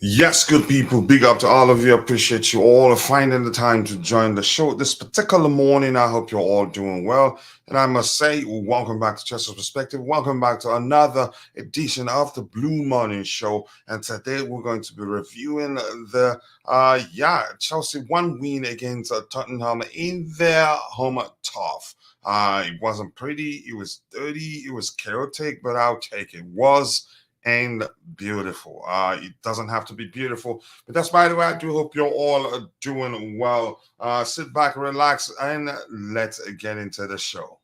Yes, good people. Big up to all of you. Appreciate you all finding the time to join the show this particular morning. I hope you're all doing well. And I must say, welcome back to Chester's Perspective. Welcome back to another edition of the Blue Morning Show. And today we're going to be reviewing Chelsea one win against Tottenham in their home turf. It wasn't pretty, it was dirty, it was chaotic, but I'll take it. Was and beautiful. It doesn't have to be beautiful, but that's by the way. I do hope you're all doing well. Sit back, relax, and let's get into the show.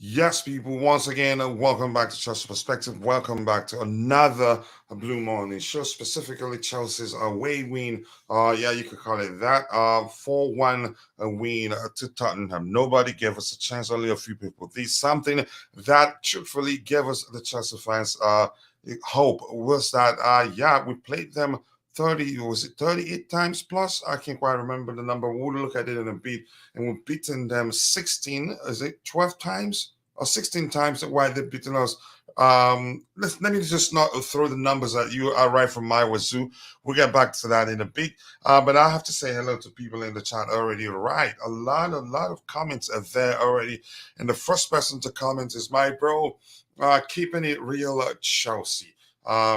Yes, people, once again, welcome back to Chelsea's Perspective. Welcome back to another Blue Morning show, specifically Chelsea's away win. You could call it that. 4-1 win to Tottenham. Nobody gave us a chance, only a few people. This something that truthfully gave us, the Chelsea fans, hope was that, we played them 30, was it 38 times plus? I can't quite remember the number. We'll look at it in a bit. And we've beaten them 16, is it 12 times? Or 16 times why they've beaten us. Let me just not throw the numbers at you. I right from my wazoo. We'll get back to that in a bit. But I have to say hello to people in the chat already. Right, a lot of comments are there already. And the first person to comment is my bro, keeping it real, Chelsea,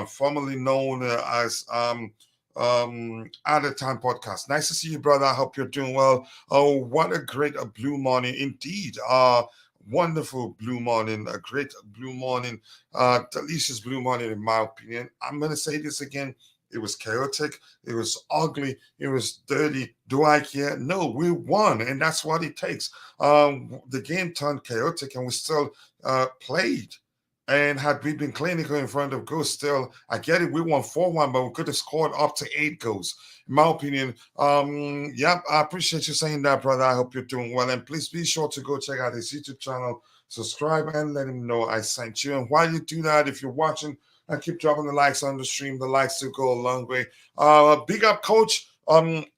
formerly known as at a time podcast. Nice to see you, brother. I hope you're doing well. Oh, what a great blue morning indeed. Wonderful blue morning, a great blue morning, delicious blue morning, in my opinion. I'm going to say this again. It was chaotic. It was ugly. It was dirty. Do I care? No, we won, and that's what it takes. The game turned chaotic, and we still played. And had we been clinical in front of goals, still, I get it. We won 4-1, but we could have scored up to 8 goals. In my opinion, I appreciate you saying that, brother. I hope you're doing well. And please be sure to go check out his YouTube channel, subscribe, and let him know I sent you. And while you do that, if you're watching, and keep dropping the likes on the stream. The likes do go a long way. Big up, coach.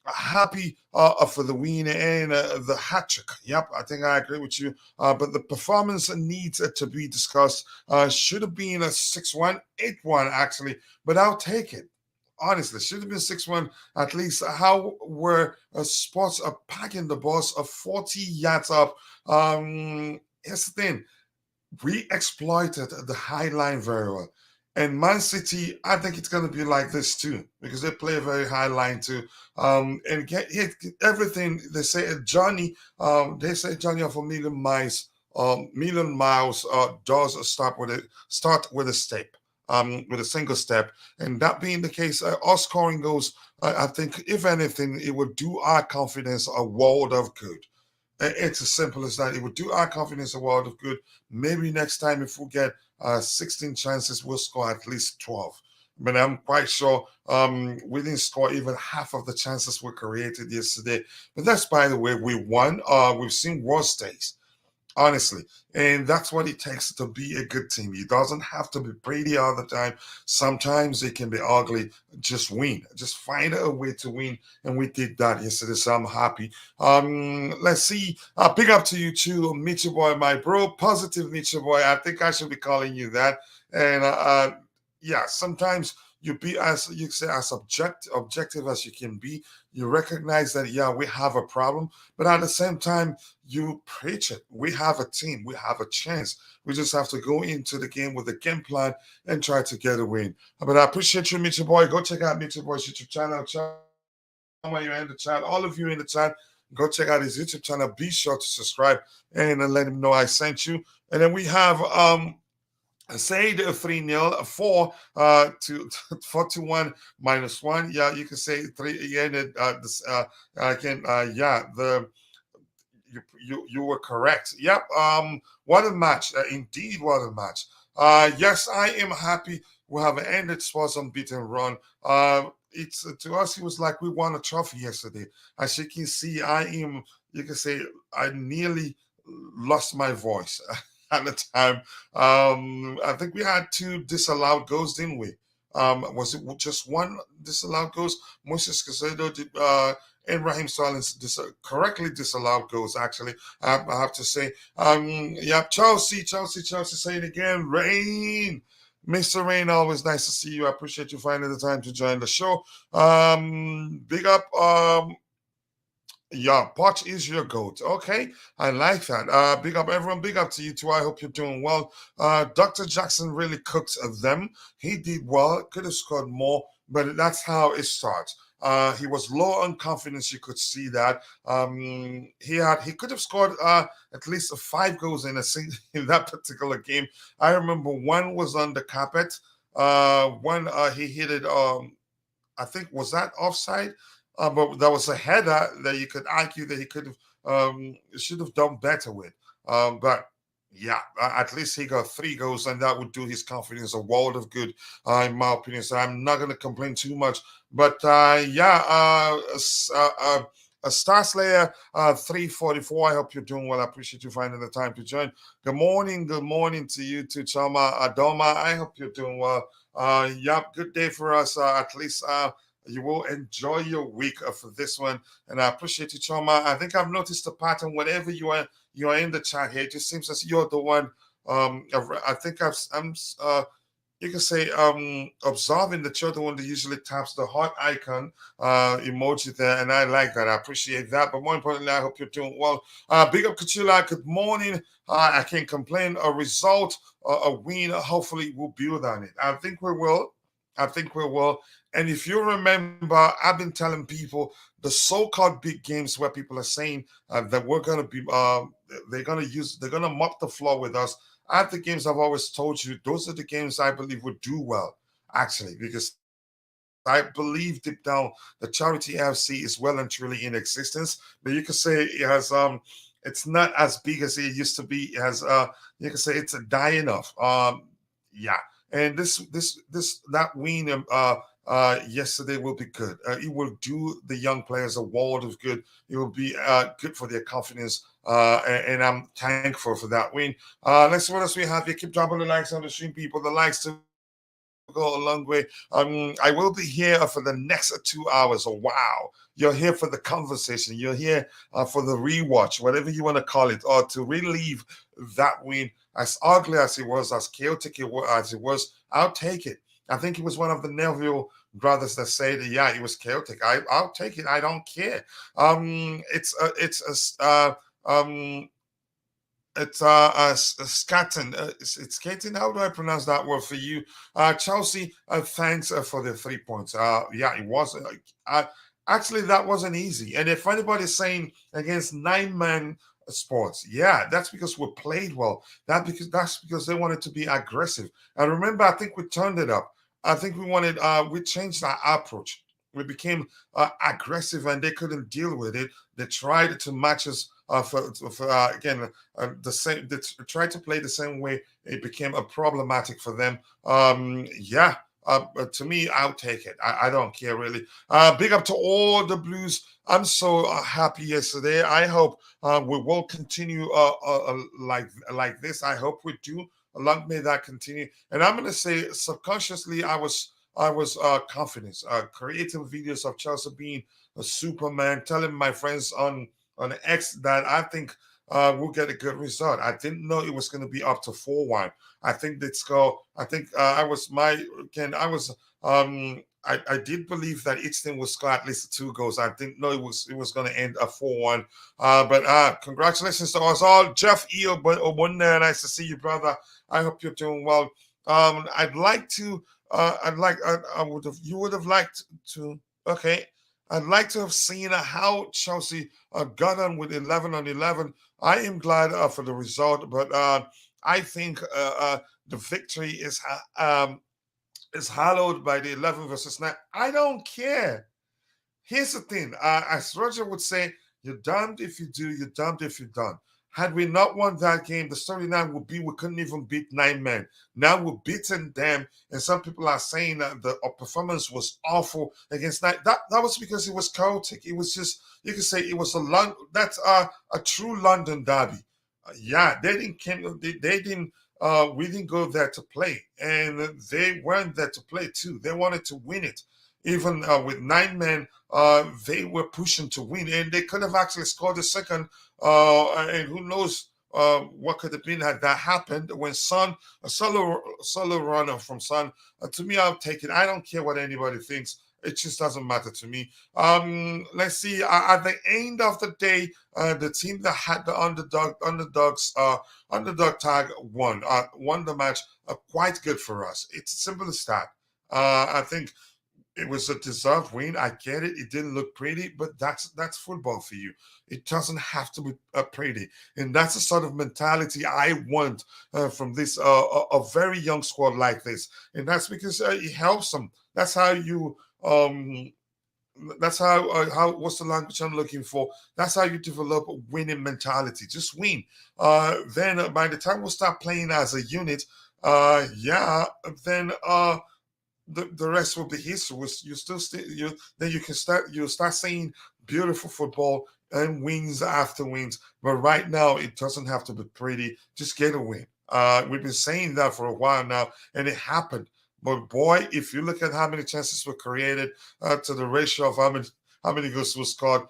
Happy for the win and the hat trick. Yep, I think I agree with you. But the performance needs to be discussed. Should have been a 6-1, 8-1 actually, but I'll take it. Honestly, should have been 6-1 at least. How were Sports are packing the bus of 40 yards up? Here's the thing, we exploited the high line very well. And Man City, I think it's going to be like this too, because they play a very high line too. And get everything they say, Johnny of a million miles does start with a step, with a single step. And that being the case, us scoring goals, I think if anything, it would do our confidence a world of good. It's as simple as that. It would do our confidence a world of good. Maybe next time, if we get 16 chances, we'll score at least 12. But I'm quite sure we didn't score even half of the chances we created yesterday. But that's, by the way, we won. We've seen worse days, honestly. And that's what it takes to be a good team. It doesn't have to be pretty all the time. Sometimes it can be ugly. Just win. Just find a way to win. And we did that yesterday, so I'm happy. Let's see. Big up to you too, Meet Your Boy, my bro. Positive Meet Your Boy. I think I should be calling you that. And sometimes you be, as you say, as objective as you can be. You recognize that, we have a problem, but at the same time, you preach it. We have a team. We have a chance. We just have to go into the game with a game plan and try to get a win. But I appreciate you, Meet Your Boy. Go check out Meet Your Boy's YouTube channel. Somewhere you're in the chat, all of you in the chat, go check out his YouTube channel. Be sure to subscribe and let him know I sent you. And then we have say the 3-0, 4 to 1 -1. Yeah, you can say 3 again. Again, you were correct. Yep. What a match! Indeed, what a match. Yes, I am happy we have ended Spurs' unbeaten run. It's to us, it was like we won a trophy yesterday. As you can see, I am. You can say I nearly lost my voice at the time. I think we had two disallowed goals, didn't we? Was it just one disallowed goals? Moses Caicedo did. And Raheem Sterling correctly disallowed goals. Actually, I have to say. Yeah, Chelsea. Say it again. Rain. Mr. Rain, always nice to see you. I appreciate you finding the time to join the show. Big up. Yeah, Poch is your goat. Okay, I like that. Big up everyone. Big up to you too. I hope you're doing well. Dr. Jackson really cooked them. He did well. Could have scored more, but that's how it starts. He was low on confidence. You could see that. He could have scored at least five goals in in that particular game. I remember one was on the carpet. One he hit it. I think was that offside, but that was a header that you could argue that he could have should have done better with. But yeah, at least he got three goals, and that would do his confidence a world of good, in my opinion. So I'm not going to complain too much. But yeah, a Star Slayer 344. I hope you're doing well. I appreciate you finding the time to join. Good morning to you too, Chama Adoma. I hope you're doing well. Yep, good day for us. At least you will enjoy your week for this one, and I appreciate you, Choma. I think I've noticed a pattern. Whenever you are in the chat here, it just seems as you're the one. I think I'm. You can say observing that you're the one that usually taps the heart icon emoji there, and I like that. I appreciate that. But more importantly, I hope you're doing well. Big up Kachula, good morning. I can't complain. A result, a win, hopefully we'll build on it. I think we will. I think we will. And if you remember, I've been telling people the so-called big games where people are saying that we're going to be, they're going to mop the floor with us. At the games I've always told you, those are the games I believe would do well, actually, because I believe deep down the charity FC is well and truly in existence. But you could say it has it's not as big as it used to be. It has you can say it's dying off. Yeah. And this that win yesterday will be good. It will do the young players a world of good. It will be good for their confidence. And I'm thankful for that win. Let's see what else we have here. Keep dropping the likes on the stream, people. The likes to go a long way. I will be here for the next 2 hours. Oh, wow. You're here for the conversation. You're here for the rewatch, whatever you want to call it, or to relive that win. As ugly as it was, as chaotic as it was, I'll take it. I think it was one of the Neville brothers that said, "Yeah, it was chaotic. I'll take it. I don't care." It's Skaten. It's Skaten. How do I pronounce that word for you? Chelsea, thanks for the 3 points. Yeah, it was. Actually, that wasn't easy. And if anybody's saying against nine-man sports, yeah, that's because we played well. That's because they wanted to be aggressive. And remember, I think we turned it up. I think we changed our approach. We became aggressive, and they couldn't deal with it. They tried to match us again the same. They tried to play the same way. It became a problematic for them. Yeah. But to me, I'll take it. I don't care really. Big up to all the Blues. I'm so happy yesterday. I hope we will continue like this. I hope we do. Long may that continue. And I'm going to say subconsciously, I was confident. Creating videos of Chelsea being a Superman, telling my friends on X that I think we'll get a good result. I didn't know it was going to be up to 4-1. I think that score. I think I was my again. I was I did believe that each team would score at least 2 goals. I didn't know it was going to end a 4-1. But congratulations to us all. Jeff E. Obunna, nice to see you, brother. I hope you're doing well. I'd like to. I would have. You would have liked to. Okay. I'd like to have seen how Chelsea got on with 11 on 11. I am glad for the result, but I think the victory is hallowed by the 11 versus 9. I don't care. Here's the thing. As Roger would say, You're damned if you do, you're damned if you don't. Had we not won that game, the storyline would be we couldn't even beat 9 men. Now we've beaten them, and some people are saying that our performance was awful against 9. That was because it was chaotic. It was just, you could say it was that's a true London derby. Yeah, they didn't came, they didn't we didn't go there to play, and they weren't there to play too. They wanted to win it. Even with 9 men, they were pushing to win, and they could have actually scored a second. And who knows what could have been had that happened when Son, a solo runner from Son. To me, I'll take it. I don't care what anybody thinks. It just doesn't matter to me. Let's see. At the end of the day, the team that had the underdog tag won the match. Quite good for us. It's simple as that. I think it was a deserved win. I get it. It didn't look pretty, but that's football for you. It doesn't have to be pretty, and that's the sort of mentality I want from this a very young squad like this, and that's because it helps them. That's how you that's how what's the language I'm looking for? That's how you develop a winning mentality. Just win. Then by the time we start playing as a unit, yeah, then the rest will be history. You still you then you start seeing beautiful football and wins after wins. But right now it doesn't have to be pretty. Just get a win. We've been saying that for a while now, and it happened. But boy, if you look at how many chances were created to the ratio of how many goals were scored,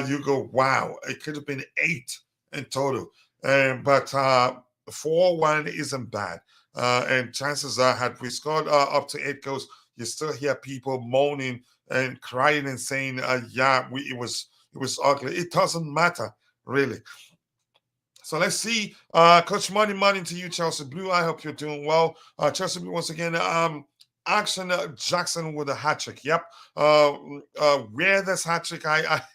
you go, wow, it could have been 8 in total. But 4-1 isn't bad. And chances are, had we scored up to 8 goals, you still hear people moaning and crying and saying, "Yeah, it was ugly." It doesn't matter really. So let's see, Coach Money to you, Chelsea Blue. I hope you're doing well. Chelsea Blue once again. Action Jackson with a hat trick. Yep. Weirdest hat trick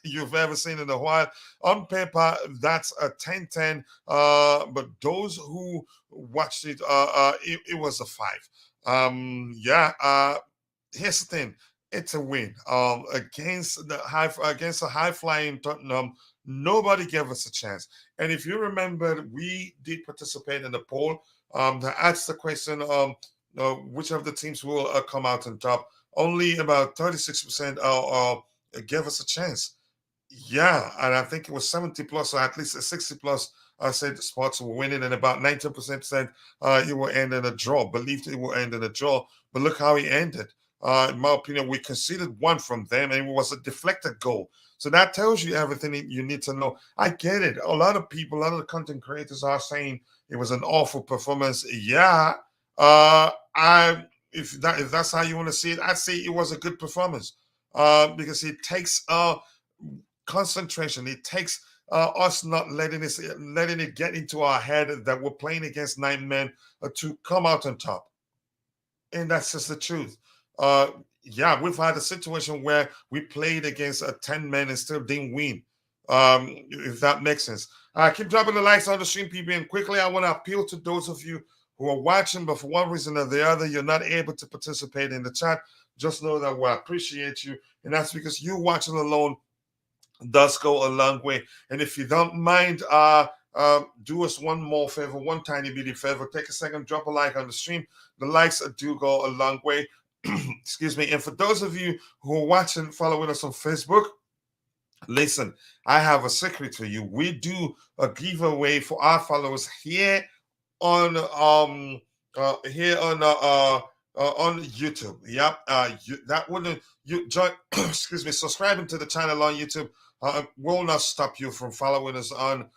you've ever seen in a while. On paper, that's a 10-10. But those who watched it, it was a 5. Yeah. Here's the thing. It's a win. Against a high flying Tottenham. Nobody gave us a chance. And if you remember, we did participate in the poll that asked the question, which of the teams will come out on top. Only about 36% gave us a chance. Yeah, and I think it was 70 plus, or at least 60 plus. Said the Sports will win it, and about 19% said it will end in a draw. Believed it will end in a draw, but look how it ended. In my opinion, we conceded one from them, and it was a deflected goal. So that tells you everything you need to know. I get it. A lot of people, a lot of the content creators are saying it was an awful performance. Yeah, I if that's how you want to see it, I'd say it was a good performance. Because it takes concentration. It takes us not letting it get into our head that we're playing against 9 men to come out on top, and that's just the truth. Uh, yeah, we've had a situation where we played against 10 men and still didn't win. If that makes sense. Keep dropping the likes on the stream, people. And quickly, I want to appeal to those of you who are watching, but for one reason or the other, you're not able to participate in the chat. Just know that we appreciate you, and that's because you watching alone does go a long way. And if you don't mind, do us one more favor, one tiny bitty favor. Take a second, drop a like on the stream. The likes do go a long way. Excuse me. And for those of you who are watching, following us on Facebook, listen, I have a secret for you. We do a giveaway for our followers here on on YouTube. Yep. That wouldn't you join excuse me, subscribing to the channel on YouTube will not stop you from following us on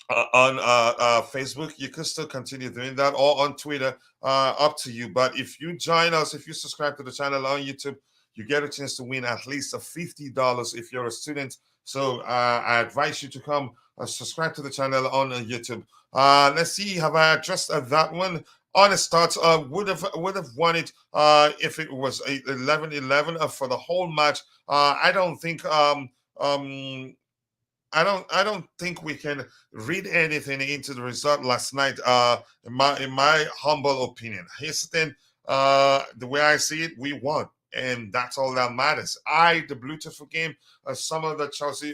Facebook. You could still continue doing that, or on Twitter, up to you. But if you join us, if you subscribe to the channel on YouTube, you get a chance to win at least a $50 if you're a student. So I advise you to come subscribe to the channel on YouTube. Let's see, have I addressed that one? Honest thoughts, would have won it if it was 11-11 for the whole match. I don't think I don't think we can read anything into the result last night. In my humble opinion, here's the thing. The way I see it, we won, and that's all that matters. The beautiful game. Some of the Chelsea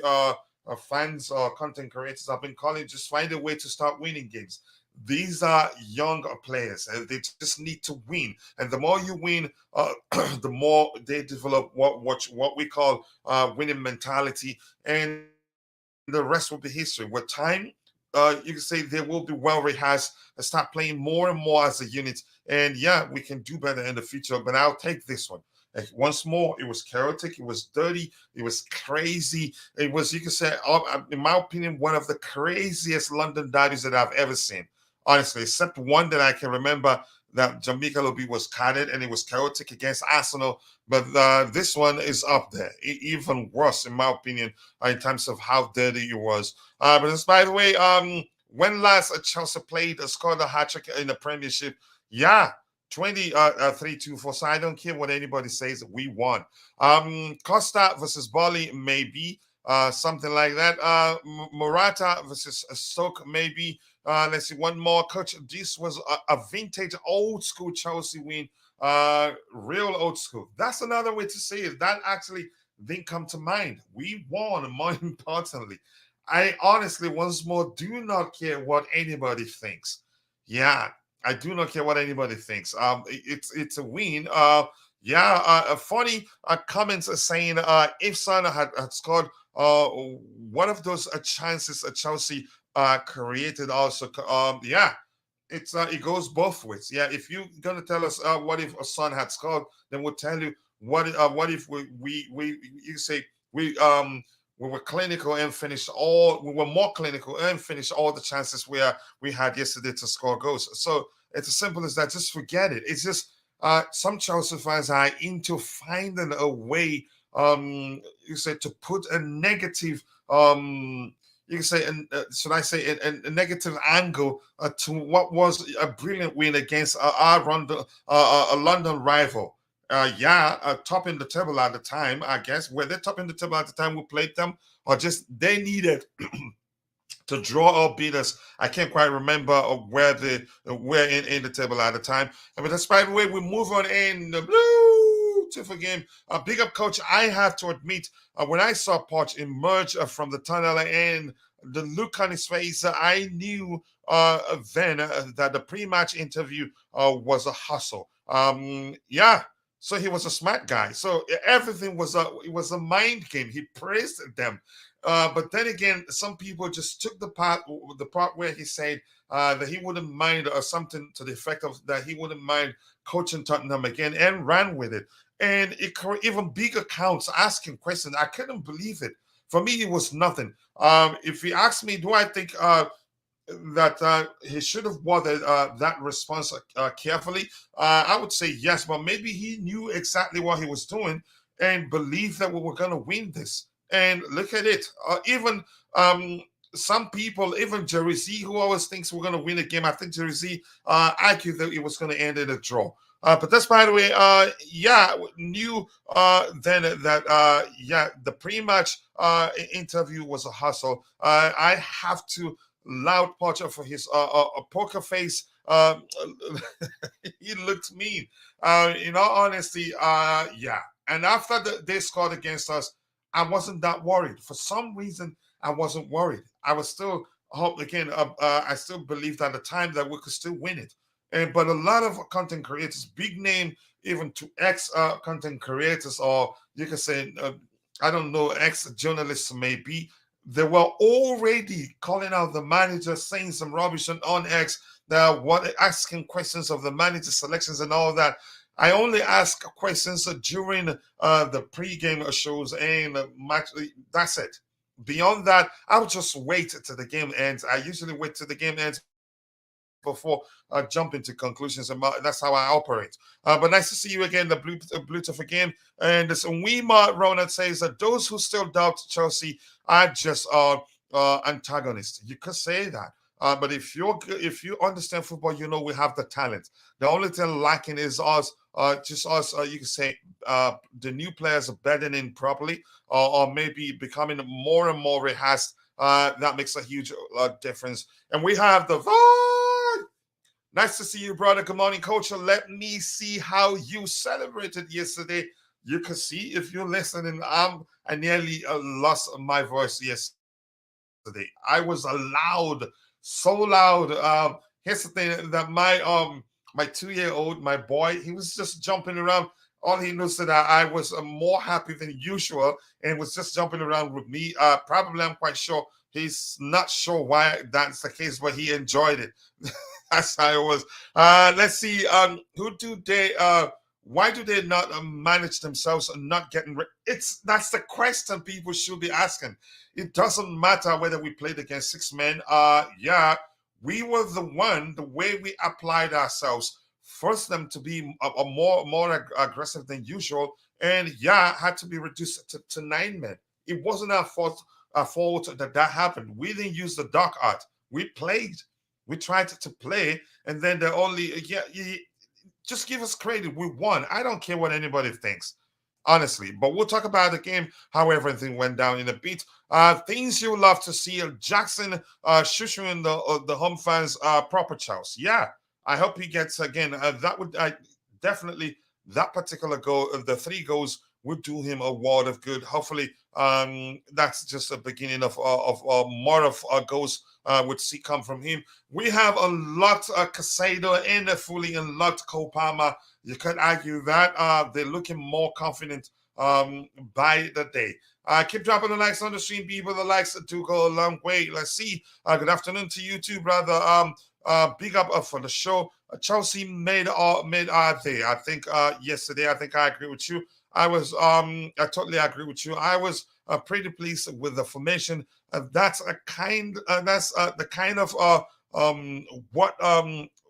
fans or content creators have been calling, just find a way to start winning games. These are young players, and they just need to win. And the more you win, the more they develop what we call winning mentality, and the rest will be history. With time, you can say they will be well rehearsed and start playing more and more as a unit. And yeah, we can do better in the future. But I'll take this one. Once more, it was chaotic, it was dirty, it was crazy. It was, you could say, in my opinion, one of the craziest London derbies that I've ever seen. Honestly, except one that I can remember, that Jamaica Lobby was carded and it was chaotic against Arsenal. But this one is up there, even worse, in my opinion, in terms of how dirty it was. But this, by the way, when last Chelsea played, scored a hat trick in the Premiership, yeah, 23-4. So I don't care what anybody says. We won. Costa versus Bali, maybe. Something like that. Morata versus Stoke, maybe. Let's see, one more. Coach, this was a vintage old school Chelsea win. Real old school. That's another way to say it. That actually didn't come to mind. We won, more importantly. I honestly, once more, do not care what anybody thinks. Yeah, I do not care what anybody thinks. It's a win. Yeah. Funny comments are saying if Son had scored one of those chances Chelsea created also. Yeah, it goes both ways. Yeah, if you're gonna tell us what if a Son had scored, then we'll tell you what if we you say we were clinical and finished all we were more clinical and finished all the chances where we had yesterday to score goals. So it's as simple as that. Just forget it. It's just some Chelsea fans are into finding a way, you say, to put a negative, you can say, should I say, a negative angle to what was a brilliant win against a London rival. Yeah, top in the table at the time, I guess. Were they top in the table at the time we played them, or just they needed to draw or beat us? I can't quite remember where where in the table at the time. But despite the way we move on in the blue to game, big up coach. I have to admit, when I saw Poch emerge from the tunnel and the look on his face, I knew then that the pre-match interview was a hustle. Yeah. So he was a smart guy. So everything was it was a mind game. He praised them. But then again, some people just took the part where he said that he wouldn't mind, or something to the effect of that he wouldn't mind coaching Tottenham again, and ran with it. And even big accounts asking questions. I couldn't believe it. For me, it was nothing. If he asked me, do I think that he should have worded that response carefully? I would say yes, but maybe he knew exactly what he was doing and believed that we were going to win this. And look at it. Even some people, even Jerry Z, who always thinks we're going to win a game, I think Jerry Z argued that it was going to end in a draw. But that's, by the way, yeah, knew then that, yeah, the pre-match interview was a hustle. I have to loud Potter for his poker face. He looked mean. In all honesty, yeah. And after they scored against us, I wasn't that worried. For some reason, I wasn't worried. I was still hope again. I still believed at the time that we could still win it. But a lot of content creators, big name, even to ex content creators, or you can say, I don't know, ex journalists maybe, they were already calling out the manager, saying some rubbish on X. That what asking questions of the manager selections and all that. I only ask questions during the pre-game shows and match. That's it. Beyond that, I'll just wait till the game ends. I usually wait till the game ends before jump into conclusions, and that's how I operate. But nice to see you again, the Bluetooth again. And this Wima Ronald says that those who still doubt Chelsea are just antagonists. You could say that. But if you understand football, you know we have the talent. The only thing lacking is us, just us. You can say the new players are bedding in properly, or maybe becoming more and more rehearsed. That makes a huge difference. And we have the vibe. Nice to see you, brother. Good morning, coach. Let me see how you celebrated yesterday. You can see if you're listening. I nearly lost my voice yesterday. yesterday. I was loud, so loud. Here's the thing that my 2 year old, my boy, he was just jumping around. All he knows that I was more happy than usual and was just jumping around with me. Probably, I'm quite sure he's not sure why that's the case, but he enjoyed it. That's how it was. Let's see. Who do they? Why do they not manage themselves and not getting? That's the question people should be asking. It doesn't matter whether we played against 6 men. Yeah, we were the way we applied ourselves forced them to be more aggressive than usual, and yeah, had to be reduced to 9 men. It wasn't our fault that happened. We didn't use the dark art. We played. We tried to play, and then the only yeah, just give us credit. We won. I don't care what anybody thinks, honestly. But we'll talk about the game, how everything went down in a bit. Things you love to see. Jackson shushing the home fans proper chows. Yeah, I hope he gets again. That would definitely that particular goal. The 3 goals would do him a world of good. Hopefully, that's just a beginning of more of goals would see come from him. We have a lot Casado and a fully unlocked Cole Palmer. You could argue that they're looking more confident by the day. Keep dropping the likes on the stream, people. The likes do go a long way. Let's see. Good afternoon to you too, brother. Big up for the show. Chelsea made our day. I think yesterday. I think I agree with you. I totally agree with you. I was pretty pleased with the formation. That's a kind. That's the kind of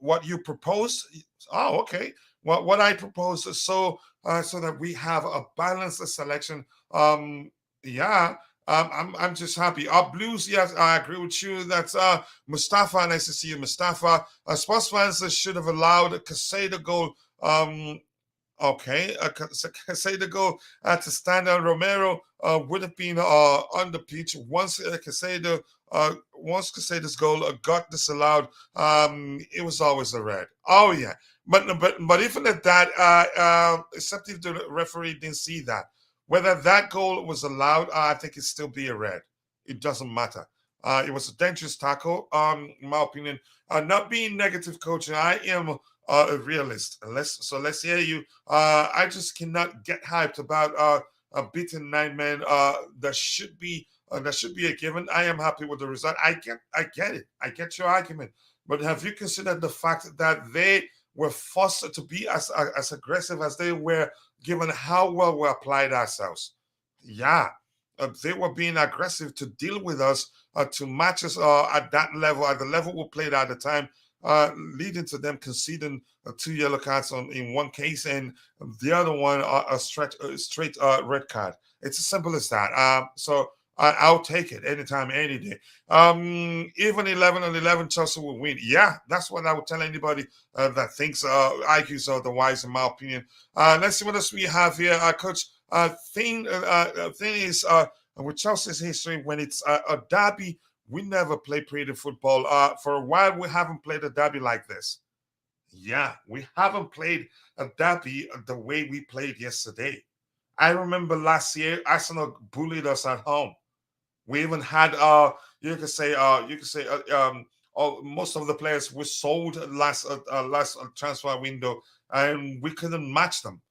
what you proposed. Oh, okay. What I proposed, so that we have a balanced selection. Yeah. I'm just happy. Blues, yes, I agree with you. That's Mustafa. Nice to see you, Mustafa. Sports fans should have allowed Casado goal. Okay, say the goal to stand on Romero would have been on the pitch once once Casado's goal got disallowed. It was always a red. Oh yeah, but even at that, except if the referee didn't see that, whether that goal was allowed, I think it'd still be a red. It doesn't matter. It was a dangerous tackle, in my opinion. Not being negative, coach. I am a realist. Let's hear you. I just cannot get hyped about beating 9 men. That should be a given. I am happy with the result. I get it. I get your argument. But have you considered the fact that they were forced to be as aggressive as they were, given how well we applied ourselves? Yeah. They were being aggressive to deal with us, to match us at that level, at the level we played at the time, leading to them conceding 2 yellow cards in one case, and the other one straight red card. It's as simple as that. So I'll take it anytime, any day. Even 11 on 11, Chelsea will win. Yeah, that's what I would tell anybody that thinks argues otherwise, in my opinion. Let's see what else we have here, Coach. Thing is, with Chelsea's history, when it's a derby, we never play pretty football. For a while, we haven't played a derby like this. Yeah, we haven't played a derby the way we played yesterday. I remember last year, Arsenal bullied us at home. We even had most of the players were sold last transfer window, and we couldn't match them.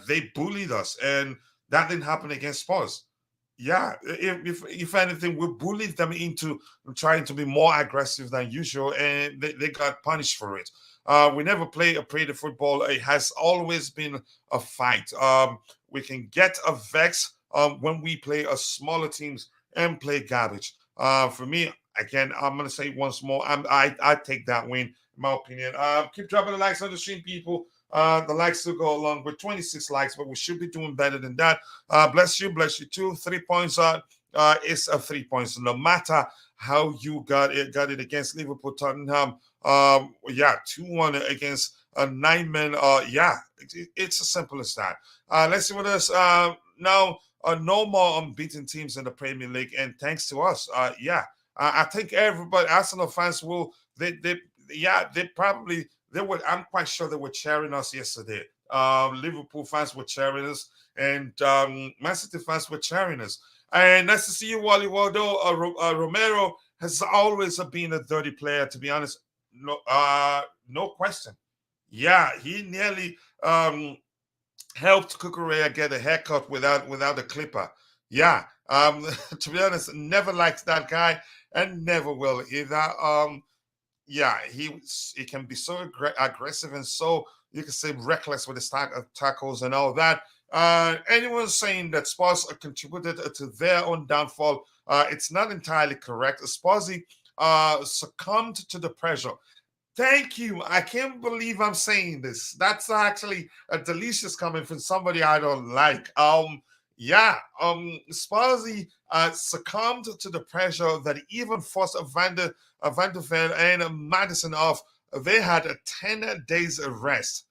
They bullied us, and that didn't happen against Spurs. Yeah, if anything, we bullied them into trying to be more aggressive than usual, and they got punished for it. We never play a pretty football. It has always been a fight. We can get a vex when we play a smaller teams and play garbage. For me, again, I'm gonna say once more, I take that win, in my opinion. Keep dropping the likes on the stream, people. The likes will go along with 26 likes, but we should be doing better than that. Bless you too. 3 points is a 3 points, no matter how you got it against Liverpool, Tottenham. Yeah, 2-1 against 9 men. Yeah, it's as simple as that. Let's see what else. Now, no more unbeaten teams in the Premier League, and thanks to us. Yeah, I think everybody, Arsenal fans will. They probably they were. I'm quite sure they were cheering us yesterday. Liverpool fans were cheering us, and Man City fans were cheering us. And nice to see you, Wally Waldo. Romero has always been a dirty player, to be honest. No question. Yeah, he nearly helped Kukurea get a haircut without a clipper. Yeah, to be honest, never liked that guy and never will either. Yeah, he can be so aggressive and so you can say reckless with his tackles and all that. Anyone saying that Spurs contributed to their own downfall, it's not entirely correct. Spurs succumbed to the pressure. Thank you. I can't believe I'm saying this. That's actually a delicious coming from somebody I don't like. Yeah. Sparzy succumbed to the pressure that even forced Van der Ven and Madison off. They had a 10 days of rest.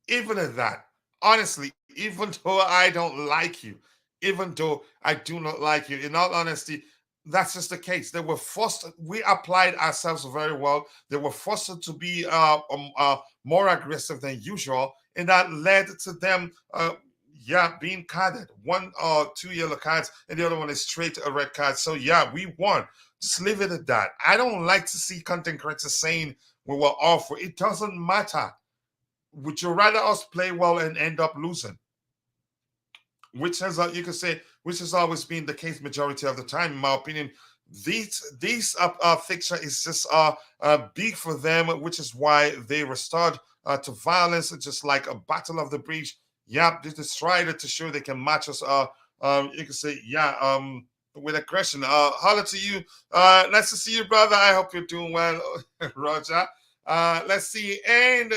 Even at that, honestly, even though I don't like you, even though I do not like you, in all honesty, that's just the case. They were forced. We applied ourselves very well. They were forced to be more aggressive than usual, and that led to them, yeah, being carded. One or two yellow cards, and the other one is straight a red card. So yeah, we won. Just leave it at that. I don't like to see content creators saying we were awful. It doesn't matter. Would you rather us play well and end up losing? Which has you can say which has always been the case majority of the time, in my opinion. These fixture is just big for them, which is why they restored to violence, just like a battle of the breach. Yeah, they just tried to show they can match us. You can say yeah. With aggression. Holler to you. Nice to see you, brother. I hope you're doing well, Roger. Let's see. And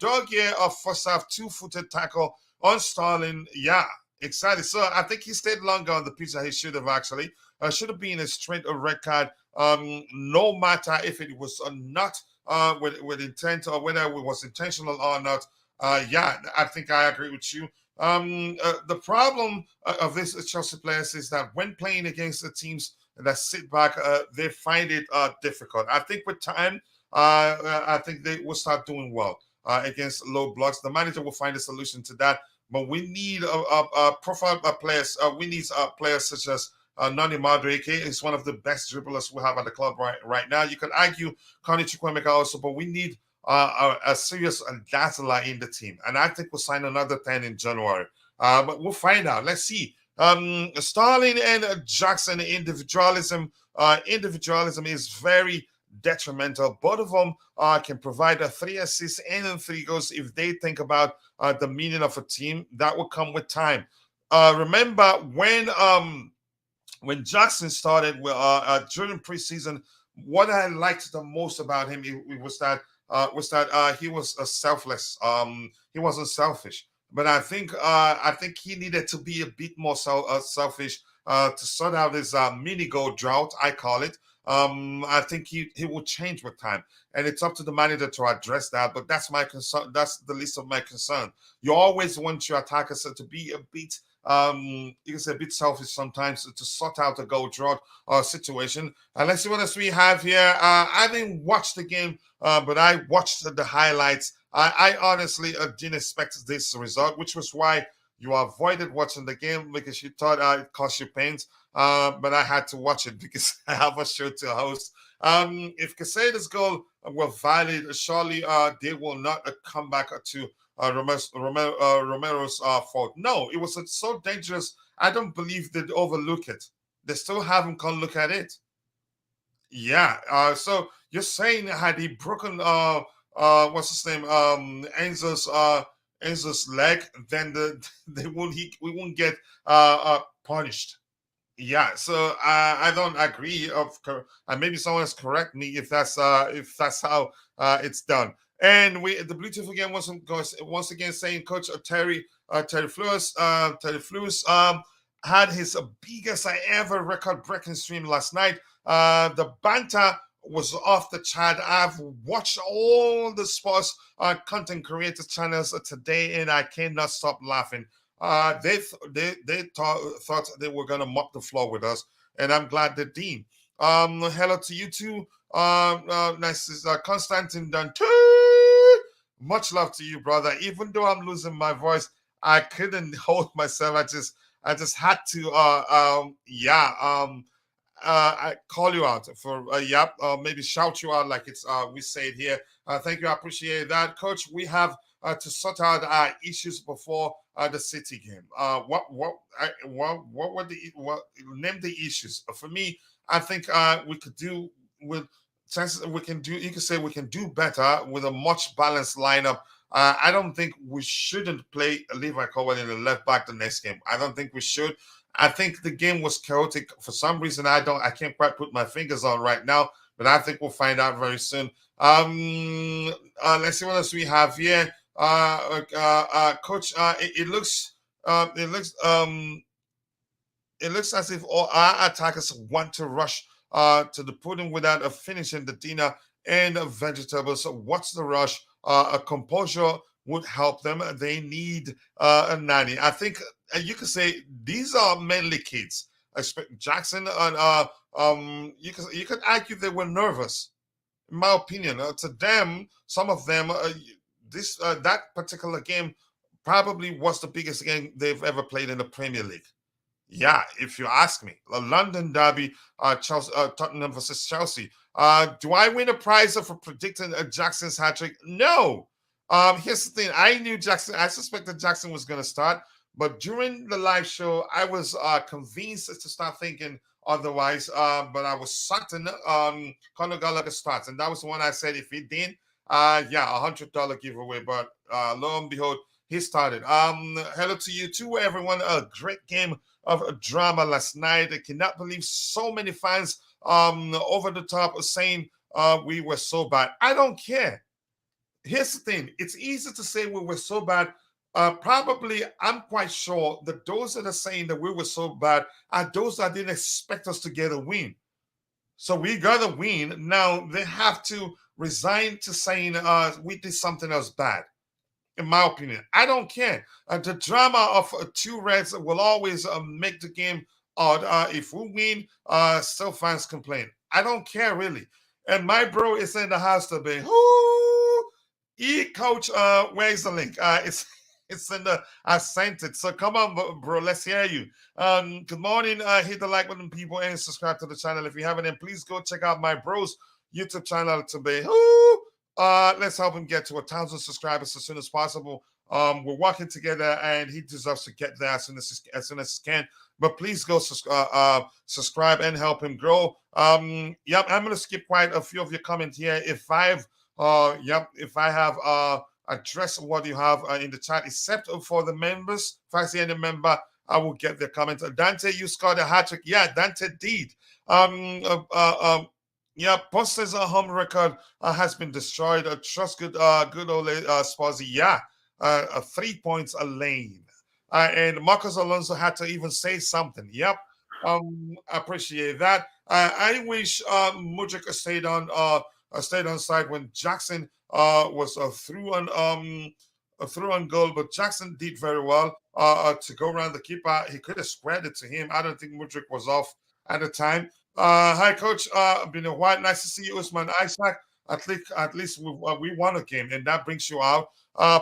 dog here of first half 2-footed tackle on Starling. Yeah, excited. So I think he stayed longer on the pitch than he should have actually. Should have been a straight or red card. No matter if it was not with intent or whether it was intentional or not. Yeah, I think I agree with you. The problem of this Chelsea players is that when playing against the teams that sit back, they find it difficult. I think with time, I think they will start doing well against low blocks. The manager will find a solution to that. But we need profile players. We need players such as Nani Madueke is one of the best dribblers we have at the club right now. You can argue Connie Chukwemeka also, but we need a serious dazzler in the team. And I think we'll sign another 10 in January. But we'll find out. Let's see. Starling and Jackson individualism. Individualism is very detrimental. Both of them can provide 3 assists and 3 goals if they think about the meaning of a team. That will come with time. Remember when Jackson started during preseason, what I liked the most about him was that he was selfless. He wasn't selfish, but I think he needed to be a bit more selfish to sort out his mini goal drought. I call it. I think he will change with time, and it's up to the manager to address that. But that's my concern. That's the least of my concern. You always want your attackers to be a bit you can say a bit selfish sometimes to sort out a goal drought situation. Let's see what else we have here. I didn't watch the game, but I watched the highlights. I honestly didn't expect this result, which was why you avoided watching the game because you thought it cost you pains. But I had to watch it because I have a show to host. If Casade's goal were valid, surely they will not come back to Romero's fault. No, it was so dangerous. I don't believe they'd overlook it. They still haven't come look at it. Yeah. So you're saying had he broken what's his name Enzo's leg, then we won't get punished. Yeah, so I don't agree. Maybe someone else correct me if that's how it's done. And the beautiful game once again saying Coach Terry Flewis had his biggest ever record-breaking stream last night. The banter was off the chart. I've watched all the sports content creators channels today, and I cannot stop laughing. They thought they were gonna mop the floor with us, and I'm glad they did. Hello to you too. Nice is Constantine Dante. Much love to you, brother. Even though I'm losing my voice, I couldn't hold myself. I just had to I call you out for maybe shout you out like it's we say it here. Thank you, I appreciate that, Coach. We have to sort out issues before the City game. What were the what name the issues? For me, I think we could do with chances we can do. You can say we can do better with a much balanced lineup. I don't think we shouldn't play Levi Cowell in the left back the next game. I don't think we should. I think the game was chaotic for some reason. I can't quite put my fingers on right now, but I think we'll find out very soon. Let's see what else we have here. Coach, it looks it looks as if all our attackers want to rush to the pudding without a finishing the dinner and vegetables. So what's the rush? A composure would help them. They need a nanny. I think you could say these are mainly kids. Jackson and you could argue they were nervous. In my opinion, to them, some of them, this that particular game probably was the biggest game they've ever played in the Premier League. Yeah, if you ask me, the London Derby, Chelsea, Tottenham versus Chelsea. Do I win a prize for predicting Jackson's hat trick? No. Here's the thing: I knew Jackson. I suspected Jackson was going to start, but during the live show, I was convinced to start thinking otherwise. But I was certain Conor Gallagher starts, and that was the one I said if he didn't, $100 giveaway. But lo and behold, he started. Hello to you too, everyone. A great game of drama last night. I cannot believe so many fans over the top saying we were so bad. I don't care. Here's the thing. It's easy to say we were so bad. Probably, I'm quite sure that those that are saying that we were so bad are those that didn't expect us to get a win. So we got a win. Now they have to resign to saying we did something else bad. In my opinion, I don't care. The drama of two reds will always make the game odd. If we win, still fans complain. I don't care really. And my bro is in the house today. Whoo! Coach, where's the link? It's in the I sent it. So come on, bro, let's hear you. Good morning. Hit the like button, people, and subscribe to the channel if you haven't. And please go check out my bro's YouTube channel today. Whoo! Let's help him get to 1,000 subscribers as soon as possible. We're working together, and he deserves to get there as soon as he can. But please go subscribe and help him grow. I'm gonna skip quite a few of your comments here. If I have addressed what you have in the chat, except for the members. If I see any member, I will get their comments. Dante, you scored a hat trick. Yeah, Dante did. Posters home record has been destroyed. Trust good old Swazi. Yeah, 3 points a lane. And Marcos Alonso had to even say something. Yep. Appreciate that. I wish Mudryk stayed on side when Jackson was through on goal, but Jackson did very well to go around the keeper. He could have squared it to him. I don't think Mudryk was off at the time. Hi, Coach. Been a while. Nice to see you, Usman Isaac. At least we won a game, and that brings you out.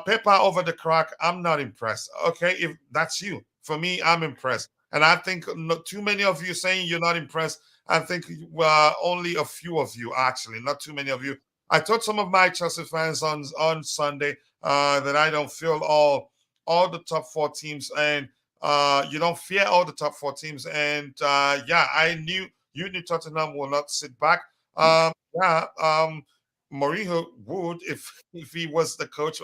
Pepper over the crack. I'm not impressed. Okay, if that's you, for me, I'm impressed, and I think not too many of you saying you're not impressed. I think only a few of you actually, not too many of you. I told some of my Chelsea fans on Sunday that I don't feel all the top four teams, and you don't fear all the top four teams, and I knew. You knew Tottenham will not sit back. Mourinho would if he was the coach.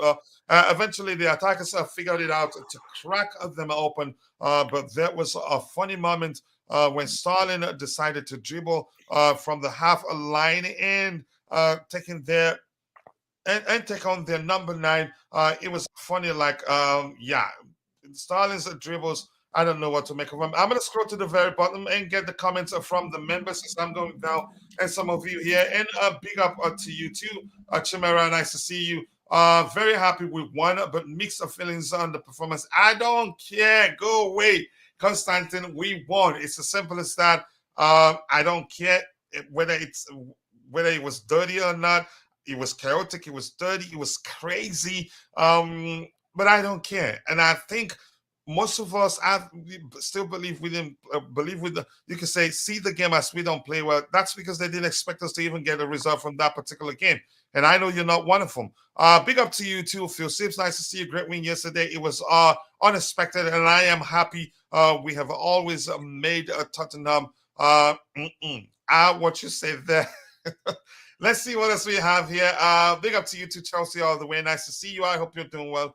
Eventually, the attackers figured it out to crack them open. But there was a funny moment when Sterling decided to dribble from the half line and taking their and take on their number 9. It was funny, Sterling's dribbles. I don't know what to make of them. I'm going to scroll to the very bottom and get the comments from the members as I'm going down, and some of you here. And big up to you too, Chimera. Nice to see you. Very happy we won, but mixed of feelings on the performance. I don't care. Go away, Constantine. We won. It's as simple as that. I don't care whether it was dirty or not. It was chaotic. It was dirty. It was crazy. But I don't care. And I think most of us still believe we didn't believe with the. You can say see the game as we don't play well. That's because they didn't expect us to even get a result from that particular game. And I know you're not one of them. Big up to you too, Phil Sips. Nice to see you. Great win yesterday. It was unexpected, and I am happy. We have always made Tottenham. What you say there. Let's see what else we have here. Big up to you too, Chelsea, all the way. Nice to see you. I hope you're doing well.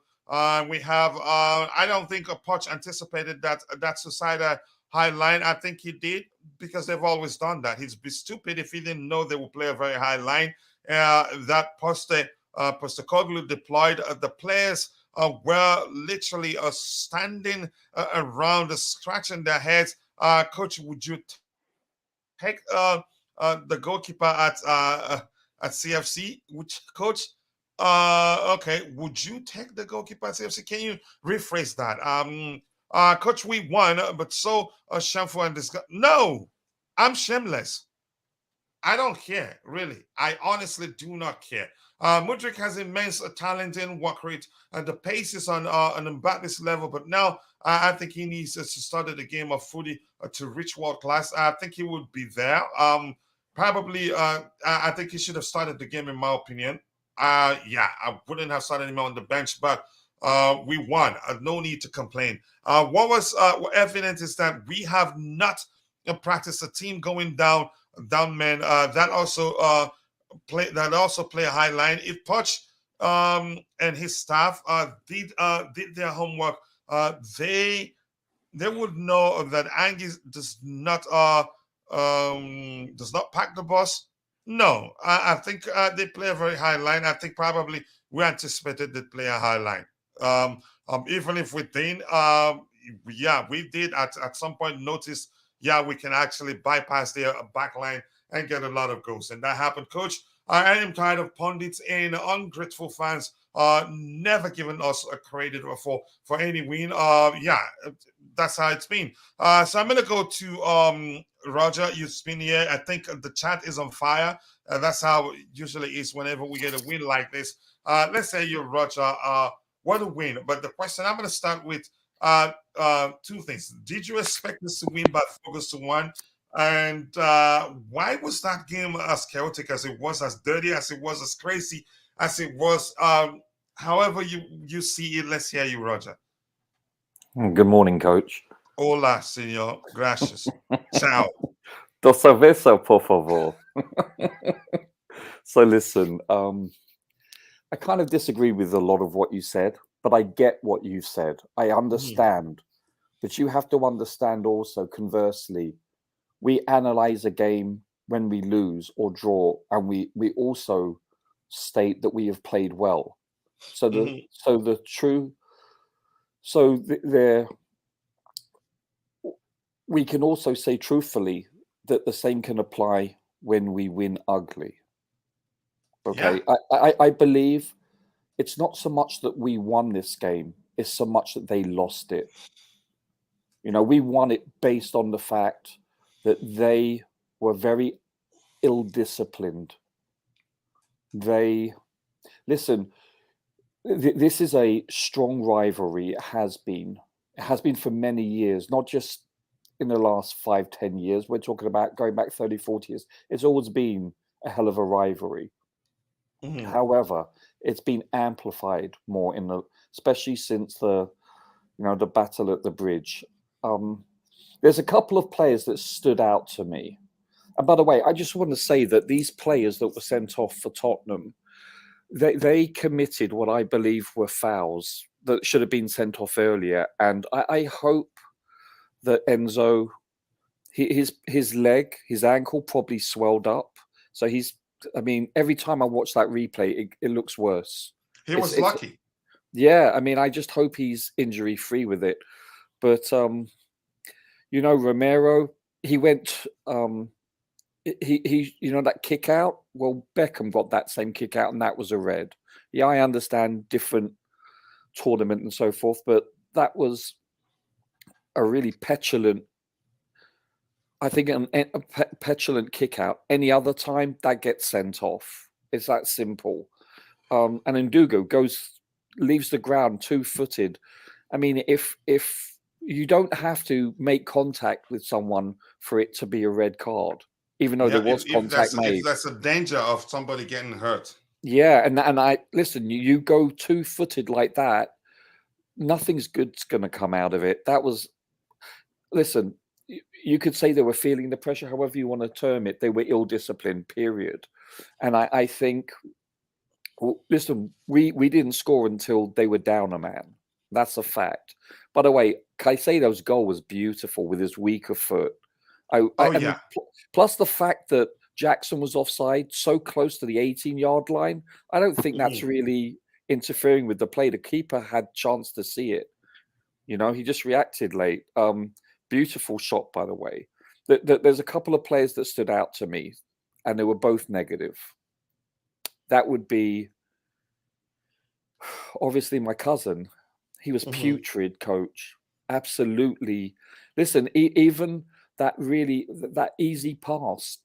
We have. I don't think Poch anticipated that suicide high line. I think he did because they've always done that. He'd be stupid if he didn't know they would play a very high line. That Postecoglou deployed. The players were literally standing around, scratching their heads. Coach, would you take the goalkeeper at CFC? Which coach? Okay. Would you take the goalkeeper at CFC? Can you rephrase that? Coach, we won, but so shameful and disgust. No, I'm shameless. I don't care, really. I honestly do not care. Mudrik has immense talent and work rate, and the pace is on an Mbappe's level. But now I think he needs to start the game of footy to reach world class. I think he would be there. Probably, I think he should have started the game, in my opinion. Yeah, I wouldn't have started him on the bench, but we won. No need to complain. What was evident is that we have not practiced a team going down men that also play a high line. If Poch and his staff did their homework, they would know that Angie does not pack the bus. No, I think they play a very high line. I think probably we anticipated they play a high line. Even if we didn't, yeah, we did at some point notice. Yeah, we can actually bypass their back line and get a lot of goals, and that happened, Coach. I am tired of pundits and ungrateful fans never giving us a credit for any win. Yeah, that's how it's been. So I'm gonna go to Roger. You've been here. I think the chat is on fire. That's how it usually is whenever we get a win like this. Let's say you're Roger. What a win! But the question I'm gonna start with two things. Did you expect us to win by 4-1? And why was that game as chaotic as it was, as dirty as it was, as crazy as it was? However you see it, let's hear you, Roger. Good morning, Coach. Hola, señor. Gracias. Ciao. Dos cerveza, por favor. So listen, I kind of disagree with a lot of what you said, but I get what you said. I understand. But you have to understand also, conversely, we analyze a game when we lose or draw, and we also state that we have played well. So we can also say truthfully that the same can apply when we win ugly. Okay, yeah. I believe it's not so much that we won this game, it's so much that they lost it. You know, we won it based on the fact that they were very ill-disciplined. Listen, this is a strong rivalry. It has been for many years, not just in the last 5-10 years. We're talking about going back 30-40 years. It's always been a hell of a rivalry. However, it's been amplified more especially since the battle at the bridge. There's a couple of players that stood out to me. And by the way, I just want to say that these players that were sent off for Tottenham, they committed what I believe were fouls that should have been sent off earlier. And I hope that Enzo, his leg, his ankle probably swelled up. So every time I watch that replay, it looks worse. He was lucky. Yeah, I just hope he's injury free with it. But Romero, he went. He that kick out. Well, Beckham got that same kick out, and that was a red. Yeah, I understand different tournament and so forth, but that was a really petulant. I think a petulant kick out. Any other time, that gets sent off. It's that simple. And Ndugu leaves the ground 2-footed, I mean, if you don't have to make contact with someone for it to be a red card, even though there Yeah, was contact if made. that's a danger of somebody getting hurt. Yeah, and I listen. You go 2-footed like that, nothing's good's going to come out of it. That was listen. You could say they were feeling the pressure, however you want to term it. They were ill-disciplined. Period. And I think, listen, we didn't score until they were down a man. That's a fact. By the way, Caicedo's goal was beautiful with his weaker foot. Oh I mean, yeah. plus the fact that Jackson was offside so close to the 18-yard line, I don't think that's Mhm. really interfering with the play. The keeper had chance to see it. He just reacted late. Beautiful shot, by the way. There's a couple of players that stood out to me, and they were both negative. That would be obviously my cousin. He was Mhm. putrid, coach. Absolutely. Listen, even that easy pass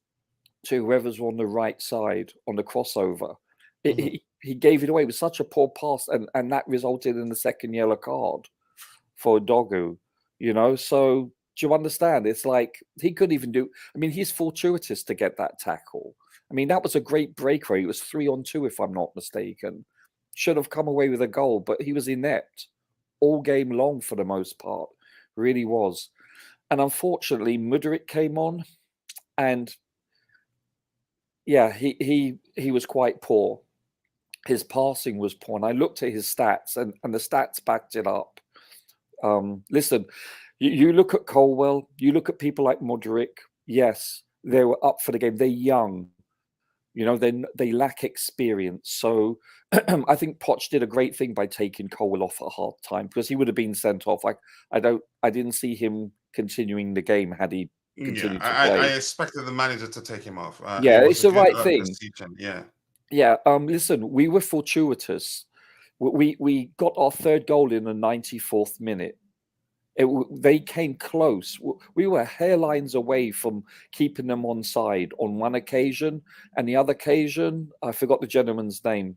to whoever's on the right side on the crossover, Mhm. he gave it away with such a poor pass, and that resulted in the second yellow card for Dogu. So do you understand? It's like he couldn't even do. I mean, he's fortuitous to get that tackle. I mean, that was a great breakaway. It was 3-on-2, if I'm not mistaken. Should have come away with a goal, but he was inept all game long for the most part. Really was. And unfortunately, Mudryk came on, and yeah, he was quite poor. His passing was poor, and I looked at his stats, and the stats backed it up. Listen, you look at Colwell, you look at people like Modric. Yes, they were up for the game. They're young, they lack experience. So I think Poch did a great thing by taking Colwell off at half time because he would have been sent off. I didn't see him continuing the game had he Yeah, continued to I play. expected the manager to take him off. It Yeah, was it's a the good right thing. decision. Yeah. Yeah. Listen, we were fortuitous. We got our third goal in the 94th minute. They came close. We were hairlines away from keeping them on side on one occasion, and the other occasion, I forgot the gentleman's name.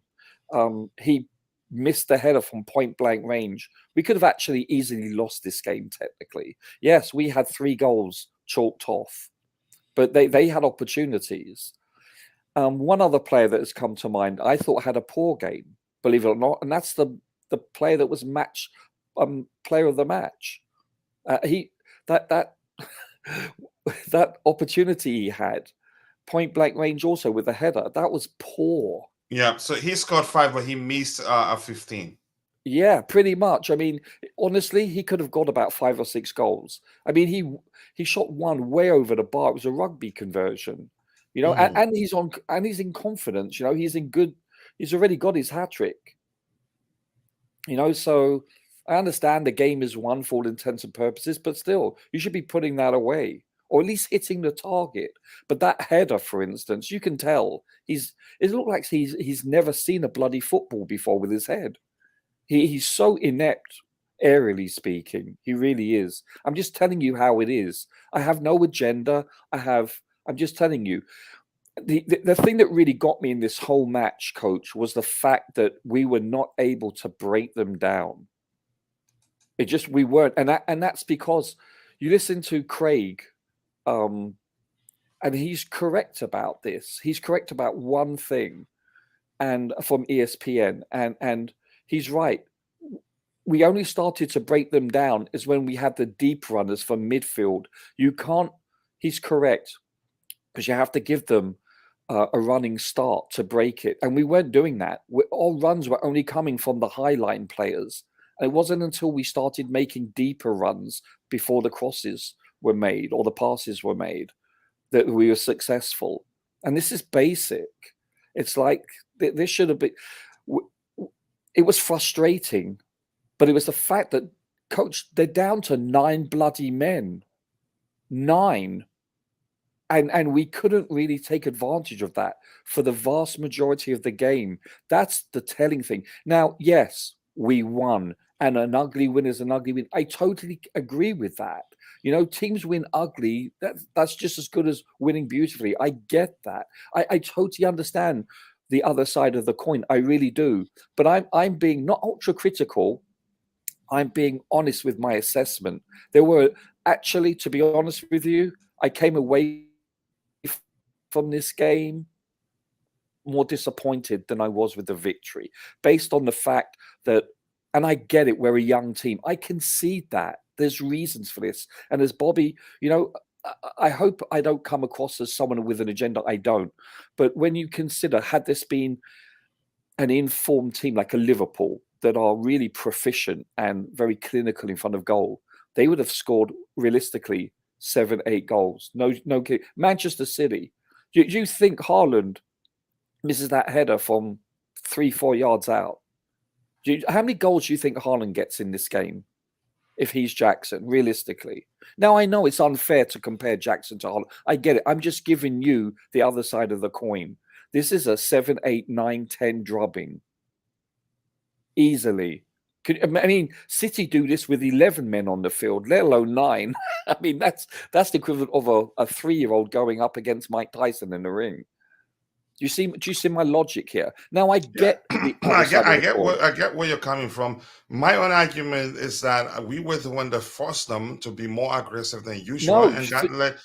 He missed the header from point blank range. We could have actually easily lost this game technically. Yes, we had 3 goals chalked off, but they had opportunities. One other player that has come to mind, I thought had a poor game, believe it or not, and that's the player that was player of the match. He that that opportunity he had, point blank range also with the header, that was poor. Yeah. So he scored 5, but he missed a 15. Yeah, pretty much. I mean, honestly, he could have got about 5 or 6 goals. I mean, he shot one way over the bar. It was a rugby conversion, Mhm. and he's in confidence. He's already got his hat trick. So I understand the game is won for all intents and purposes, but still, you should be putting that away or at least hitting the target. But that header, for instance, you can tell it looks like he's never seen a bloody football before with his head. He's so inept, aerially speaking. He really is. I'm just telling you how it is. I have no agenda. I'm just telling you. The thing that really got me in this whole match, coach, was the fact that we were not able to break them down. We weren't, and that's because you listen to Craig, um, and he's correct about this. He's correct about one thing, and from ESPN, and he's right. We only started to break them down is when we had the deep runners from midfield. You can't. He's correct because you have to give them a running start to break it, and we weren't doing that. Our runs were only coming from the high line players. And it wasn't until we started making deeper runs before the crosses were made or the passes were made that we were successful. And this is basic. It's like this should have been. It was frustrating, but it was the fact that, coach, they're down to 9 bloody men. 9. And we couldn't really take advantage of that for the vast majority of the game. That's the telling thing. Now, yes, we won, and an ugly win is an ugly win. I totally agree with that. Teams win ugly. That's just as good as winning beautifully. I get that. I totally understand the other side of the coin. I really do. But I'm being not ultra critical. I'm being honest with my assessment. There were actually, to be honest with you, I came away from this game more disappointed than I was with the victory, based on the fact that, and I get it, we're a young team. I concede that. There's reasons for this. And as Bobby, I hope I don't come across as someone with an agenda. I don't. But when you consider, had this been an informed team like a Liverpool that are really proficient and very clinical in front of goal, they would have scored realistically 7, 8 goals. No, Manchester City. Do you think Haaland misses that header from 3, 4 yards out? How many goals do you think Haaland gets in this game if he's Jackson, realistically? Now, I know it's unfair to compare Jackson to Haaland. I get it. I'm just giving you the other side of the coin. This is a 7, 8, 9, 10 drubbing. Easily. I mean, City do this with 11 men on the field, let alone 9. I mean, that's the equivalent of a 3-year-old going up against Mike Tyson in the ring. Do you see my logic here? Now I get the other side I get where you're coming from. My own argument is that we were the one that forced them to be more aggressive than usual, and that led,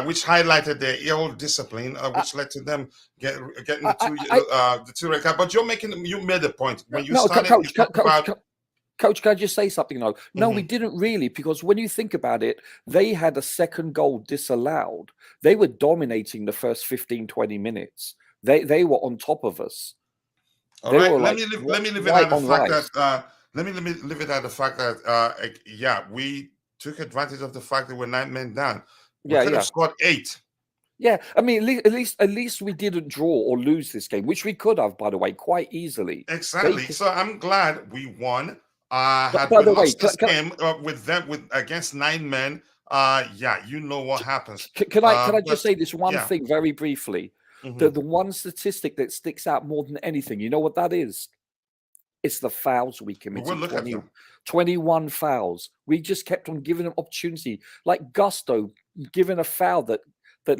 which highlighted their ill discipline, which led to them getting the two red cards. But you made the point when you started. Coach, can I just say something though? No, we didn't really, because when you think about it, they had a second goal disallowed. They were dominating the first 15, 20 minutes. They were on top of us. All right, let me leave it at the fact that we took advantage of the fact that we're 9 men down. We could have scored 8. Yeah, I mean, at least we didn't draw or lose this game, which we could have, by the way, quite easily. Exactly. So I'm glad we won. Had we lost this game with against 9 men, you know what happens. Can I just say this one thing very briefly? The one statistic that sticks out more than anything, you know what that is? It's the fouls we committed. 21 fouls. We just kept on giving them opportunity, like Gusto giving a foul that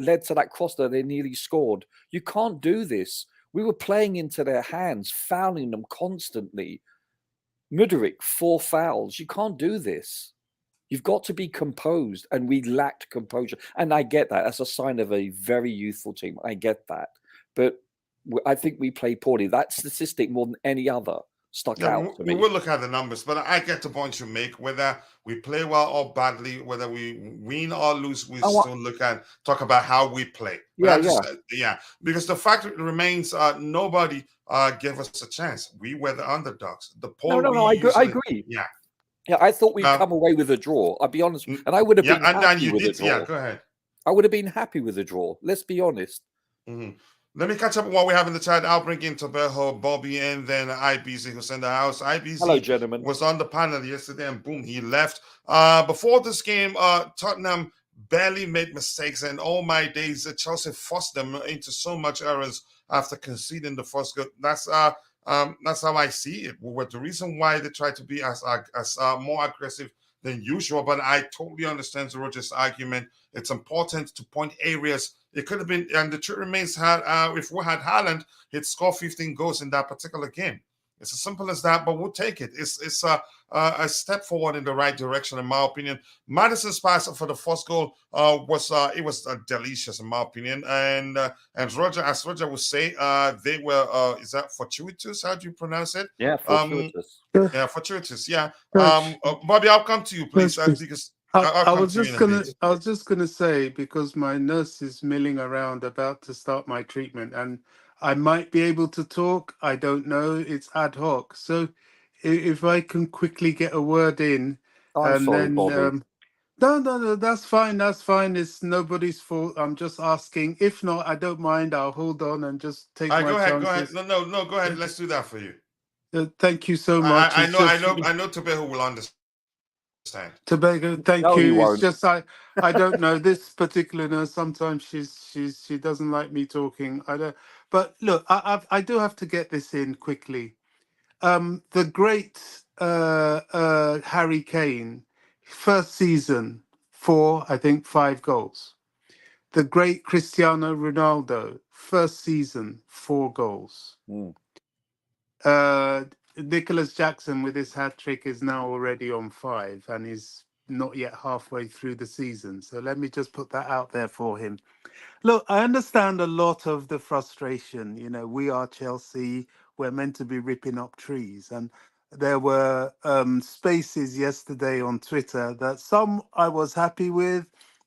led to that cross that they nearly scored. You can't do this. We were playing into their hands, fouling them constantly. Mudryk, 4 fouls. You can't do this. You've got to be composed, and we lacked composure. And I get that. That's a sign of a very youthful team. I get that. But I think we play poorly. That statistic, more than any other, stuck out to me. We will look at the numbers, but I get the point you make. Whether we play well or badly, whether we win or lose, we still talk about how we play. Because the fact remains, nobody gave us a chance. We were the underdogs. I agree. Yeah, I thought we'd come away with a draw. I'll be honest, and I would have been happy with a draw. Yeah, go ahead. I would have been happy with a draw. Let's be honest. Let me catch up with what we have in the chat. I'll bring in Tobeho, Bobby, and then IBZ, who's in the house. IBZ Hello, gentlemen. Was on the panel yesterday, and boom, he left. Before this game, Tottenham barely made mistakes, and all my days, Chelsea forced them into so much errors after conceding the first goal. That's how I see it. Well, the reason why they try to be as more aggressive than usual, but I totally understand Roger's argument. It's important to point areas. It could have been, and the truth remains, if we had Haaland, he'd score 15 goals in that particular game. It's as simple as that, but we'll take it. It's a step forward in the right direction, in my opinion. Madison's pass for the first goal was delicious, in my opinion. And Roger, as Roger would say, they were is that fortuitous? How do you pronounce it? Yeah, fortuitous. Fortuitous. Yeah. Bobby, I'll come to you, please, because I was just gonna say, because my nurse is milling around about to start my treatment, and I might be able to talk. I don't know. It's ad hoc. So if I can quickly get a word in, Bobby. No, that's fine. That's fine. It's nobody's fault. I'm just asking. If not, I don't mind. I'll hold on and just take my chances. Go ahead. No, go ahead. Let's do that for you. Thank you so much. I know Tobeho will understand. Tobago, thank you. It's just I don't know this particular nurse. Sometimes she doesn't like me talking. I don't. But look, I do have to get this in quickly. The great Harry Kane, first season, 5 goals. The great Cristiano Ronaldo, first season, 4 goals. Nicolas Jackson with his hat trick is now already on 5 and he's not yet halfway through the season. So let me just put that out there for him. Look, I understand a lot of the frustration. You know, we are Chelsea. We're meant to be ripping up trees. And there were spaces yesterday on Twitter that some I was happy with,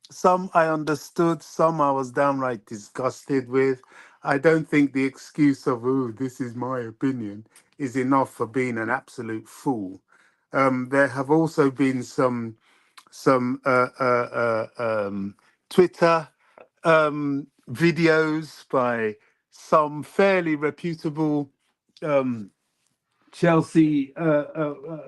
some I understood, some I was downright disgusted with. I don't think the excuse of, oh, this is my opinion, is enough for being an absolute fool. There have also been some Twitter videos by some fairly reputable um, Chelsea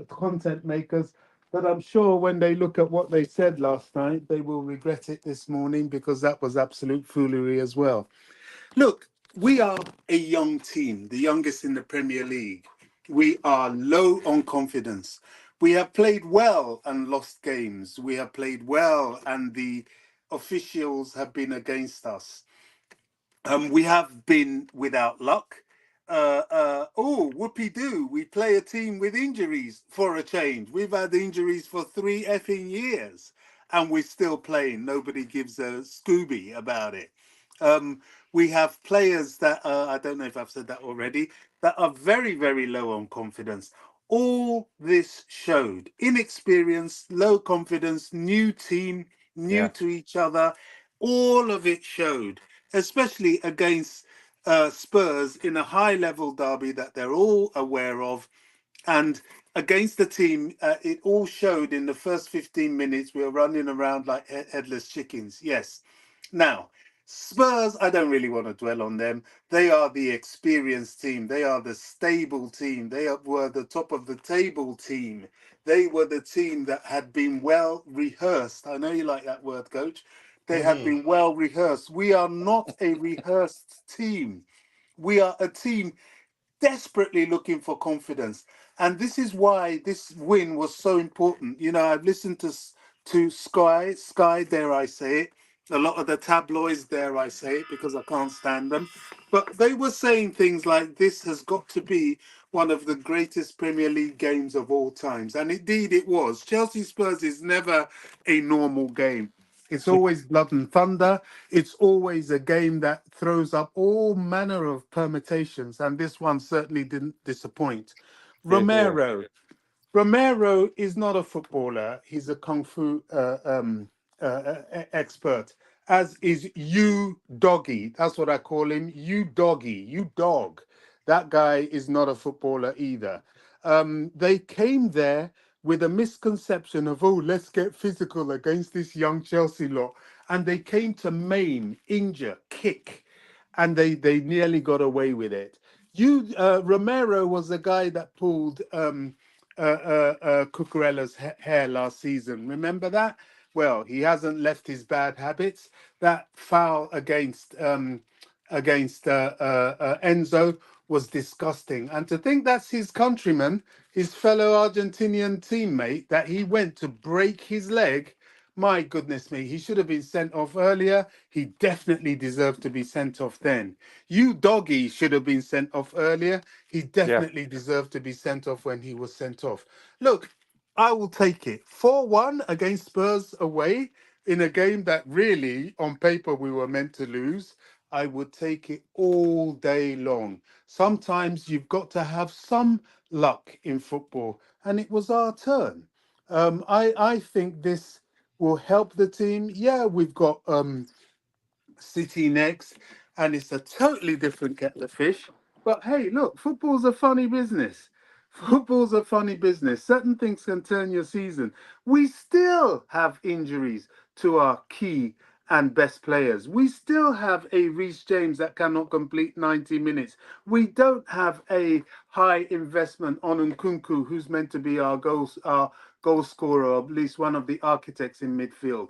content makers that I'm sure when they look at what they said last night, they will regret it this morning because that was absolute foolery as well. Look, we are a young team, the youngest in the Premier League. We are low on confidence. We have played well and lost games. We have played well and the officials have been against us. We have been without luck. Whoopie doo. We play a team with injuries for a change. We've had injuries for 3 effing years and we're still playing. Nobody gives a Scooby about it. We have players that I don't know if I've said that already, that are very, very low on confidence. All this showed inexperience, low confidence, new team, new to each other. All of it showed, especially against Spurs in a high-level derby that they're all aware of. And against the team, it all showed in the first 15 minutes. We were running around like headless chickens. Yes. Now, Spurs, I don't really want to dwell on them. They are the experienced team. They are the stable team. Were the top of the table team. They were the team that had been well rehearsed. I know you like that word, Coach. They had been well rehearsed. We are not a rehearsed team. We are a team desperately looking for confidence. And this is why this win was so important. You know, I've listened to Sky, dare I say it, a lot of the tabloids, dare I say it, because I can't stand them. But they were saying things like this has got to be one of the greatest Premier League games of all times. And indeed it was. Chelsea Spurs is never a normal game. It's always blood and thunder. It's always a game that throws up all manner of permutations, and this one certainly didn't disappoint. Romero. Romero is not a footballer. He's a kung fu expert, as is you doggy. That's what I call him. You doggy. You dog. That guy is not a footballer either. They came there with a misconception of, oh, let's get physical against this young Chelsea lot. And they came to maim, injure, kick, and they nearly got away with it. Romero was the guy that pulled Cucurella's hair last season. Remember that? Well, he hasn't left his bad habits. That foul against Enzo was disgusting. And to think that's his countryman, his fellow Argentinian teammate, that he went to break his leg. My goodness me, he should have been sent off earlier. He definitely deserved to be sent off then. You doggy should have been sent off earlier. He definitely deserved to be sent off when he was sent off. Look, I will take it. 4-1 against Spurs away in a game that really, on paper, we were meant to lose. I would take it all day long. Sometimes you've got to have some luck in football, and it was our turn. I think this will help the team. Yeah, we've got City next, and it's a totally different kettle of fish. But hey, look, football's a funny business. Football's a funny business. Certain things can turn your season. We still have injuries to our key and best players. We still have a Reece James that cannot complete 90 minutes. We don't have a high investment on Nkunku, who's meant to be our goal scorer, or at least one of the architects in midfield.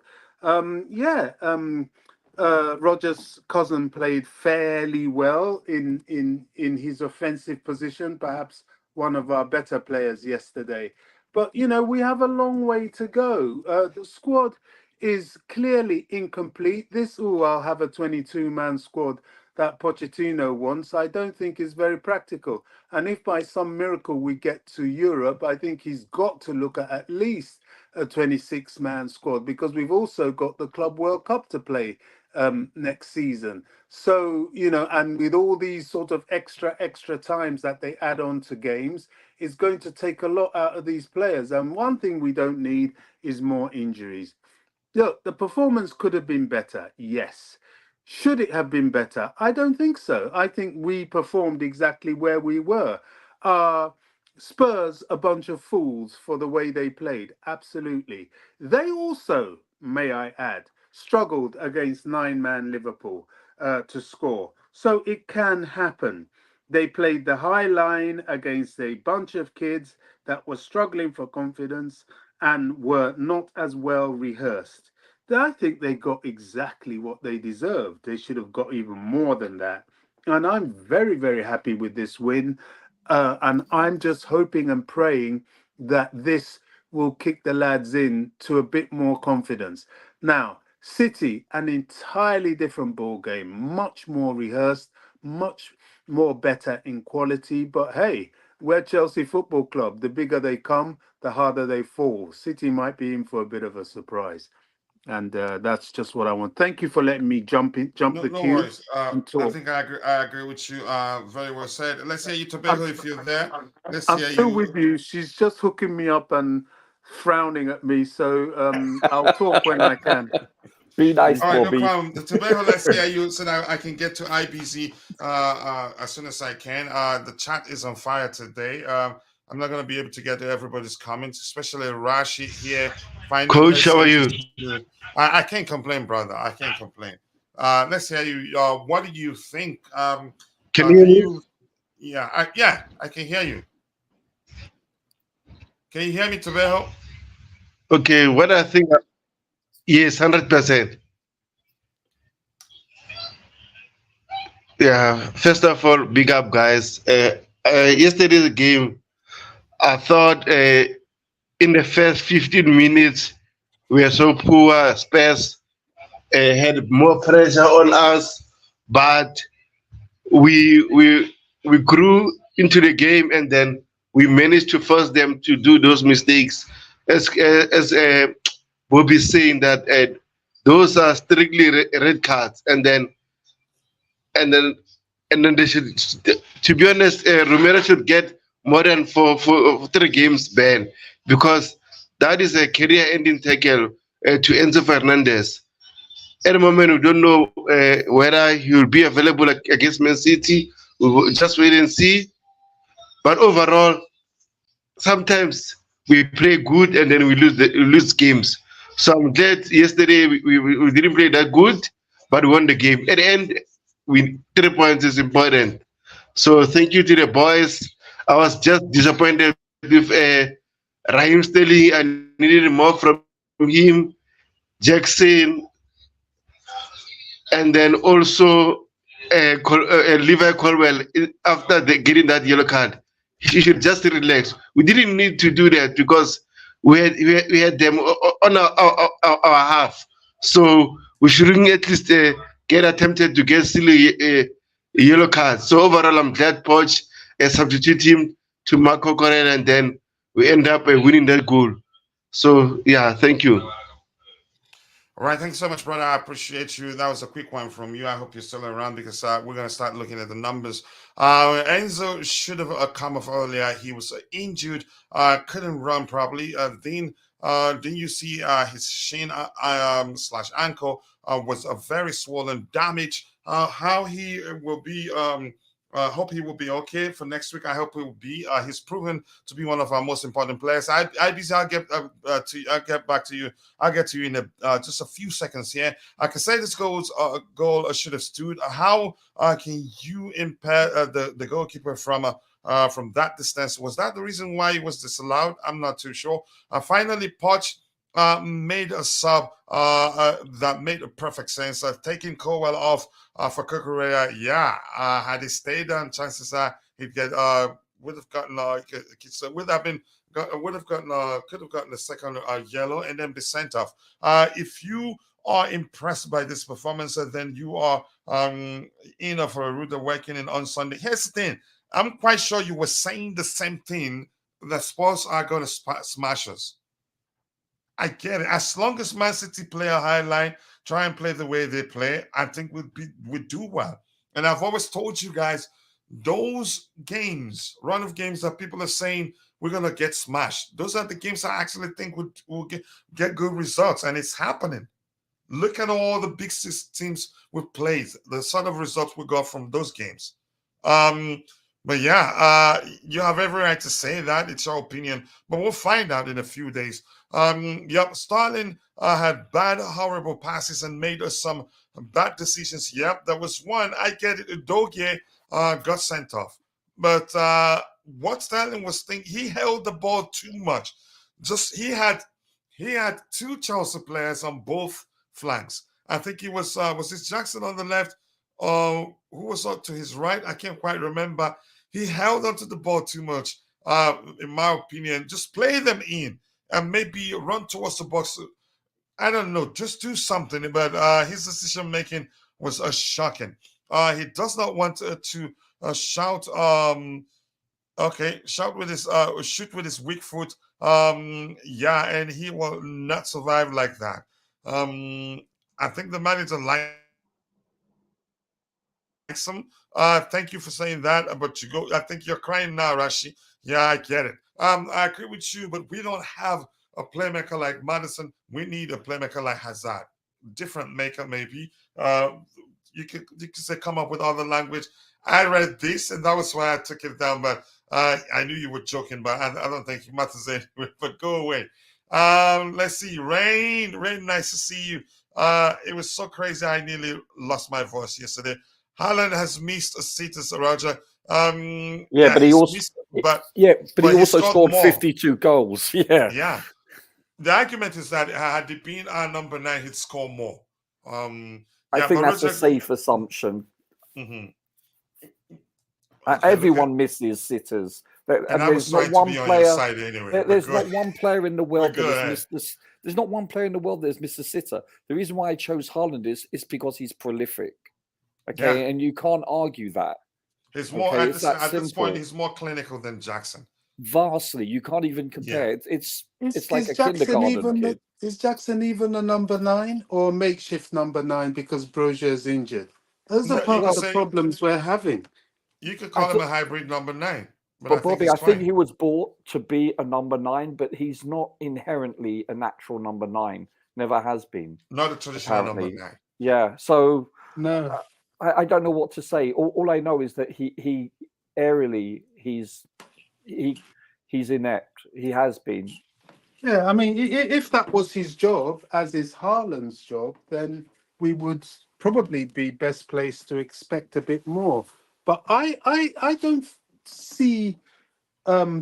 Roger's cousin played fairly well in his offensive position, perhaps one of our better players yesterday. But, you know, we have a long way to go. The squad is clearly incomplete. I'll have a 22-man squad that Pochettino wants, I don't think is very practical. And if by some miracle we get to Europe, I think he's got to look at least a 26-man squad, because we've also got the Club World Cup to play next season. So, and with all these sort of extra times that they add on to games, it's going to take a lot out of these players. And one thing we don't need is more injuries. Look, the performance could have been better, yes. Should it have been better? I don't think so. I think we performed exactly where we were. Spurs, a bunch of fools for the way they played, absolutely. They also, may I add, struggled against nine-man Liverpool to score. So it can happen. They played the high line against a bunch of kids that were struggling for confidence and were not as well rehearsed. I think they got exactly what they deserved. They should have got even more than that. And I'm very, very happy with this win. And I'm just hoping and praying that this will kick the lads in to a bit more confidence. Now, City, an entirely different ball game, much more rehearsed, much more better in quality. But hey, we're Chelsea Football Club. The bigger they come, the harder they fall. City might be in for a bit of a surprise. And that's just what I want. Thank you for letting me jump the No queue worries. and I talk. think I agree with you. Very well said. Let's hear you, Tobago, if you're there. Let's I'm hear still you. with you. She's just hooking me up and frowning at me. So I'll talk when I can. Be nice, All right, no Bobby. problem. The Tobago, let's hear you so that I can get to IBZ as soon as I can. The chat is on fire today. I'm not going to be able to get to everybody's comments, especially Rashi here finding Coach, how are messages. you? I can't complain, brother. I can't complain. Let's hear you. What do you think? Can you Do hear me? you? Yeah, I can hear you. Can you hear me, Tobago? Okay, what I think, yes, 100%. Yeah, first of all, big up, guys. Yesterday's game, I thought in the first 15 minutes, we were so poor. Spurs had more pressure on us, but we grew into the game, and then we managed to force them to do those mistakes. As Bobby saying that those are strictly red cards, and then and then they should, to be honest, Romero should get more than four 3 games ban, because that is a career-ending tackle to Enzo Fernandez. At the moment, we don't know whether he will be available against Man City. We will just wait and see. But overall, sometimes we play good and then we lose games. So I'm glad yesterday we didn't play that good, but we won the game. At the end, 3 points is important. So thank you to the boys. I was just disappointed with Raheem Sterling. I needed more from him. Jackson, and then also Levi Colwell, after getting that yellow card, he should just relax. We didn't need to do that because we had them on our half, so we shouldn't at least get attempted to get still a yellow card. So overall, I'm glad Poch substitute him to Marco Correa, and then we end up winning that goal. So yeah, thank you. All right, thanks so much, brother. I appreciate you. That was a quick one from you. I hope you're still around because we're going to start looking at the numbers. Enzo should have come off earlier. He was injured, couldn't run properly. Then you see his shin slash ankle was a very swollen damage. How he will be. Hope he will be okay for next week. I hope he will be. He's proven to be one of our most important players. IBC, I'll get back to you. I'll get to you in just a few seconds here. I can say this goal should have stood. How can you impair the goalkeeper from that distance? Was that the reason why he was disallowed? I'm not too sure. Finally, Poch made a sub that made a perfect sense. Taking Colwell off for Kukurea, had he stayed on, chances are he'd get would have gotten could have gotten the second yellow and then be sent off. If you are impressed by this performance, and then you are in for a rude awakening on Sunday. Here's the thing. I'm quite sure you were saying the same thing, that Spurs are going to smash us. I get it. As long as Man City play a high line, try and play the way they play, I think we'd do well. And I've always told you guys, those games, run of games that people are saying we're gonna get smashed, those are the games I actually think will get good results, and it's happening. Look at all the big six teams we've played, the sort of results we got from those games. But yeah, you have every right to say that. It's your opinion, but we'll find out in a few days. Yep, Sterling had bad, horrible passes and made us some bad decisions. Yep, there was one. I get it. Udogie got sent off, but what Sterling was thinking, he held the ball too much. Just he had two Chelsea players on both flanks. I think it was it Jackson on the left, or who was up to his right? I can't quite remember. He held onto the ball too much, in my opinion. Just play them in and maybe run towards the box. I don't know, just do something. But his decision making was shocking. He does not want to shout. Okay, shout with his shoot with his weak foot. Yeah, and he will not survive like that. I think the manager likes him. Thank you for saying that. But I think you're crying now, Rashi. Yeah, I get it. I agree with you, but we don't have a playmaker like Madison. We need a playmaker like Hazard. Different maker, maybe. You could say come up with other language. I read this, and that was why I took it down. But I knew you were joking, but I don't think it matters anyway. But go away. Let's see. Rain, nice to see you. It was so crazy. I nearly lost my voice yesterday. Haaland has missed a sitters, Roger. But he also he also scored 52 goals. Yeah. The argument is that had he been our number 9, he'd score more. I think that's a safe assumption. Mm-hmm. Everyone misses sitters. And there's not one player. Anyway. There's not one player in the world that has missed. There's not one player in the world that has missed a sitter. The reason why I chose Haaland is because he's prolific. Okay, and you can't argue that. He's more at this point. He's more clinical than Jackson. Vastly, you can't even compare. It's like a kindergarten kid. Is Jackson even a number 9 or a makeshift number 9 because Brogier's injured? Those are part of the problems we're having. You could call him a hybrid number 9. But Bobby, I think he was bought to be a number 9, but he's not inherently a natural number 9. Never has been. Not a traditional number 9. Yeah. So no, I don't know what to say. All I know is that he aerially he's inept. He has been. Yeah, I mean, if that was his job, as is Haaland's job, then we would probably be best placed to expect a bit more. But I don't see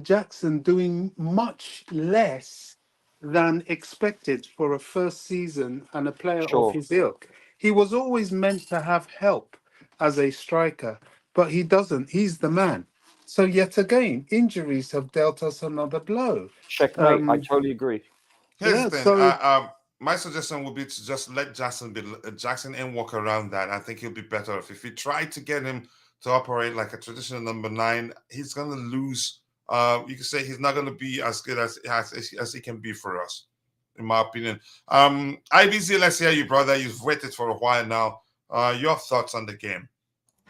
Jackson doing much less than expected for a first season and a player of his ilk. He was always meant to have help as a striker, but he doesn't. He's the man. So yet again, injuries have dealt us another blow. Checkmate. I totally agree. Here's the thing. My suggestion would be to just let Jackson and walk around that. I think he'll be better off. If we try to get him to operate like a traditional number 9, he's going to lose. You can say he's not going to be as good as he can be for us, in my opinion. IBZ, let's hear you, brother. You've waited for a while now. Your thoughts on the game?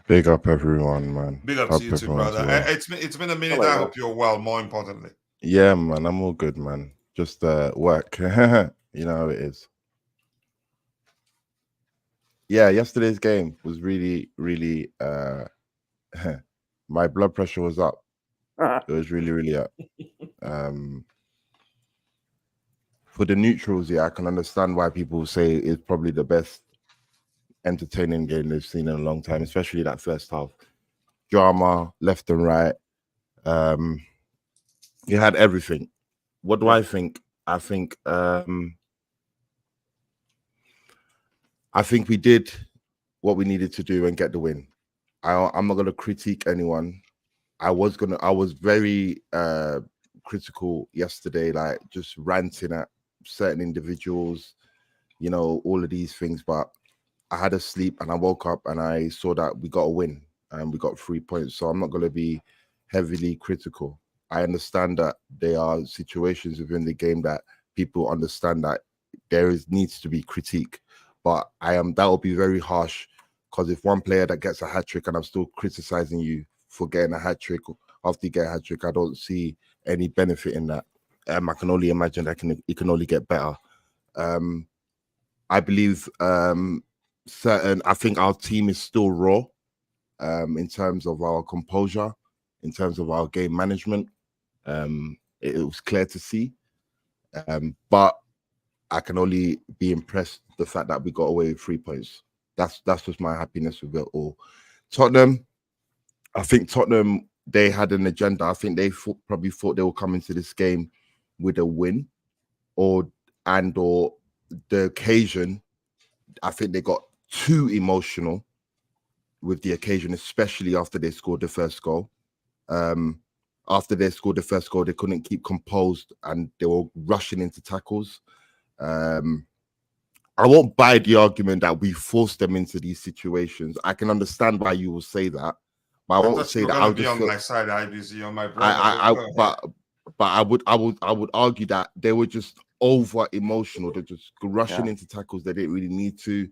Big up, everyone, man. Big up to you too, brother. Well. It's been a minute. Hello, I hope you're well, more importantly. Yeah, man. I'm all good, man. Just work. You know how it is. Yeah, yesterday's game was really, really... my blood pressure was up. It was really, really up. For the neutrals, I can understand why people say it's probably the best entertaining game they've seen in a long time, especially that first half. Drama, left and right. You had everything. What do I think? I think we did what we needed to do and get the win. I'm not going to critique anyone. I was very critical yesterday, like just ranting at certain individuals, you know, all of these things. But I had a sleep and I woke up and I saw that we got a win and we got 3 points. So I'm not going to be heavily critical. I understand that there are situations within the game that people understand that needs to be critique, but that will be very harsh, because if one player that gets a hat trick and I'm still criticizing you for getting a hat trick after you get a hat trick, I don't see any benefit in that. I can only imagine that it can only get better. I believe I think our team is still raw in terms of our composure, in terms of our game management. It was clear to see, but I can only be impressed with the fact that we got away with 3 points. That's just my happiness with it all. Tottenham, I think Tottenham, they had an agenda. I think they probably thought they would come into this game with a win, or the occasion. I think they got too emotional with the occasion, especially after they scored the first goal. After they scored the first goal, they couldn't keep composed and they were rushing into tackles. I won't buy the argument that we forced them into these situations. I can understand why you will say that, but I won't say that. I'll be on my side, IBZ, on my brother. But I would argue that they were just over emotional. They're just rushing into tackles they didn't really need to,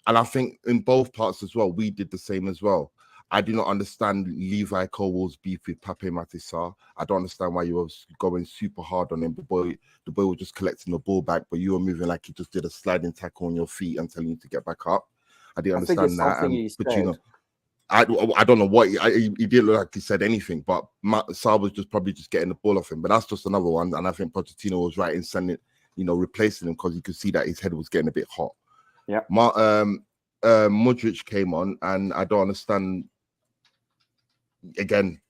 and I think in both parts as well, we did the same as well. I do not understand Levi Colwell's beef with Pape Matar. I don't understand why you were going super hard on him. The boy was just collecting the ball back, but you were moving like you just did a sliding tackle on your feet and telling you to get back up. I didn't understand that. And but I don't know what he didn't look like he said anything, but Sarr was probably just getting the ball off him. But that's just another one. And I think Pochettino was right in sending, replacing him, because you could see that his head was getting a bit hot. Yeah. Modric came on, and I don't understand. Again,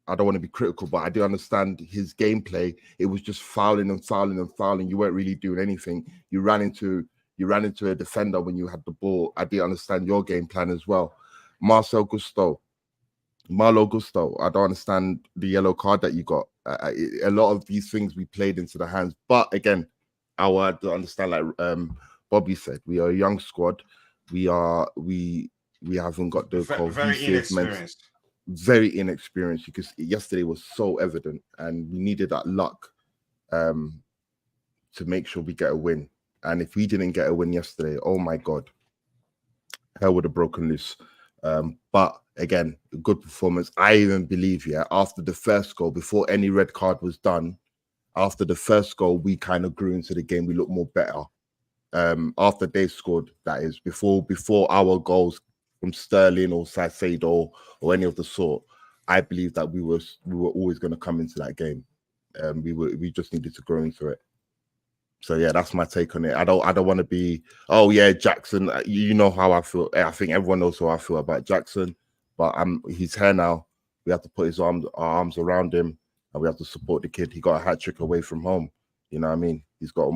I don't want to be critical, but I do understand his gameplay. It was just fouling and fouling and fouling. You weren't really doing anything. You ran into a defender when you had the ball. I did understand your game plan as well. Malo Gusto. I don't understand the yellow card that you got. A lot of these things we played into the hands, but again, I understand, like Bobby said, we are a young squad. We haven't got the cohesive, very inexperienced, because yesterday was so evident, and we needed that luck to make sure we get a win. And if we didn't get a win yesterday, oh my God, hell would have broken loose. But again, good performance. I even believe, after the first goal, before any red card was done, after the first goal, we kind of grew into the game. We looked more better. After they scored, that is, before our goals from Sterling or Saicedo or any of the sort, I believe that we were always going to come into that game. We just needed to grow into it. So yeah, that's my take on it. I don't want to be, oh yeah, Jackson. You know how I feel. I think everyone knows how I feel about Jackson. But he's here now. We have to put our arms around him, and we have to support the kid. He got a hat trick away from home. You know what I mean? He's got.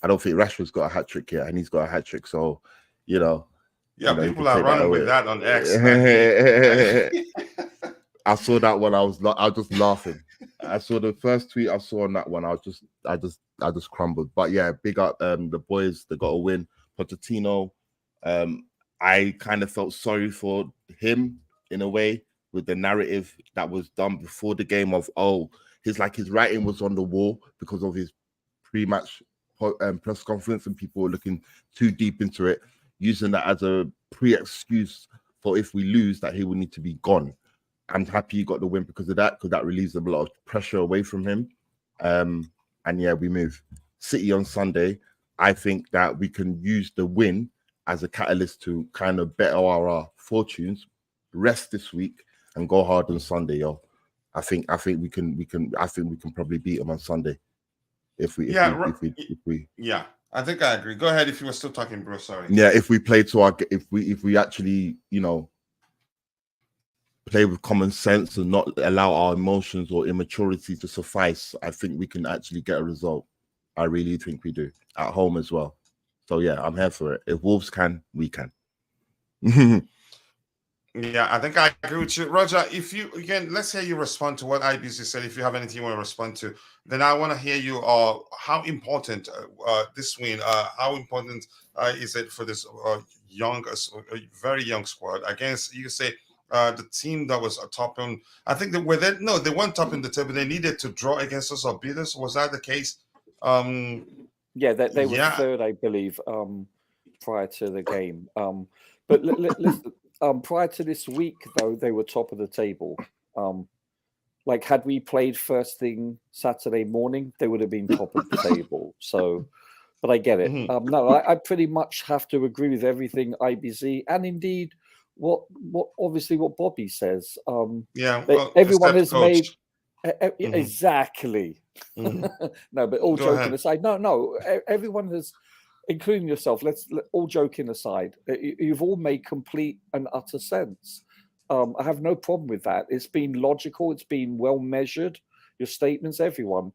I don't think Rashford's got a hat trick yet, and he's got a hat trick. So, people are running with that on X. I saw that one. I was just laughing. I saw the first tweet I saw on that one. I just crumbled. But yeah, big up the boys. They got a win. Pochettino. I kind of felt sorry for him in a way, with the narrative that was done before the game of his writing was on the wall because of his pre-match press conference, and people were looking too deep into it, using that as a pre-excuse for if we lose that he will need to be gone. I'm happy he got the win because of that, because that relieves a lot of pressure away from him. And yeah, we move. City on Sunday. I think that we can use the win as a catalyst to kind of better our fortunes, rest this week, and go hard on Sunday, yo. I think we can probably beat them on Sunday. If we I think I agree. Go ahead if you were still talking, bro. Sorry. Yeah, if we play if we actually, play with common sense and not allow our emotions or immaturity to suffice, I think we can actually get a result. I really think we do, at home as well. So yeah, I'm here for it. If Wolves can, we can. Yeah, I think I agree with you, Roger. If you again, let's hear you respond to what IBC said. If you have anything you want to respond to, then I want to hear you. How important this win? How important is it for this young, very young squad against? You say the team that was top on. I think they were they. No, they weren't top in the table. They needed to draw against us or beat us. Was that the case? Yeah, they were third, I believe, prior to the game. But listen, prior to this week, though, they were top of the table. Like, had we played first thing Saturday morning, they would have been top of the table. So, but I get it. No, I pretty much have to agree with everything IBZ and indeed what obviously what Bobby says. Everyone has made exactly. No, but all joking aside, no, everyone has, including yourself. All joking aside, you've all made complete and utter sense. I have no problem with that. It's been logical. It's been well measured. Your statements, everyone.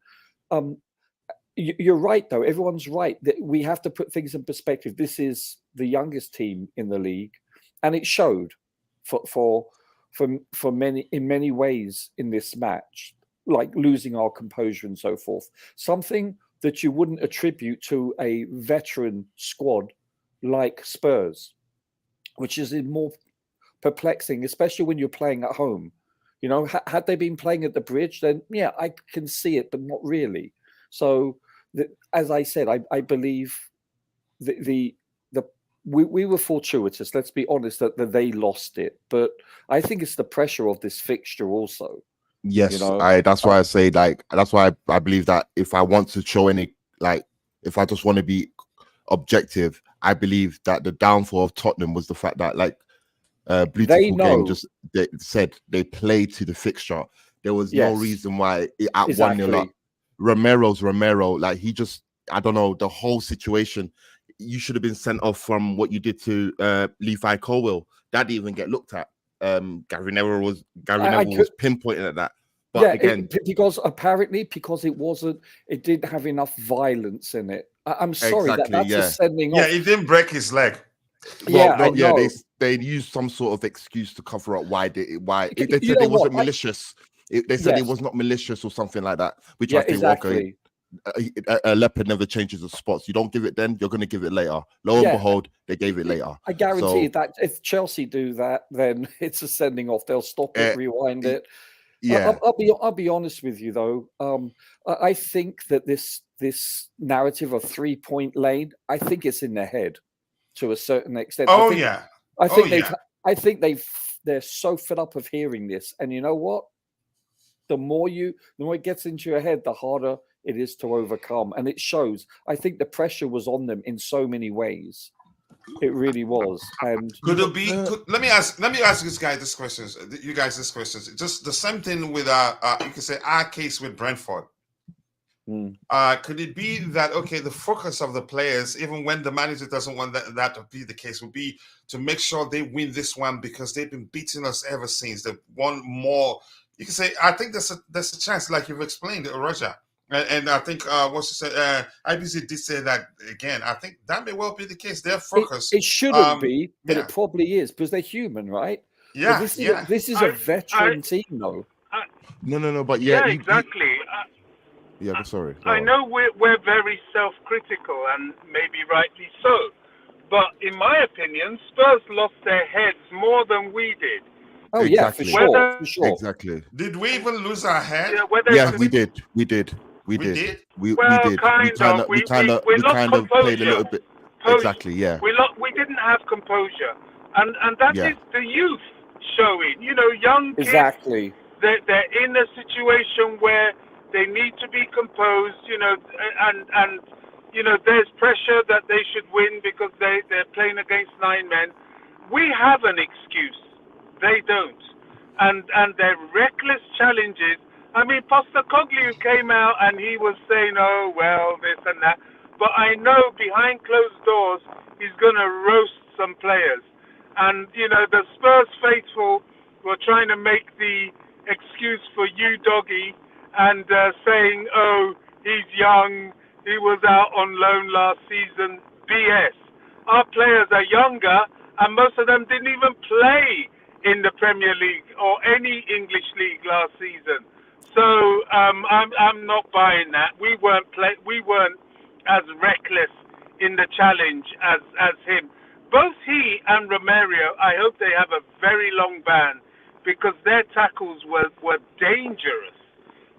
You're right, though. Everyone's right. We have to put things in perspective. This is the youngest team in the league, and it showed for many in many ways in this match, like losing our composure and so forth. Something that you wouldn't attribute to a veteran squad like Spurs, which is more perplexing, especially when you're playing at home. You know, had they been playing at the Bridge, then yeah, I can see it, but not really. So, as I said, I believe we were fortuitous. Let's be honest that they lost it, but I think it's the pressure of this fixture also. Yes, that's why I say that's why I believe that if I want to show any if I just want to be objective, I believe that the downfall of Tottenham was the fact that Beautiful Game just they said they played to the fixture. There was no reason why at 1-0 up. Romero's Romero, he just, I don't know, the whole situation. You should have been sent off from what you did to Levi Colwill. That didn't even get looked at. Gary Neville was pinpointing at that. But again, because it didn't have enough violence in it. I'm sorry, that's a sending off. Yeah, he didn't break his leg. They used some sort of excuse to cover up why they said it wasn't malicious. They said it was not malicious or something like that. Which I think, exactly. A leopard never changes the spots. You don't give it then, you're going to give it later. Lo and behold, they gave it later. I guarantee that if Chelsea do that, then it's a sending off. They'll stop it, rewind it. Yeah, I'll be honest with you though. I think that this narrative of 3-point lane, I think it's in their head to a certain extent. I think they're so fed up of hearing this, and you know what? The more it gets into your head, the harder it is to overcome, and it shows. I think the pressure was on them in so many ways. It really was. And could it be? Let me ask this guy this question. You guys this question. Just the same thing with you can say our case with Brentford. Could it be that the focus of the players, even when the manager doesn't want that to be the case, would be to make sure they win this one because they've been beating us ever since. They want more. You can say, I think there's a chance, like you've explained, Roger. And I think IBC did say that again. I think that may well be the case. Their focus. It shouldn't be, but it probably is because they're human, right? Yeah. This is a veteran team, though. No, but exactly. Sorry. I know we're very self-critical and maybe rightly so, but in my opinion, Spurs lost their heads more than we did. Oh exactly. For sure. Exactly. Did we even lose our head? We did. We did. We did. We kind of played a little bit. Exactly. Yeah. We didn't have composure, and that is the youth showing. You know, young kids. Exactly. They're in a situation where they need to be composed. You know, and you know, there's pressure that they should win because they're playing against 9 men. We have an excuse. They don't. And their reckless challenges. I mean, Postecoglou came out and he was saying, oh, well, this and that. But I know behind closed doors, he's going to roast some players. And, you know, the Spurs faithful were trying to make the excuse for you, Doggy, and saying, oh, he's young, he was out on loan last season. BS. Our players are younger, and most of them didn't even play in the Premier League or any English league last season. So I'm not buying that. We weren't as reckless in the challenge as him. Both he and Romario, I hope they have a very long ban because their tackles were dangerous.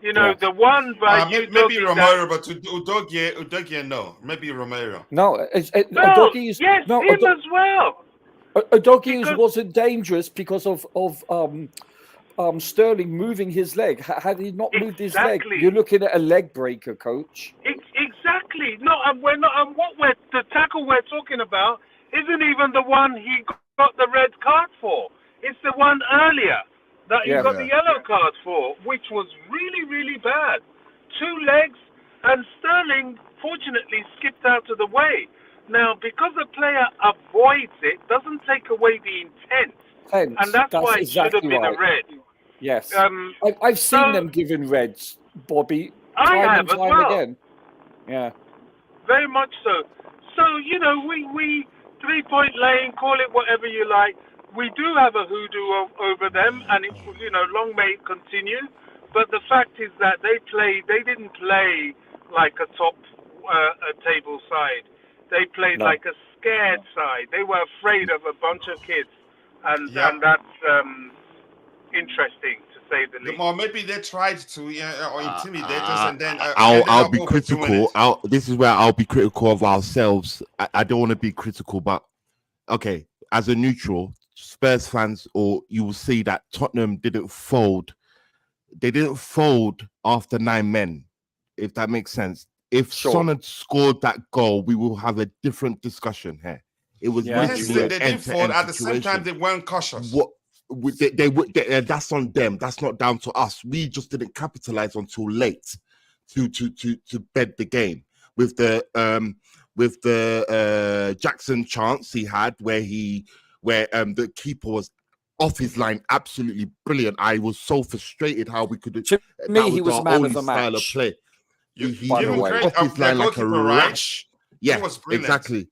You know, the one by maybe Romero, but Udogie, no. Maybe Romero. No, Udogie is him as well. Udogie wasn't dangerous because of Sterling moving his leg. Had he not moved his leg, you're looking at a leg breaker, coach. Exactly. No, we're not. And the tackle we're talking about isn't even the one he got the red card for. It's the one earlier that he got the yellow card for, which was really, really bad. 2 legs, and Sterling fortunately skipped out of the way. Now, because a player avoids it, doesn't take away the intent. And that's why it should have been a red. Yes. I've seen them given reds, Bobby. Time and time again. Yeah. Very much so. So, you know, we 3-point lane, call it whatever you like. We do have a hoodoo over them, and it, you know, long may it continue. But the fact is that they didn't play like a top table side. They played like a scared side. They were afraid of a bunch of kids. And that's interesting, to say the least. Or maybe they tried to intimidate us, and then I'll be critical. This is where I'll be critical of ourselves. I don't want to be critical, but okay, as a neutral Spurs fans, or you will see that Tottenham didn't fold. They didn't fold after 9 men, if that makes sense. If Son had scored that goal, we will have a different discussion here. It was they didn't fold at the same time. They weren't cautious. That's on them. That's not down to us. We just didn't capitalize until late to bed the game with the Jackson chance he had where the keeper was off his line, absolutely brilliant. I was so frustrated how we could. To me, he was man of the match. Of play. He off his line like a rash. Yeah, exactly.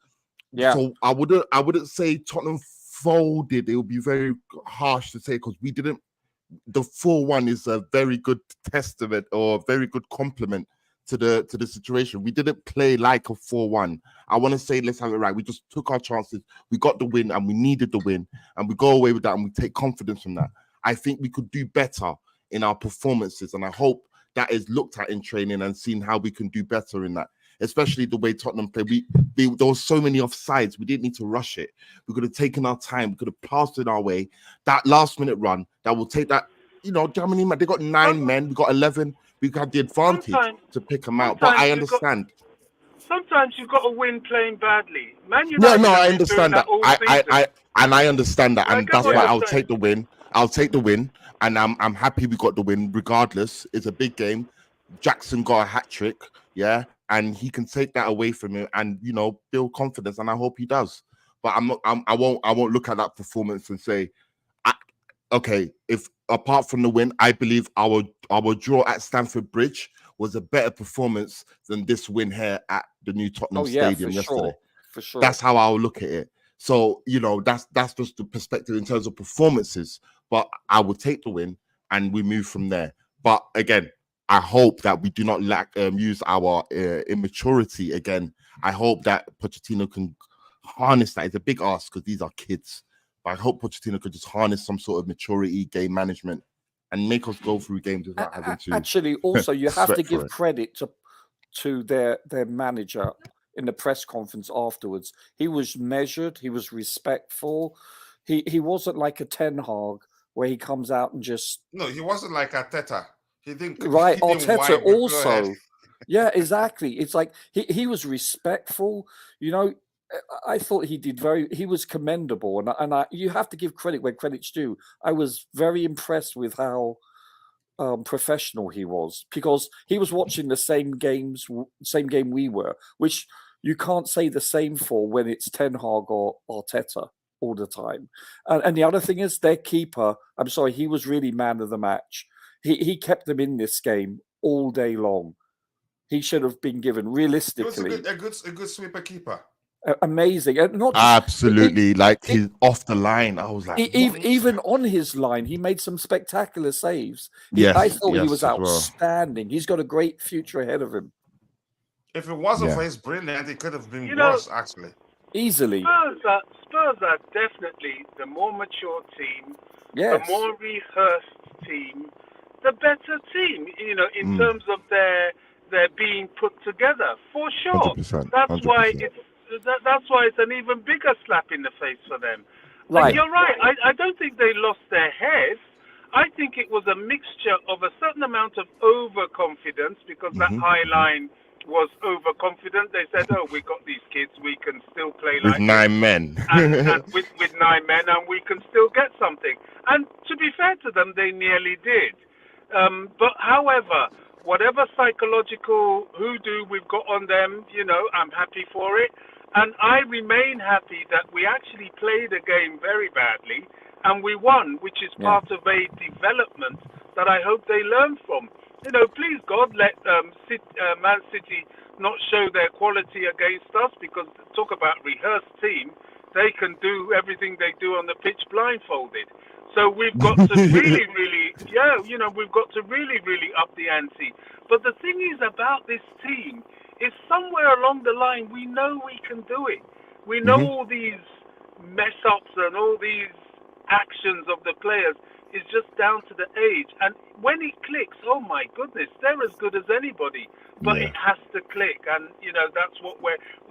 Yeah. So I wouldn't say Tottenham folded. It would be very harsh to say because we didn't. The 4-1 is a very good testament or a very good compliment to the situation. We didn't play like a 4-1. I want to say let's have it right. We just took our chances. We got the win and we needed the win, and we go away with that and we take confidence from that. I think we could do better in our performances, and I hope that is looked at in training and seen how we can do better in that. Especially the way Tottenham played. There were so many offsides. We didn't need to rush it. We could have taken our time. We could have passed it our way. That last-minute run, that will take that, you know, Germany, they got 9 men. We got 11. We had the advantage to pick them out. But I understand. Sometimes you've got to win playing badly. No, I understand that. I understand that. And that's why I'll take the win. I'll take the win. And I'm happy we got the win regardless. It's a big game. Jackson got a hat-trick. Yeah. And he can take that away from him and, you know, build confidence. And I hope he does. But I won't look at that performance and say, okay, if apart from the win, I believe our draw at Stamford Bridge was a better performance than this win here at the new Tottenham Stadium yesterday. For sure. That's how I'll look at it. So, you know, that's just the perspective in terms of performances. But I will take the win and we move from there. But again, I hope that we do not use our immaturity again. I hope that Pochettino can harness that. It's a big ask because these are kids. But I hope Pochettino could just harness some sort of maturity, game management, and make us go through games without having to. Actually, also, you have to give credit to their manager in the press conference afterwards. He was measured. He was respectful. He wasn't like a Ten Hag where he comes out and just... No, he wasn't like Arteta. He didn't. Right, he didn't Arteta also. Yeah, exactly. It's like he was respectful. You know, I thought he was commendable, and you have to give credit where credit's due. I was very impressed with how professional he was because he was watching the same game we were, which you can't say the same for when it's Ten Hag or Arteta all the time. And the other thing is their keeper. I'm sorry, he was really man of the match. He kept them in this game all day long. He should have been given realistically a good sweeper keeper. Amazing, and not just, absolutely he's off the line. I was like, even on his line, he made some spectacular saves. Yes, I thought he was as well. outstanding. He's got a great future ahead of him. If it wasn't for his brilliant, it could have been You worse, know, actually. Easily. Spurs are definitely the more mature team, Yes. the more rehearsed team, the better team. You know, in terms of their being put together, for sure. 100%, That's 100%. why it's an even bigger slap in the face for them. Right. And you're right. I don't think they lost their heads. I think it was a mixture of a certain amount of overconfidence because that high line was overconfident. They said, "Oh, we got these kids. We can still play With like 9 men, and with 9 men, and we can still get something." And to be fair to them, they nearly did. But however, whatever psychological hoodoo we've got on them, you know, I'm happy for it, and I remain happy that we actually played a game very badly and we won, which is part of a development that I hope they learn from. You know, please God, let Man City not show their quality against us, because talk about rehearsed team, they can do everything they do on the pitch blindfolded. So we've got to really, we've got to really, really up the ante. But the thing is about this team is somewhere along the line we know we can do it. We know all these mess ups and all these actions of the players is just down to the age, and when it clicks, oh my goodness, they're as good as anybody, but it has to click. And you know, that's what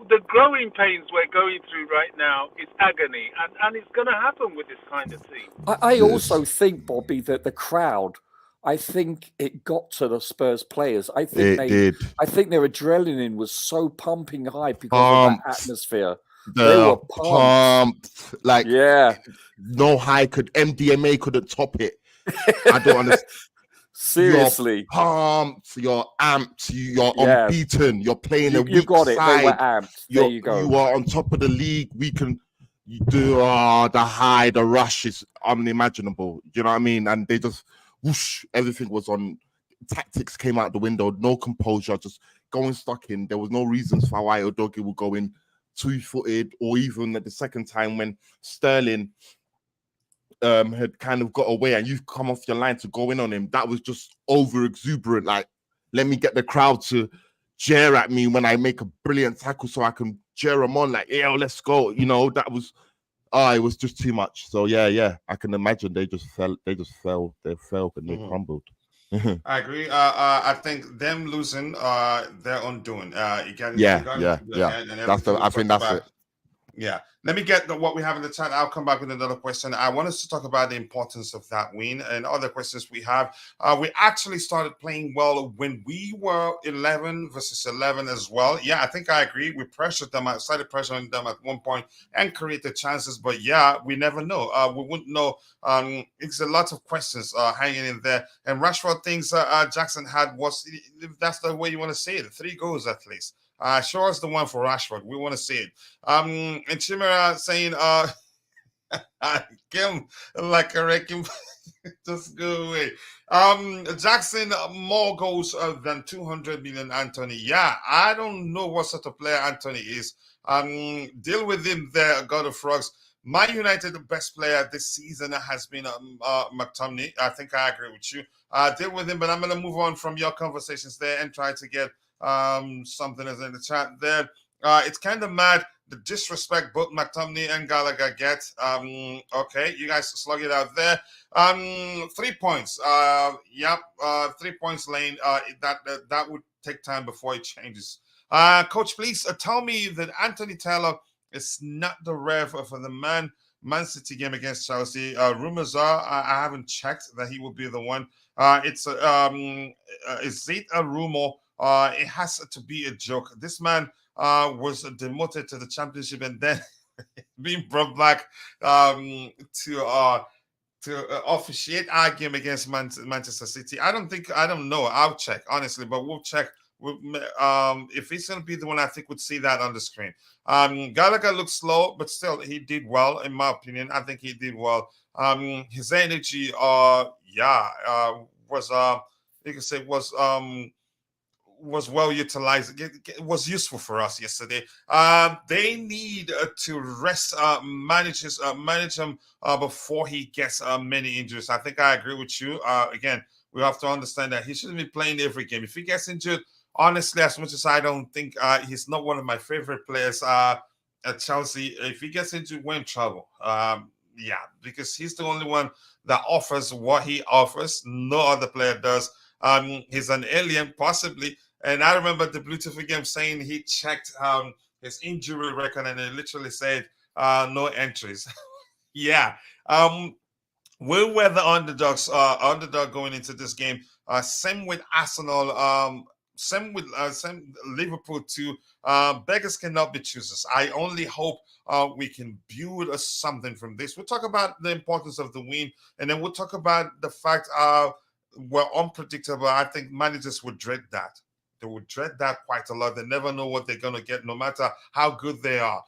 the growing pains we're going through right now is agony, and it's going to happen with this kind of team. I also think, Bobby, that the crowd, I think it got to the Spurs players. I think I think their adrenaline was so pumping high because of that atmosphere. They were pumped. Like, no high MDMA couldn't top it. I don't understand. Seriously, you're pumped, you're amped, you're unbeaten, you're playing a weak you got it. side. They were amped. There you go. You are on top of the league. We can do the high, the rush is unimaginable. You know what I mean? And they just whoosh, everything was on. Tactics came out the window, no composure, just going stuck in. There was no reasons for why Udogie would go in 2-footed, or even at the second time when Sterling had kind of got away and you've come off your line to go in on him. That was just over exuberant. Like, let me get the crowd to jeer at me when I make a brilliant tackle so I can jeer them on, like, yeah, let's go. You know, that was it was just too much. So yeah, I can imagine they fell and they crumbled. I agree. I think them losing their undoing. I think that's it. Yeah. Let me get what we have in the chat. I'll come back with another question. I want us to talk about the importance of that win and other questions we have. We actually started playing well when we were 11 versus 11 as well. Yeah, I think I agree. We pressured them. I started pressuring them at one point and created chances. But yeah, we never know. We wouldn't know. It's a lot of questions hanging in there. And Rashford thinks Jackson had if that's the way you want to say it, 3 goals at least. Show us the one for Rashford. We want to see it. And Chimera saying, Kim, like a wrecking, just go away. Jackson, more goals than 200 million, Anthony. Yeah, I don't know what sort of player Anthony is. Deal with him there, God of Frogs. Man United, the best player this season has been McTominay. I think I agree with you. Deal with him, but I'm going to move on from your conversations there and try to get something is in the chat there. It's kind of mad the disrespect both McTominay and Gallagher get. Okay, you guys slug it out there. 3 points. 3 points, Lane. That would take time before it changes. Coach, please tell me that Anthony Taylor is not the rev for the Man City game against Chelsea. Rumors are, I haven't checked, that he will be the one. Is it a rumor? It has to be a joke. This man was demoted to the Championship and then being brought back to officiate our game against Manchester City. I don't know. I'll check, honestly, but we'll check. If he's going to be the one, I think we'd see that on the screen. Gallagher looks slow, but still, he did well, in my opinion. I think he did well. His energy, was you can say was well utilized. It was useful for us yesterday. They need to rest manage him before he gets many injuries. I think I agree with you. Again, we have to understand that he shouldn't be playing every game. If he gets injured, honestly, as much as I don't think he's not one of my favorite players at Chelsea, if he gets injured, we're in trouble. Yeah, because he's the only one that offers what he offers. No other player does. He's an alien, possibly. And I remember the Bluetooth game saying he checked his injury record and it literally said no entries. Yeah. We were the underdog going into this game. Same with Arsenal. Same Liverpool too. Beggars cannot be choosers. I only hope we can build something from this. We'll talk about the importance of the win, and then we'll talk about the fact we're unpredictable. I think managers would dread that. They would dread that quite a lot. They never know what they're going to get, no matter how good they are.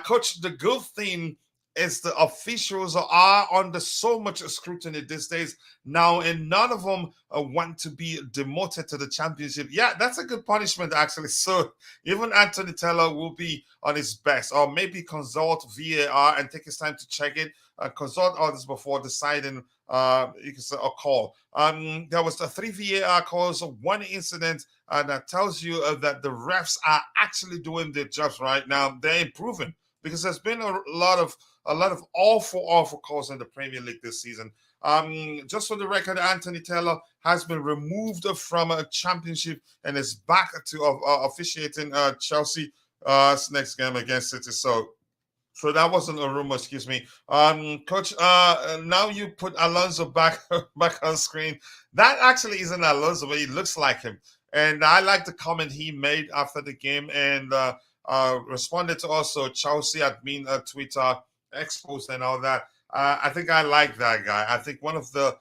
Coach, the good thing is the officials are under so much scrutiny these days now, and none of them want to be demoted to the championship. Yeah, that's a good punishment, actually. So even Anthony Taylor will be on his best, or maybe consult VAR and take his time to check it, consult others before deciding you can say a call. There was the 3 VAR calls, one incident that tells you that the refs are actually doing their jobs right now. They're improving, because there's been a lot of awful calls in the Premier League this season. Just for the record, Anthony Taylor has been removed from a championship and is back to officiating Chelsea's next game against City. So that wasn't a rumor, excuse me. Coach, now you put Alonso back on screen. That actually isn't Alonso, but he looks like him. And I like the comment he made after the game, and responded to also Chelsea admin Twitter exposed and all that. I think I like that guy. I think one of the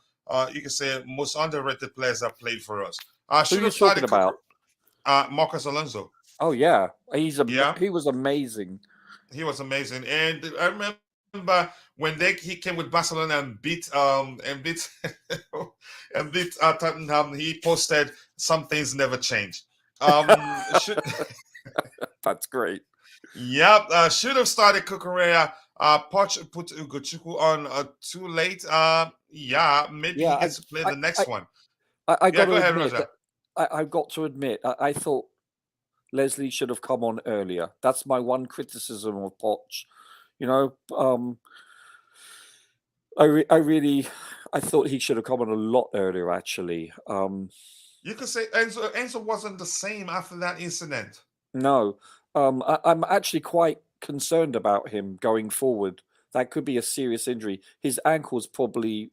you can say most underrated players that played for us. Who are you talking about? Marcus Alonso. Oh yeah, he was amazing. He was amazing, and I remember when he came with Barcelona and beat Tottenham. He posted, "Some things never change." That's great. Yep, should have started Kukurea. Poch put Ugochukwu on too late. Yeah, maybe he gets to play the next one. Go ahead, Roger. I've got to admit, I thought Leslie should have come on earlier. That's my one criticism of Poch. You know, I thought he should have come on a lot earlier, actually. You could say Enzo wasn't the same after that incident. No, I'm actually quite concerned about him going forward. That could be a serious injury. His ankle's probably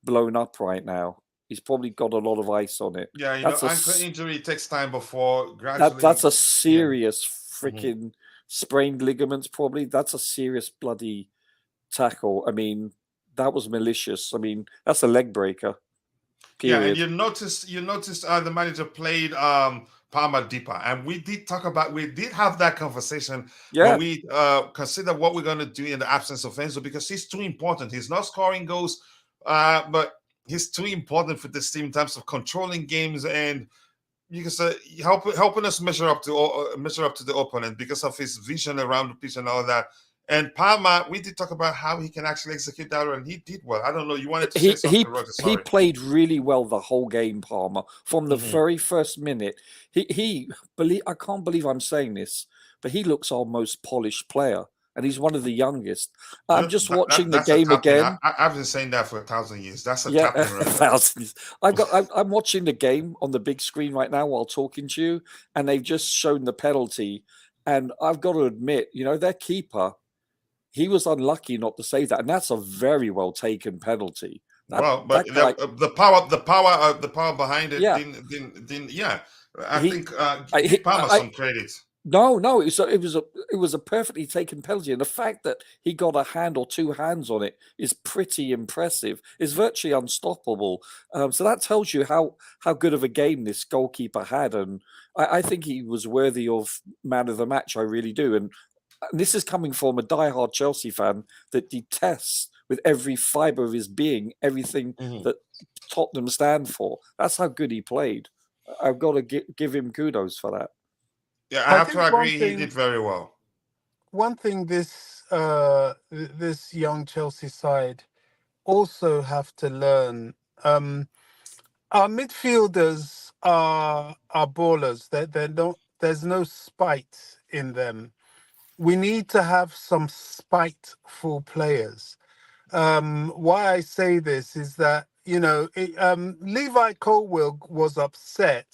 blown up right now. He's probably got a lot of ice on it. Yeah, ankle injury takes time before gradually. That's a serious freaking sprained ligaments. Probably that's a serious bloody tackle. I mean, that was malicious. I mean, that's a leg breaker. Period. Yeah, and you noticed the manager played Palmer deeper, and we did have that conversation when we consider what we're going to do in the absence of Enzo, because he's too important. He's not scoring goals, but he's too important for this team in terms of controlling games, and you can say helping us measure up to the opponent because of his vision around the pitch and all that. And Palmer, we did talk about how he can actually execute that, and he did well. I don't know. You wanted to say something, Roger? Sorry. He played really well the whole game, Palmer. From the very first minute, I can't believe I'm saying this, but he looks our most polished player, and he's one of the youngest. I'm just watching the game again. I've been saying that for 1,000 years. That's a tapping right? 1,000 years. I'm watching the game on the big screen right now while talking to you, and they've just shown the penalty. And I've got to admit, their keeper, he was unlucky not to save that, and that's a very well taken penalty. The power behind it didn't. Yeah, I think give Palmer some credit. No, it was a perfectly taken penalty, and the fact that he got a hand or two hands on it is pretty impressive. It's virtually unstoppable. So that tells you how good of a game this goalkeeper had, and I think he was worthy of man of the match. I really do, and this is coming from a diehard Chelsea fan that detests with every fibre of his being everything that Tottenham stand for. That's how good he played. I've got to give him kudos for that. Yeah, I have to agree. He did very well. One thing this young Chelsea side also have to learn. Our midfielders are ballers. There's no spite in them. We need to have some spiteful players. Why I say this is that, Levi Colwill was upset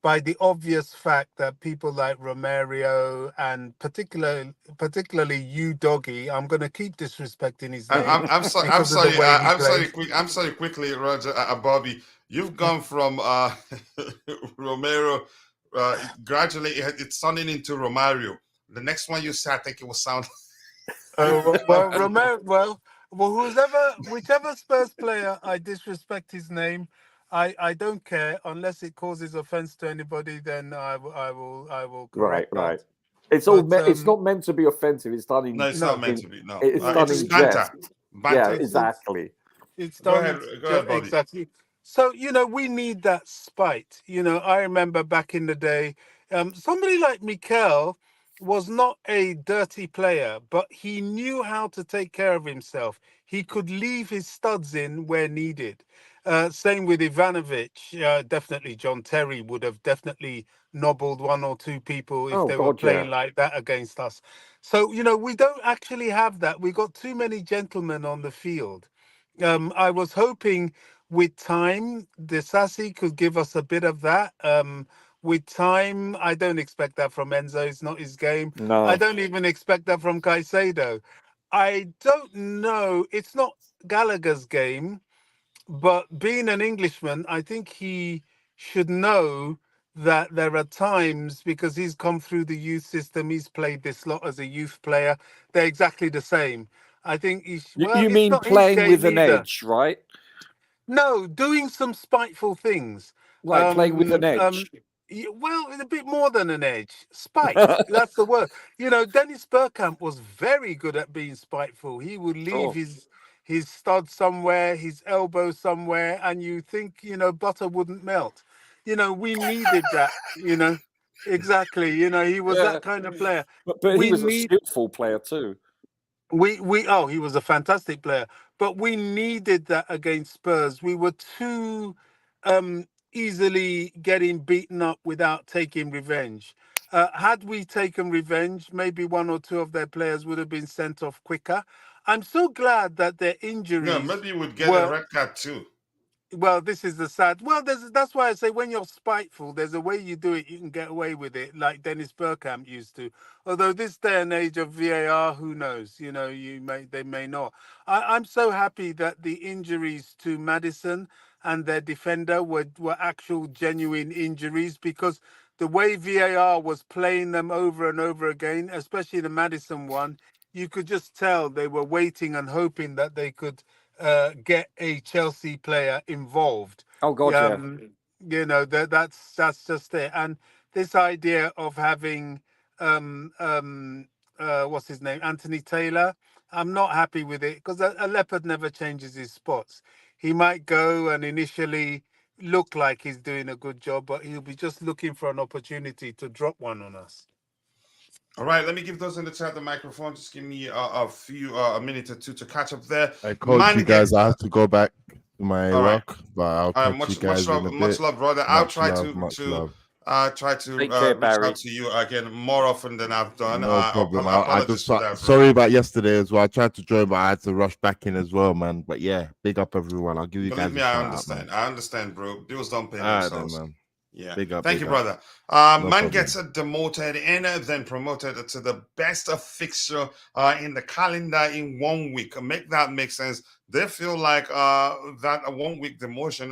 by the obvious fact that people like Romario and particularly you, Doggy, I'm going to keep disrespecting his name. I'm sorry. I'm sorry. I'm sorry. Quickly, Roger, Bobby, you've gone from Romero. Gradually, it's turning into Romario. The next one you say, I think it will sound. Romero. Whichever Spurs player I disrespect his name, I don't care unless it causes offense to anybody. Then I will correct that. Right. It's it's not meant to be offensive. It's done in. No, it's not meant to be. No, it's done in jest. Banter. Yeah, exactly. It's done. Go ahead, Bobby. Exactly. So we need that spite. I remember back in the day, somebody like Mikel was not a dirty player, but he knew how to take care of himself. He could leave his studs in where needed. Same with Ivanovic. Definitely John Terry would have definitely nobbled one or two people if they were playing like that against us. So, we don't actually have that. We got too many gentlemen on the field. I was hoping with time, Disasi could give us a bit of that. With time, I don't expect that from Enzo. It's not his game. No. I don't even expect that from Caicedo. I don't know. It's not Gallagher's game, but being an Englishman, I think he should know that there are times, because he's come through the youth system, he's played this lot as a youth player, they're exactly the same. I think you mean playing with an edge, right? No, doing some spiteful things. Right, playing with an edge. Well, a bit more than an edge. Spite. That's the word. Dennis Bergkamp was very good at being spiteful. He would leave his stud somewhere, his elbow somewhere, and you think, butter wouldn't melt. We needed that, Exactly. He was that kind of player. But he was a skillful player too. He was a fantastic player, but we needed that against Spurs. We were too easily getting beaten up without taking revenge. Had we taken revenge, maybe one or two of their players would have been sent off quicker. I'm so glad that their injuries. Yeah, maybe you would get a red card too. Well, this is the sad. Well, that's why I say when you're spiteful, there's a way you do it. You can get away with it, like Dennis Bergkamp used to. Although this day and age of VAR, who knows? They may not. I'm so happy that the injuries to Maddison and their defender were actual genuine injuries, because the way VAR was playing them over and over again, especially the Maddison one, you could just tell they were waiting and hoping that they could get a Chelsea player involved. Oh God, that's just it. And this idea of having what's his name, Anthony Taylor, I'm not happy with it, because a leopard never changes his spots. He might go and initially look like he's doing a good job, but he'll be just looking for an opportunity to drop one on us. All right, let me give those in the chat the microphone. Just give me a minute or two to catch up there. I called you guys. I have to go back to my work, but I'll catch you guys in a bit. Much love, brother. I'll try to reach out to you again more often than I've done. No problem. I just sorry about yesterday as well. I tried to join, but I had to rush back in as well, man. But yeah, big up everyone. I'll give you guys. Believe me, I understand. I understand, bro. Bills don't pay themselves. Man. Yeah. Big up, Thank you, brother. Man gets demoted and then promoted to the best fixture in the calendar in 1 week. Make that make sense. They feel like that a 1 week demotion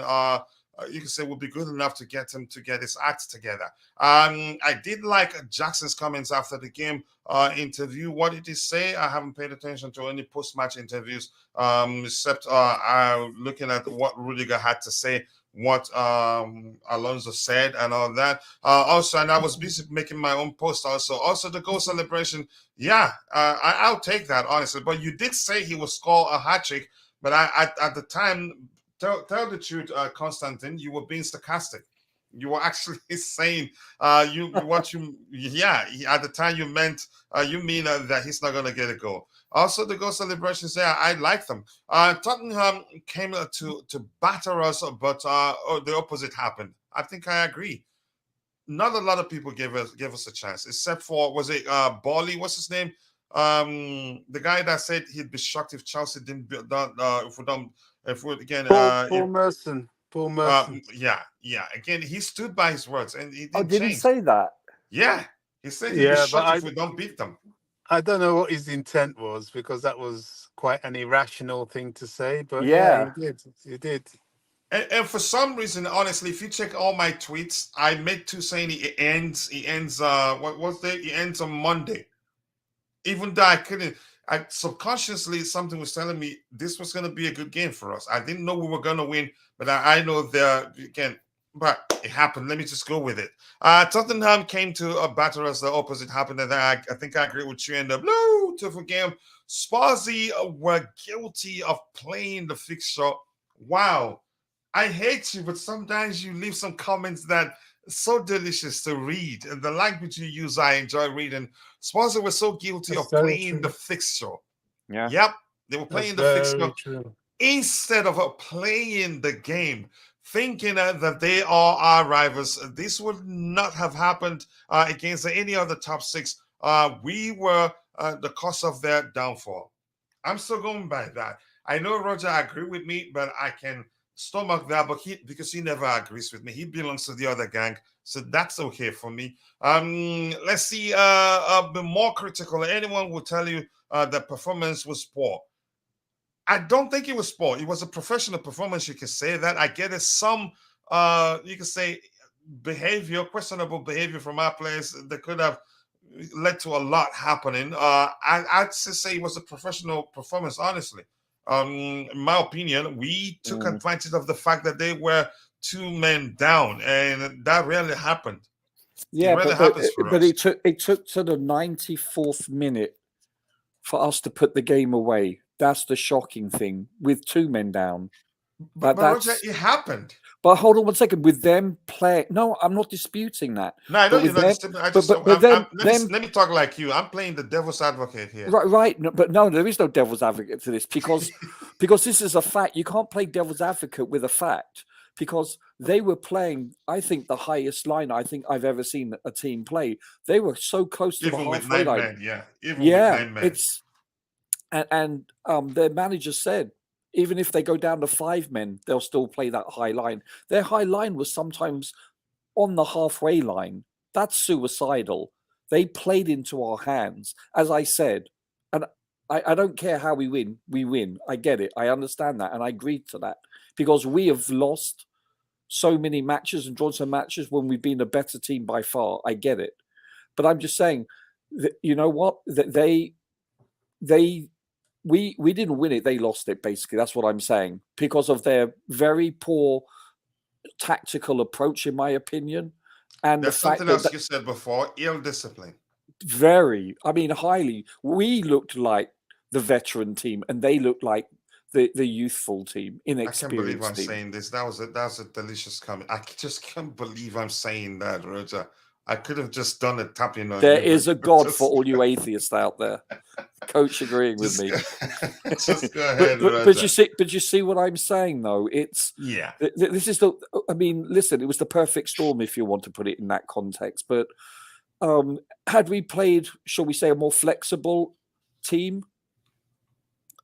you can say would be good enough to get him to get his act together. I did like Jackson's comments after the game interview. What did he say? I haven't paid attention to any post-match interviews except looking at what Rudiger had to say, what Alonso said and all that. Also, and I was busy making my own post also the goal celebration. Yeah, I'll take that, honestly. But you did say he will score a hat-trick, but I at the time, tell the truth, Constantine, you were being sarcastic. You were actually saying at the time you meant you mean that he's not going to get a goal. Also, the goal celebrations there, I like them. Tottenham came to batter us, but the opposite happened. I think I agree. Not a lot of people gave us a chance, except for, was it Bali? What's his name? The guy that said he'd be shocked if Chelsea didn't Paul Merson. Paul Merson. Yeah. Again, he stood by his words and he didn't did change. he say that? Yeah, he said he'd be shocked if we don't beat them. I don't know what his intent was, because that was quite an irrational thing to say. But yeah, he did. And for some reason, honestly, if you check all my tweets, I made two saying he ends he ends on Monday. Even though I subconsciously, something was telling me this was going to be a good game for us. I didn't know we were going to win, but I know but it happened. Let me just go with it. Tottenham came to batter us. The opposite happened, and I think I agree with you. And the beautiful game. Spurs were guilty of playing the fixture. Wow. I hate you, but sometimes you leave some comments that are so delicious to read. And the language you use, I enjoy reading. Spurs were so guilty of playing the fixture. Yeah. Yep. They were playing the fixture instead of playing the game, thinking that they are our rivals. This would not have happened against any other top six. We were the cause of their downfall. I'm still going by that. I know Roger agree with me, but I can stomach that, but because he never agrees with me. He belongs to the other gang, so that's okay for me. Let's see. Be more critical. Anyone will tell you the performance was poor. I don't think it was poor. It was a professional performance. You can say that. I get it. Some you can say questionable behavior from our players that could have led to a lot happening. I'd say it was a professional performance, honestly. In my opinion, we took advantage of the fact that they were 2 men down, and that rarely happened. Yeah, but it took to the 94th minute for us to put the game away. That's the shocking thing, with 2 men down. But Roger, it happened. But hold on one second. With them playing, no, I'm not disputing that. No, I know you're not disputing. Let me talk like you. I'm playing the devil's advocate here. Right. No, but no, there is no devil's advocate to this because this is a fact. You can't play devil's advocate with a fact, because they were playing, I think, the highest line I think I've ever seen a team play. They were so close to the halfway line. With 9 men. It's and their manager said, even if they go down to 5 men, they'll still play that high line. Their high line was sometimes on the halfway line. That's suicidal. They played into our hands, as I said. And I don't care how we win. We win. I get it. I understand that. And I agree to that. Because we have lost so many matches and drawn some matches when we've been a better team by far. I get it. But I'm just saying, that, you know what? That we didn't win it. They lost it, basically. That's what I'm saying. Because of their very poor tactical approach, in my opinion. And there's something else you said before, ill discipline. Very. I mean, highly. We looked like the veteran team, and they looked like the youthful team, inexperienced. I can't believe I'm saying this. That was a delicious comment. I just can't believe I'm saying that, Roger. I could have just done it tapping on. There is a God for all you atheists out there. Coach agreeing with me. Just go ahead, but you see what I'm saying, though. It's this is the. I mean, listen, it was the perfect storm, if you want to put it in that context. But had we played, shall we say, a more flexible team,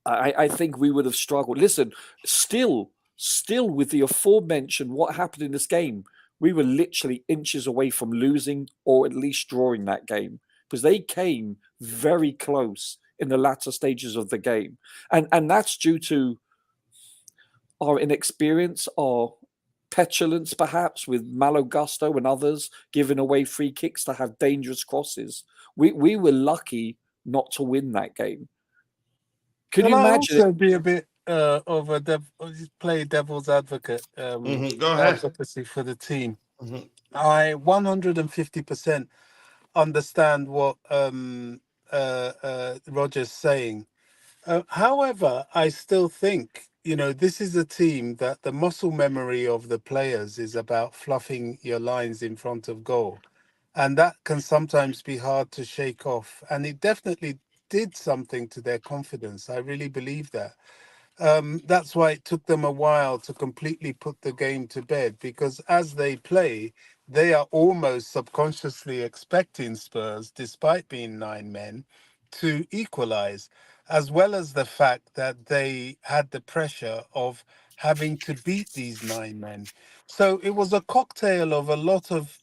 I think we would have struggled. Listen, still with the aforementioned what happened in this game, we were literally inches away from losing or at least drawing that game, because they came very close in the latter stages of the game. And that's due to our inexperience, our petulance, perhaps, with Malo Gusto and others giving away free kicks to have dangerous crosses. We were lucky not to win that game. Can you imagine? Also be a bit play devil's advocate. Go ahead. Advocacy for the team. I 150% understand what Roger's saying. However, I still think this is a team that the muscle memory of the players is about fluffing your lines in front of goal. And that can sometimes be hard to shake off. And it definitely did something to their confidence. I really believe that. That's why it took them a while to completely put the game to bed, because as they play, they are almost subconsciously expecting Spurs, despite being 9 men, to equalize, as well as the fact that they had the pressure of having to beat these 9 men. So it was a cocktail of a lot of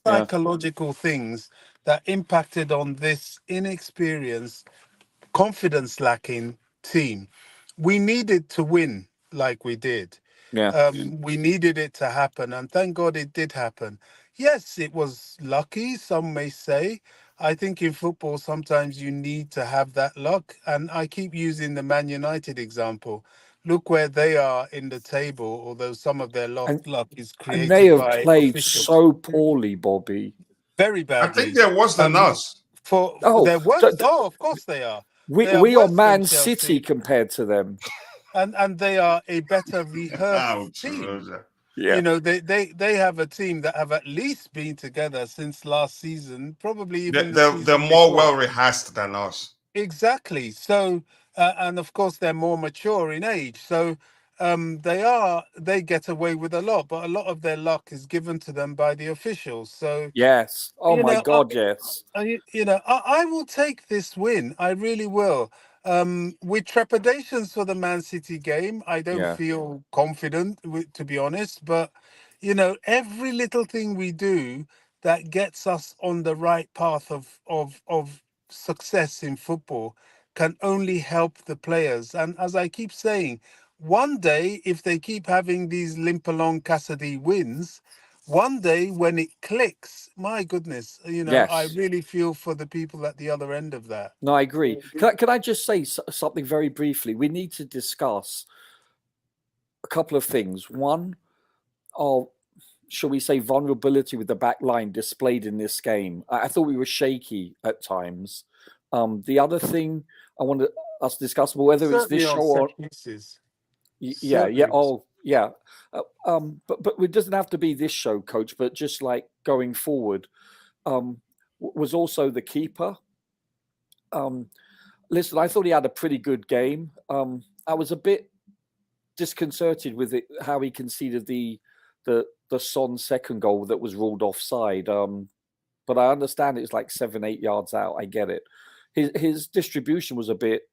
psychological things that impacted on this inexperienced, confidence lacking team. We needed to win like we did. We needed it to happen, and thank God it did happen. Yes, it was lucky, some may say. I think in football, sometimes you need to have that luck. And I keep using the Man United example. Look where they are in the table, although some of their luck is created and they have by played officials. so poorly, Bobby. Very badly. I think they're worse than us. They're worse. Of course they are. We are Man City compared to them. And they are a better rehearsed team. Yeah. They have a team that have at least been together since last season, probably even they're more well rehearsed than us. Exactly. So, and of course, they're more mature in age. So, they get away with a lot, but a lot of their luck is given to them by the officials. So, yes. Oh my God, yes. I will take this win. I really will. With trepidations for the Man City game, I don't feel confident, to be honest. But every little thing we do that gets us on the right path of success in football can only help the players. And as I keep saying, one day, if they keep having these limp along Cassidy wins, one day when it clicks, my goodness, I really feel for the people at the other end of that. No, I agree. Can I just say something very briefly? We need to discuss a couple of things. One, shall we say, vulnerability with the back line displayed in this game. I thought we were shaky at times. The other thing I wanted us to discuss, whether it's this show or but it doesn't have to be this show, Coach. But just like going forward, was also the keeper. Listen, I thought he had a pretty good game. I was a bit disconcerted with it, how he conceded the Son second goal that was ruled offside. But I understand it's like 7-8 yards out. I get it. His distribution was a bit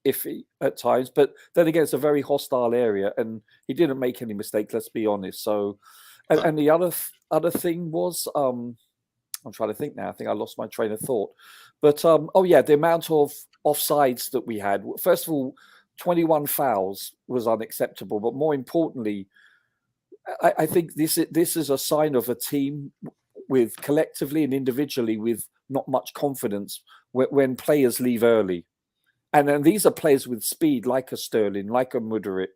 iffy at times, but then again, it's a very hostile area, and he didn't make any mistakes. Let's be honest. So, and the other thing was, I'm trying to think now. I think I lost my train of thought. But the amount of offsides that we had. First of all, 21 fouls was unacceptable. But more importantly, I think this is a sign of a team with collectively and individually with not much confidence when players leave early. And then these are players with speed, like a Sterling, like a Mudryk,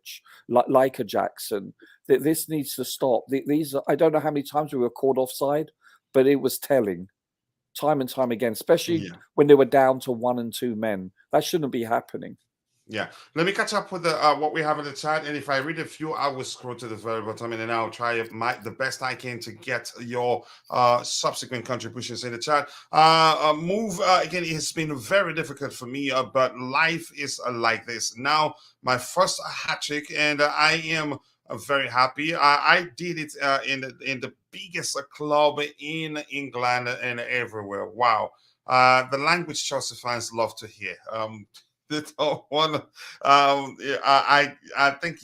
like a Jackson. This needs to stop. I don't know how many times we were caught offside, but it was telling, time and time again, especially when they were down to 1 and 2 men. That shouldn't be happening. Yeah, let me catch up with what we have in the chat, and if I read a few, I will scroll to the very bottom, and then I'll try the best I can to get your subsequent contributions in the chat. Again, it has been very difficult for me, but life is like this. Now, my first hat trick, and I am very happy. I did it in the biggest club in England and everywhere. Wow, the language Chelsea fans love to hear. I think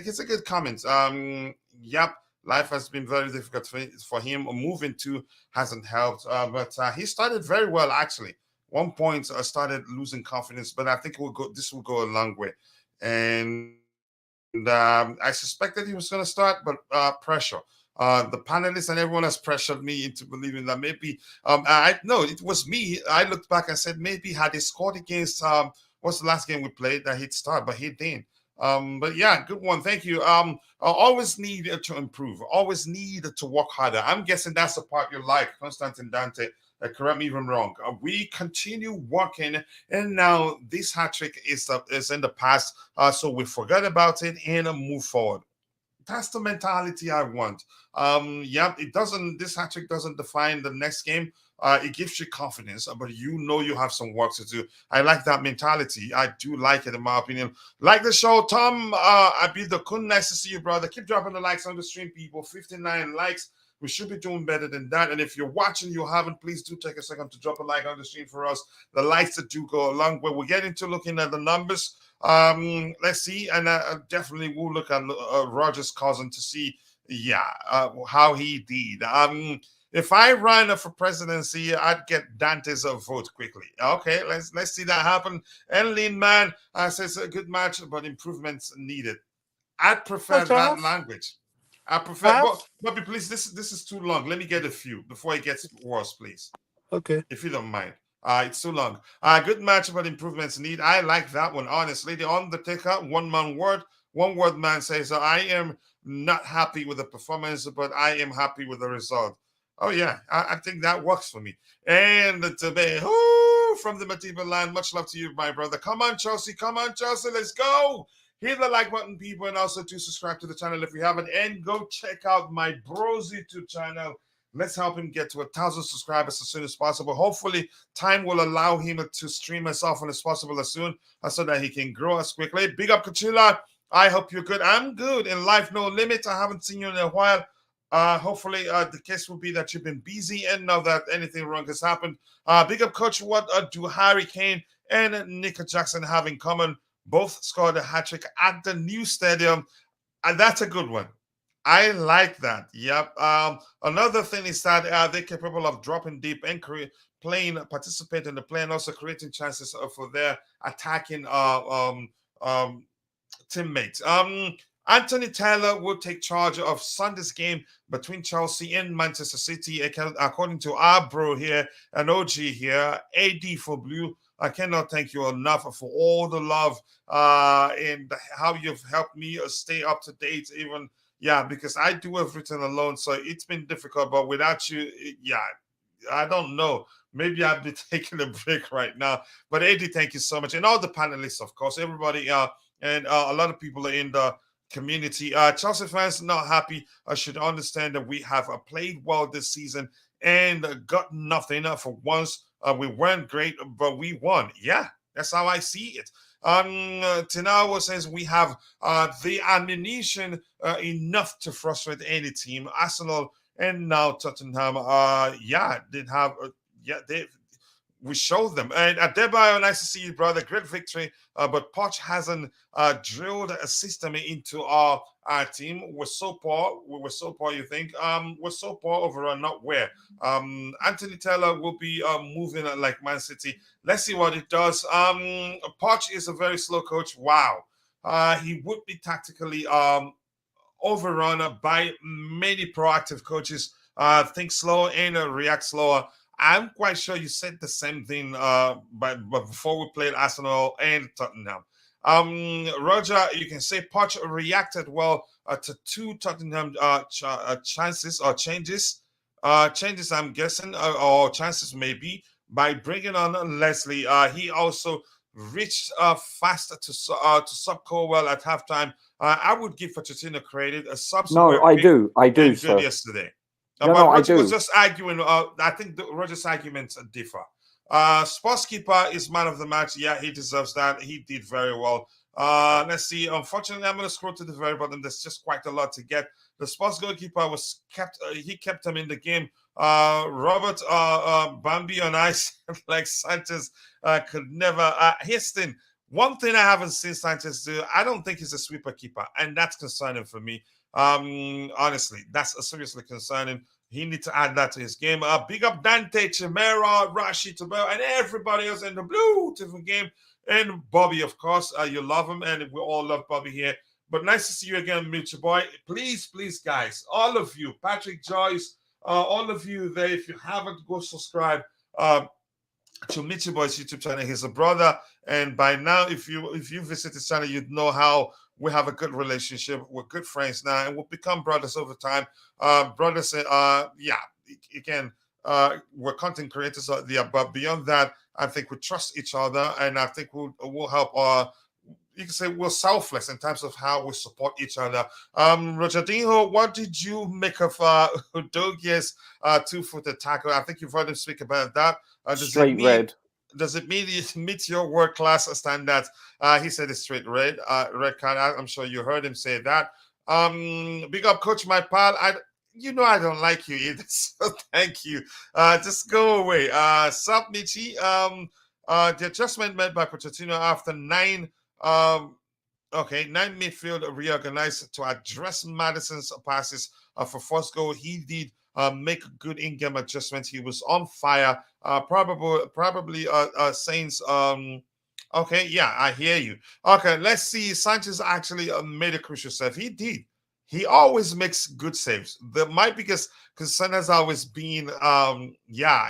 it's a good comment. Life has been very difficult for him. Moving to hasn't helped, but he started very well actually. One point started losing confidence, but I think this will go a long way. And I suspected he was going to start, but pressure. The panelists and everyone has pressured me into believing that maybe it was me. I looked back and said maybe had he scored against what's the last game we played that he'd start, but he didn't. But yeah, good one. Thank you. I always need to improve. Always need to work harder. I'm guessing that's the part you like, Constantine Dante. Correct me if I'm wrong. We continue working, and now this hat trick is in the past, so we forget about it and move forward. That's the mentality I want. Yeah, it doesn't. This hat trick doesn't define the next game. It gives you confidence, but you know you have some work to do. I like that mentality. I do like it, in my opinion. Like the show, Tom. I be the kun. Nice to see you, brother. Keep dropping the likes on the stream, people. 59 likes. We should be doing better than that. And if you're watching, you haven't, please do take a second to drop a like on the stream for us. The likes that do go a long way. We're getting to looking at the numbers. Let's see, and definitely we'll look at Roger's cousin to see, how he did. If I ran for presidency, I'd get Dante's vote quickly. Okay, let's see that happen. And Lean Man says a good match, but improvements needed. I'd prefer that language. I prefer, but please, this is too long. Let me get a few before it gets worse, please. Okay, if you don't mind. It's too long. Good match, but improvements need. I like that one, honestly. The Undertaker, one word man says, I am not happy with the performance, but I am happy with the result. Oh, yeah, I think that works for me. And the debate, from the Madiba land, much love to you, my brother. Come on, Chelsea, let's go. Hit the like button, people, and also do subscribe to the channel if you haven't. And go check out my bro's YouTube channel. Let's help him get to 1,000 subscribers as soon as possible. Hopefully, time will allow him to stream as often as possible as soon so that he can grow as quickly. Big up, Kachula. I hope you're good. I'm good. In life, no limit. I haven't seen you in a while. Hopefully, the case will be that you've been busy and know that anything wrong has happened. Big up, Coach. What do Harry Kane and Nicolas Jackson have in common? Both scored a hat trick at the new stadium. And that's a good one. I like that. Yep. Another thing is that they're capable of dropping deep and participating in the play, and also creating chances for their attacking teammates. Anthony Taylor will take charge of Sunday's game between Chelsea and Manchester City, according to our bro here, an OG here, AD for Blue. I cannot thank you enough for all the love and how you've helped me stay up to date, even. Yeah, because I do everything alone, so it's been difficult. But without you, I don't know. Maybe I'd be taking a break right now. But Eddie, thank you so much, and all the panelists, of course, everybody, and a lot of people in the community. Chelsea fans not happy. I should understand that we have played well this season and got nothing for once. We weren't great, but we won. Yeah, that's how I see it. Tinawa says we have the ammunition enough to frustrate any team. Arsenal and now Tottenham. We showed them. And Adebayo, nice to see you, brother. Great victory. But Poch hasn't drilled a system into our team. We're so poor. We were so poor, you think? We're so poor overall, not where. Anthony Taylor will be moving like Man City. Let's see what it does. Poch is a very slow coach. Wow. He would be tactically overrun by many proactive coaches. Think slow and react slower. I'm quite sure you said the same thing but before we played Arsenal and Tottenham. Roger, you can say Poch reacted well to two Tottenham chances or changes. Changes, I'm guessing, or chances maybe, by bringing on Leslie. He also reached faster to sub Colwell at halftime. I would give Pochettino credit. No, I do, sir. Yesterday. No, Roger I do. was just arguing. I think Roger's arguments differ. Sportskeeper is man of the match. Yeah, he deserves that. He did very well. Let's see. Unfortunately, I'm going to scroll to the very bottom. There's just quite a lot to get. The sports goalkeeper was kept. He kept him in the game. Robert Bambi on ice, like Sanchez could never. Houston. One thing I haven't seen Sanchez do, I don't think he's a sweeper keeper, and that's concerning for me. Honestly, that's seriously concerning. He needs to add that to his game. Big up Dante, Chimera, Rashi, Tabel, and everybody else in the blue TV game. And Bobby, of course. You love him, and we all love Bobby here. But nice to see you again, Mitch Boy. Please, guys, all of you, Patrick Joyce, all of you there, if you haven't, go subscribe to Mitchy Boy's YouTube channel. He's a brother, and by now, if you visit his channel, you'd know how we have a good relationship. We're good friends now, and we'll become brothers over time. Brothers, yeah, again, we're content creators out there, but beyond that, I think we trust each other, and I think we'll help. You can say we're selfless in terms of how we support each other. Roger Dinho, what did you make of Udogie's two-footed tackle? I think you've heard him speak about that. Straight red. Does it meet your world class standards? He said it's straight red, red card. I'm sure you heard him say that. Big up, coach, my pal. I don't like you either, so thank you. Just go away. Sup, Michi. The adjustment made by Pochettino after 9 midfield reorganized to address Madison's passes for first goal. He did make good in-game adjustments. He was on fire. Probably Saints. Okay, yeah, I hear you. Okay, let's see. Sanchez actually made a crucial save. He did. He always makes good saves. My biggest concern has always been,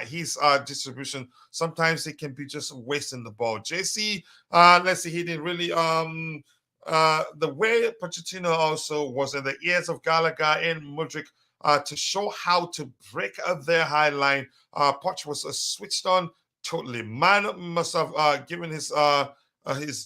his distribution. Sometimes it can be just wasting the ball. JC, let's see, he didn't really, the way Pochettino also was in the ears of Gallagher and Mudryk to show how to break up their high line. Poch was switched on totally. Man must have given his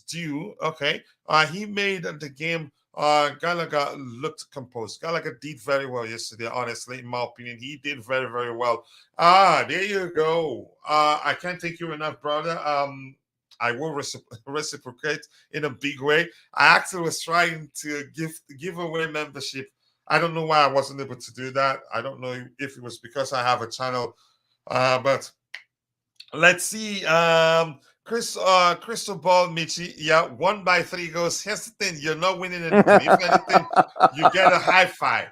due. Okay, he made the game. Gallagher looked composed. Gallagher did very well yesterday, honestly, in my opinion. He did very, very well. There you go. I can't thank you enough, brother. I will reciprocate in a big way. I actually was trying to give away membership. I don't know why I wasn't able to do that. I don't know if it was because I have a channel, but let's see. Crystal Ball, Michi. Yeah, 1-3 goes. Here's the thing: you're not winning anything. If anything, you get a high five.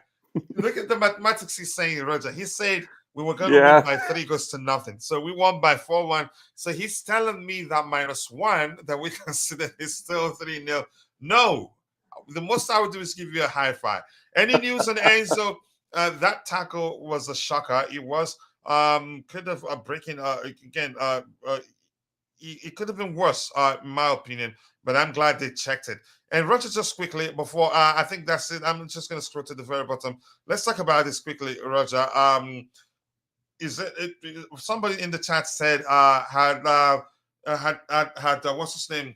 Look at the mathematics he's saying, Roger. He said we were going to win by 3 goes to nothing. So we won by 4-1. So he's telling me that -1 that we consider is still 3-0. No, the most I would do is give you a high five. Any news on Enzo? That tackle was a shocker. It was could have breaking again. It could have been worse, in my opinion, but I'm glad they checked it. And Roger, just quickly before I think that's it. I'm just going to scroll to the very bottom. Let's talk about this quickly, Roger. Is it somebody in the chat said had what's his name?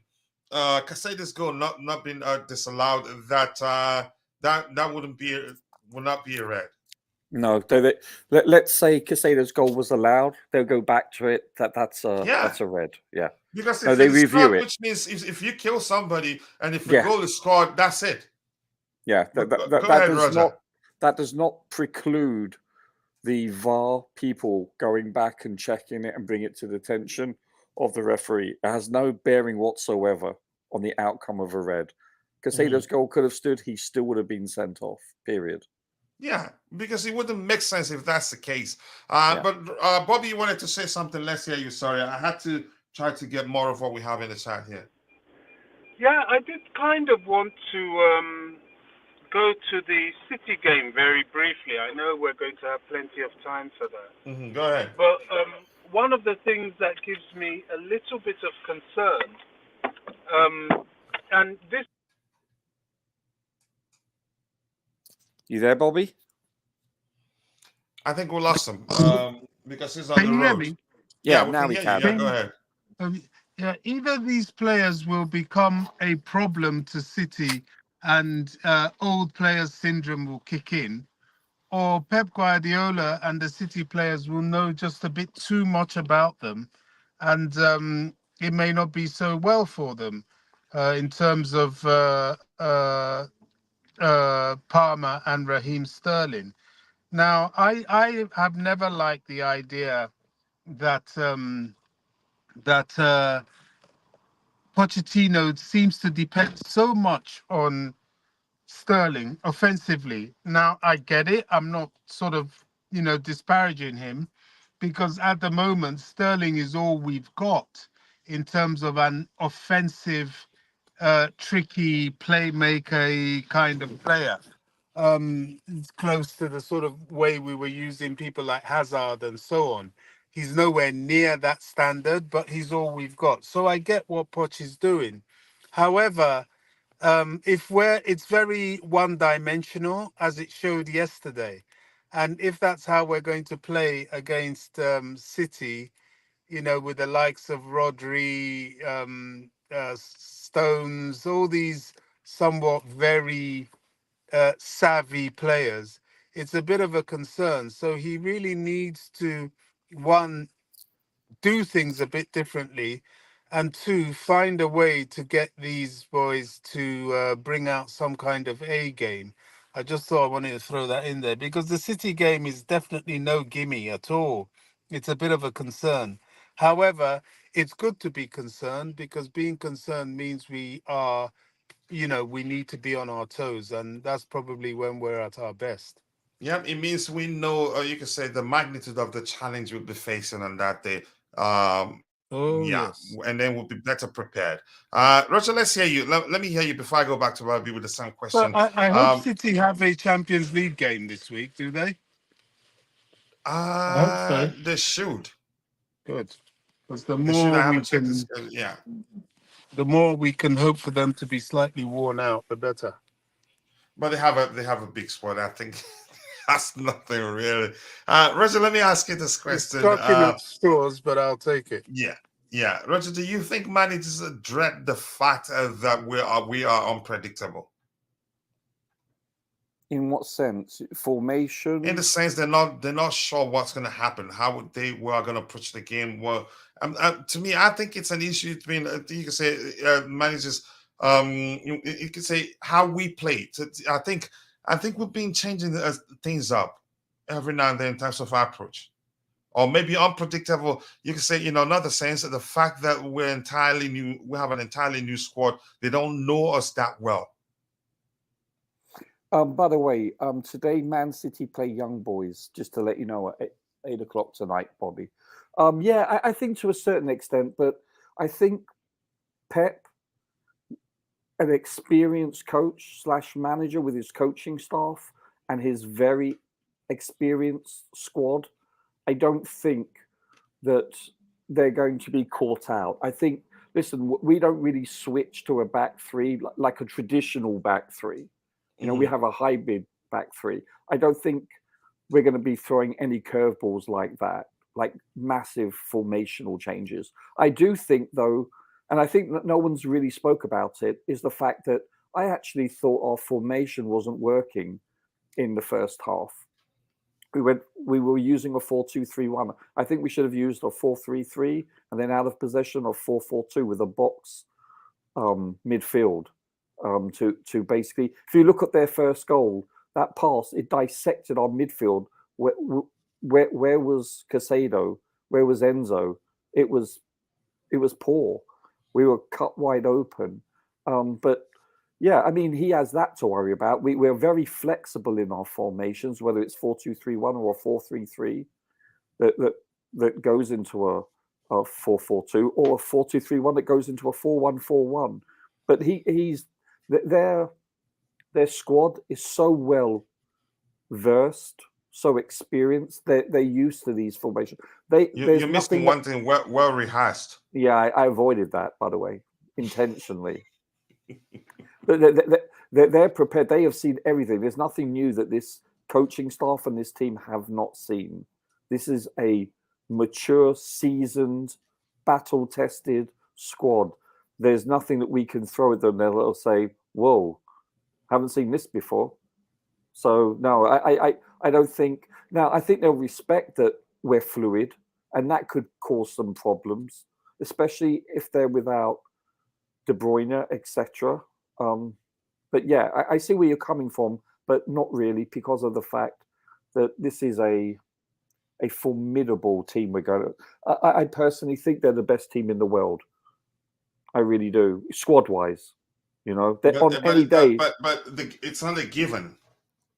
Casade's goal not been disallowed. That would not be a red. No, let's say Casade's goal was allowed. They'll go back to it. That's a red. Yeah, because if they review it, which means if you kill somebody and if the goal is scored, that's it. Yeah, that does not preclude the VAR people going back and checking it and bring it to the attention of the referee. It has no bearing whatsoever on the outcome of a red. Casade's goal could have stood. He still would have been sent off. Period. Yeah, because it wouldn't make sense if that's the case. But Bobby, you wanted to say something. Let's hear you. Sorry, I had to try to get more of what we have in the chat here. Yeah, I did kind of want to go to the City game very briefly. I know we're going to have plenty of time for that. Go ahead. But one of the things that gives me a little bit of concern, and this. You there, Bobby? I think we lost him because he's on the road. Can you hear me? Yeah, now we can. Yeah, go ahead. Either these players will become a problem to City and old players syndrome will kick in, or Pep Guardiola and the City players will know just a bit too much about them, and it may not be so well for them in terms of Palmer and Raheem Sterling. Now, I have never liked the idea that Pochettino seems to depend so much on Sterling offensively. Now, I get it. I'm not sort of, disparaging him, because at the moment, Sterling is all we've got in terms of an offensive, tricky playmaker kind of player. It's close to the sort of way we were using people like Hazard and so on. He's nowhere near that standard, but he's all we've got. So I get what Poch is doing. However, it's very one-dimensional, as it showed yesterday, and if that's how we're going to play against City, with the likes of Rodri, Stones, all these somewhat very savvy players, it's a bit of a concern. So he really needs to, one, do things a bit differently, and two, find a way to get these boys to bring out some kind of A game. I just thought I wanted to throw that in there because the City game is definitely no gimme at all. It's a bit of a concern. However, it's good to be concerned because being concerned means we are, we need to be on our toes, and that's probably when we're at our best. Yeah, it means we know, you can say, the magnitude of the challenge we'll be facing on that day. Oh, Yeah, yes. and then we'll be better prepared. Roger, let's hear you. Let me hear you before I go back to Robbie with the same But question. I hope City have a Champions League game this week, do they? I hope so. They should. Good. Because the They should. more I we haven't checked this. can, Yeah, the more we can hope for them to be slightly worn out, the better. but they have a big squad. I think that's nothing really. Roger, let me ask you this It's question. shocking at straws, but I'll take it. Yeah, yeah. Roger, do you think managers dread the fact that we are unpredictable? In what sense? Formation? In the sense they're not sure what's going to happen, how they were going to approach the game. Well, to me, I think it's an issue between you can say managers. You could say how we play. I think we've been changing things up every now and then in terms of our approach, or maybe unpredictable. You can say, another sense of the fact that we're entirely new. We have an entirely new squad. They don't know us that well. By the way, today Man City play Young Boys, just to let you know, at 8 o'clock tonight, Bobby. Yeah, I think to a certain extent, but I think Pep, an experienced coach / manager with his coaching staff and his very experienced squad, I don't think that they're going to be caught out. I think, listen, we don't really switch to a back three like a traditional back three. We have a hybrid back three. I don't think we're going to be throwing any curveballs like that, like massive formational changes. I do think, though, and I think that no one's really spoke about it, is the fact that I actually thought our formation wasn't working in the first half. We were using a 4-2-3-1. I think we should have used a 4-3-3 and then out of possession of 4-4-2 with a box midfield. To basically, if you look at their first goal, that pass, it dissected our midfield. Where was Casado? Where was Enzo? It was poor. We were cut wide open. But yeah, I mean, he has that to worry about. We're very flexible in our formations, whether it's 4-2-3-1 or a 4-3-3 that goes into a 4-4-2 or a 4-2-3-1 that goes into a 4-1-4-1. But their squad is so well versed, so experienced. They're used to these formations. You're missing one thing. Well rehearsed. Yeah, I avoided that, by the way, intentionally. They're prepared. They have seen everything. There's nothing new that this coaching staff and this team have not seen. This is a mature, seasoned, battle-tested squad. There's nothing that we can throw at them. They'll say, "Whoa, haven't seen this before." So no, I don't think. Now I think they'll respect that we're fluid, and that could cause some problems, especially if they're without De Bruyne, etc. But yeah, I see where you're coming from, but not really, because of the fact that this is a formidable team. We're going to. I personally think they're the best team in the world. I really do, squad-wise. Any day. But it's not a given.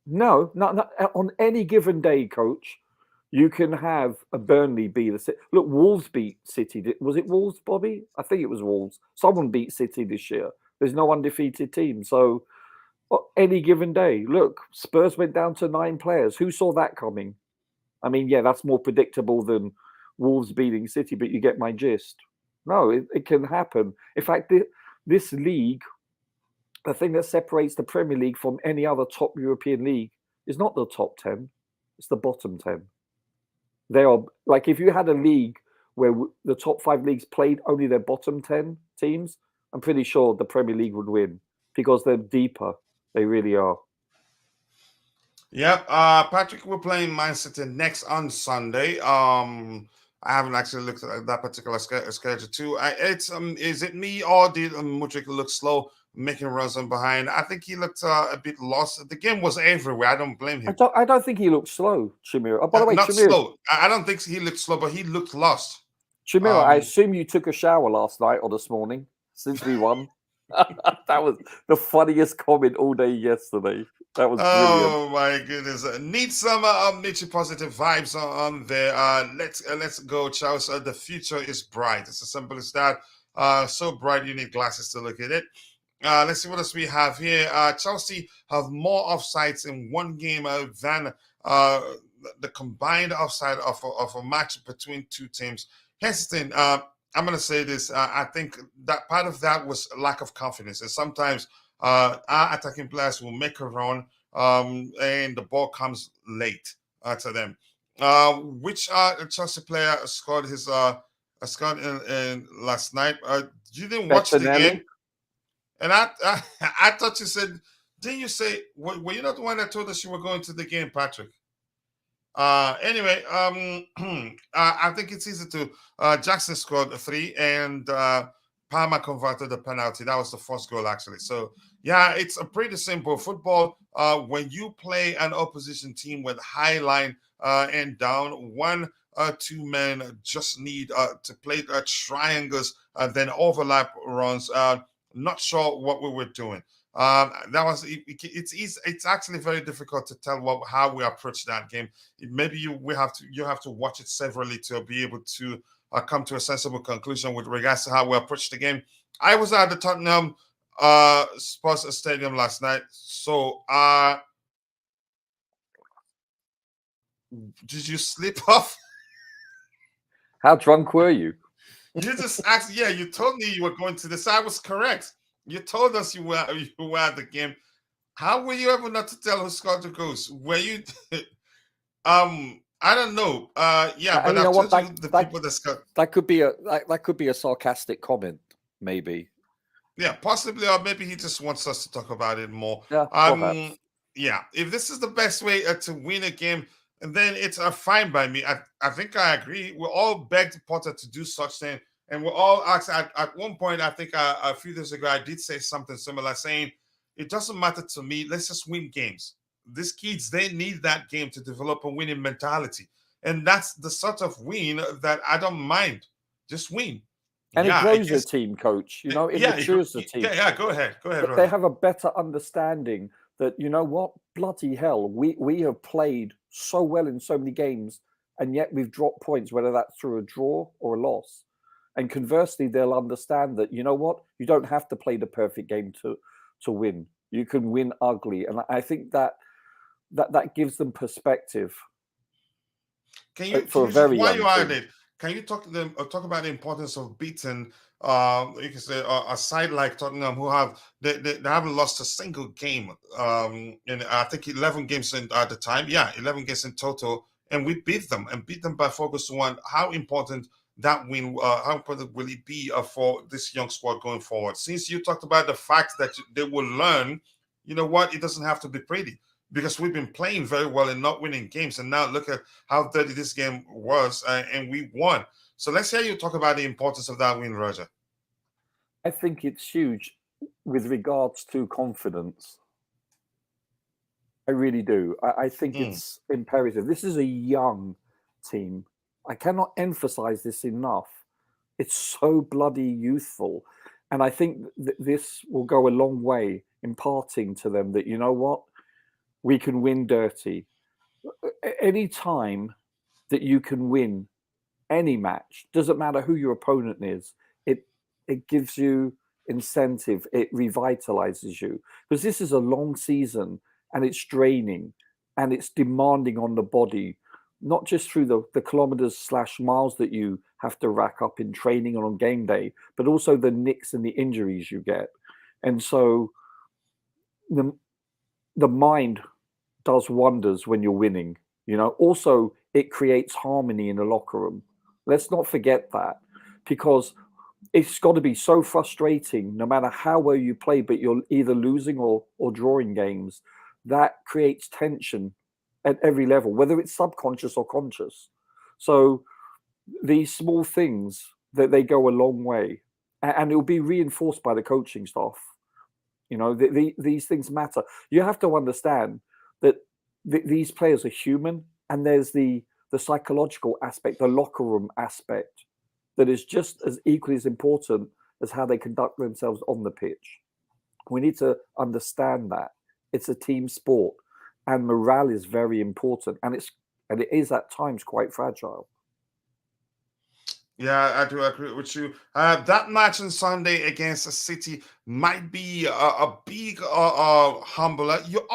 No, not on any given day, Coach. You can have a Burnley be the City. Look, Wolves beat City. Was it Wolves, Bobby? I think it was Wolves. Someone beat City this year. There's no undefeated team. So any given day, look, Spurs went down to 9 players. Who saw that coming? I mean, yeah, that's more predictable than Wolves beating City, but you get my gist. No, it can happen. In fact, this league, the thing that separates the Premier League from any other top European league is not the top 10, it's the bottom 10. They are, like, if you had a league where the top 5 leagues played only their bottom 10 teams, I'm pretty sure the Premier League would win because they're deeper. They really are. Yep. Patrick, we're playing Man City next on Sunday. I haven't actually looked at that particular schedule too. Is it me or did Mudryk look slow, making runs on behind? I think he looked a bit lost. The game was everywhere. I don't blame him. I don't think he looked slow, Chimera. Oh, by the way, not Chimera, slow. I don't think he looked slow, but he looked lost. Chimera, I assume you took a shower last night or this morning since we won. That was the funniest comment all day yesterday. That was brilliant. Oh my goodness! Need some Mitchie positive vibes on there. Let's go, Charles. The future is bright. It's as simple as that. So bright you need glasses to look at it. Let's see what else we have here. Chelsea have more offsides in one game than the combined offside of a match between two teams. Hesitant. I'm going to say this. I think that part of that was lack of confidence. And sometimes our attacking players will make a run and the ball comes late to them. Which Chelsea player scored his scored in last night? You didn't watch the game? And I thought you said, didn't you say, were you not the one that told us you were going to the game, Patrick? Anyway, I think it's easy to. Jackson scored 3 and Palmer converted the penalty. That was the first goal, actually. So, yeah, it's a pretty simple football. When you play an opposition team with high line and down, 2 men just need to play triangles, then overlap runs. Not sure what we were doing. That was it's easy. It's actually very difficult to tell how we approach that game. Maybe you have to watch it severally to be able to come to a sensible conclusion with regards to how we approach the game. I was at the Tottenham Spurs Stadium last night. So did you sleep off? How drunk were you? You just asked. Yeah, you told me you were going to this. I was correct. You told us you were at the game. How were you able not to tell who scored the goals? Were you? I don't know. Yeah, but I told you the people that scored. That could be a sarcastic comment, maybe. Yeah, possibly, or maybe he just wants us to talk about it more. Yeah, yeah. If this is the best way to win a game, then it's fine by me. I think I agree. We all begged Potter to do such thing. And we're all asked at one point, I think a few days ago, I did say something similar, saying, it doesn't matter to me. Let's just win games. These kids, they need that game to develop a winning mentality. And that's the sort of win that I don't mind. Just win. And it grows a team, coach. You know, it matures the team. Yeah, go ahead. Go ahead. They have a better understanding that, you know what, bloody hell, we have played so well in so many games, and yet we've dropped points, whether that's through a draw or a loss. And conversely, they'll understand that, you know what, you don't have to play the perfect game to win. You can win ugly. And I think that gives them perspective. Can you, while you are at it, can you talk about the importance of beating, you can say, a side like Tottenham, who they haven't lost a single game in I think 11 games at the time. Yeah, 11 games in total, and we beat them by 4-1. How important that win? How important will it be for this young squad going forward? Since you talked about the fact that they will learn, you know what? It doesn't have to be pretty, because we've been playing very well and not winning games. And now look at how dirty this game was, and we won. So let's hear you talk about the importance of that win, Roger. I think it's huge with regards to confidence. I really do. I think it's imperative. This is a young team. I cannot emphasize this enough. It's so bloody youthful. And I think this will go a long way imparting to them that, you know what, we can win dirty. Any time that you can win any match, doesn't matter who your opponent is, it gives you incentive, it revitalizes you. Because this is a long season and it's draining and it's demanding on the body, not just through the kilometers/miles that you have to rack up in training and on game day, but also the nicks and the injuries you get. And so the mind does wonders when you're winning. Also it creates harmony in the locker room. Let's not forget that, because it's got to be so frustrating no matter how well you play, but you're either losing or drawing games. That creates tension at every level, whether it's subconscious or conscious. So these small things, that they go a long way, and it will be reinforced by the coaching staff. These things matter. You have to understand that these players are human, and there's the psychological aspect, the locker room aspect, that is just as equally as important as how they conduct themselves on the pitch. We need to understand that it's a team sport, and morale is very important, and it is at times quite fragile. Yeah, I do agree with you. That match on Sunday against the City might be a big humbler. You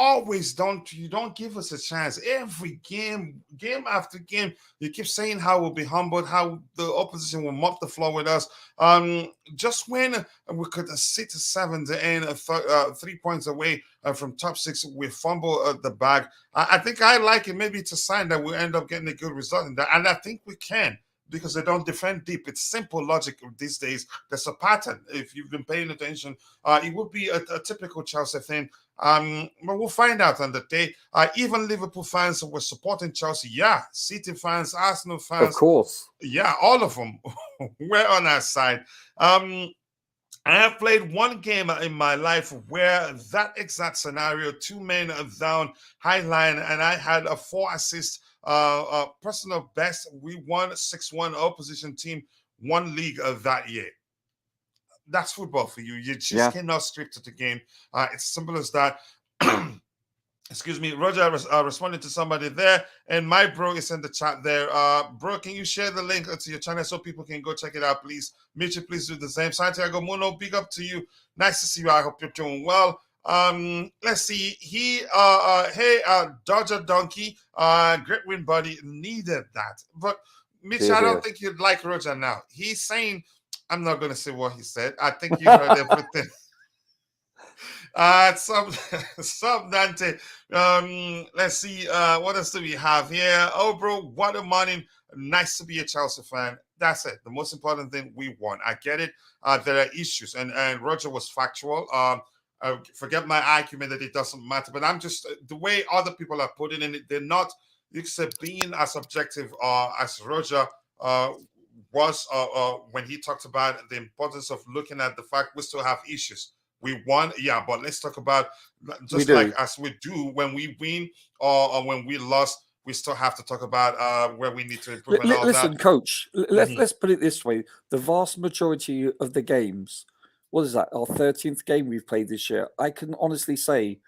don't give us a chance. Every game after game, you keep saying how we'll be humbled, how the opposition will mop the floor with us. Just when we could sit 7 to end 3 points away from top 6, we fumble the bag. I think I like it. Maybe it's a sign that we'll end up getting a good result in that, and I think we can, because they don't defend deep. It's simple logic these days. There's a pattern. If you've been paying attention, it would be a typical Chelsea thing. But we'll find out on the day. Even Liverpool fans were supporting Chelsea. Yeah, City fans, Arsenal fans. Of course. Yeah, all of them were on our side. I have played one game in my life where that exact scenario, 2 men down, high line, and I had a 4 assist personal best. We won 6-1. Opposition team won league that year. That's football for you. You just cannot script the game. It's simple as that. Excuse me, Roger responded to somebody there, and my bro is in the chat there. Bro, can you share the link to your channel so people can go check it out, please? Mitchell, please do the same. Santiago Muno, big up to you. Nice to see you. I hope you're doing well. Let's see. Hey, Dodger Donkey, great win, buddy. Needed that. But Mitch, I don't think you'd like Roger now. He's saying, I'm not going to say what he said. I think you heard everything. Sub Dante. Let's see. What else do we have here? Oh, bro, what a morning. Nice to be a Chelsea fan. That's it. The most important thing, we won. I get it. There are issues, and Roger was factual. Forget my argument that it doesn't matter, but I'm just the way other people are putting in it. They're not being as objective as Roger was when he talked about the importance of looking at the fact we still have issues. We won, yeah, but let's talk about just like as we do when we win or when we lost. We still have to talk about where we need to improve. Listen, Coach, let's put it this way: the vast majority of the games, what is that? Our 13th game we've played this year. I can honestly say,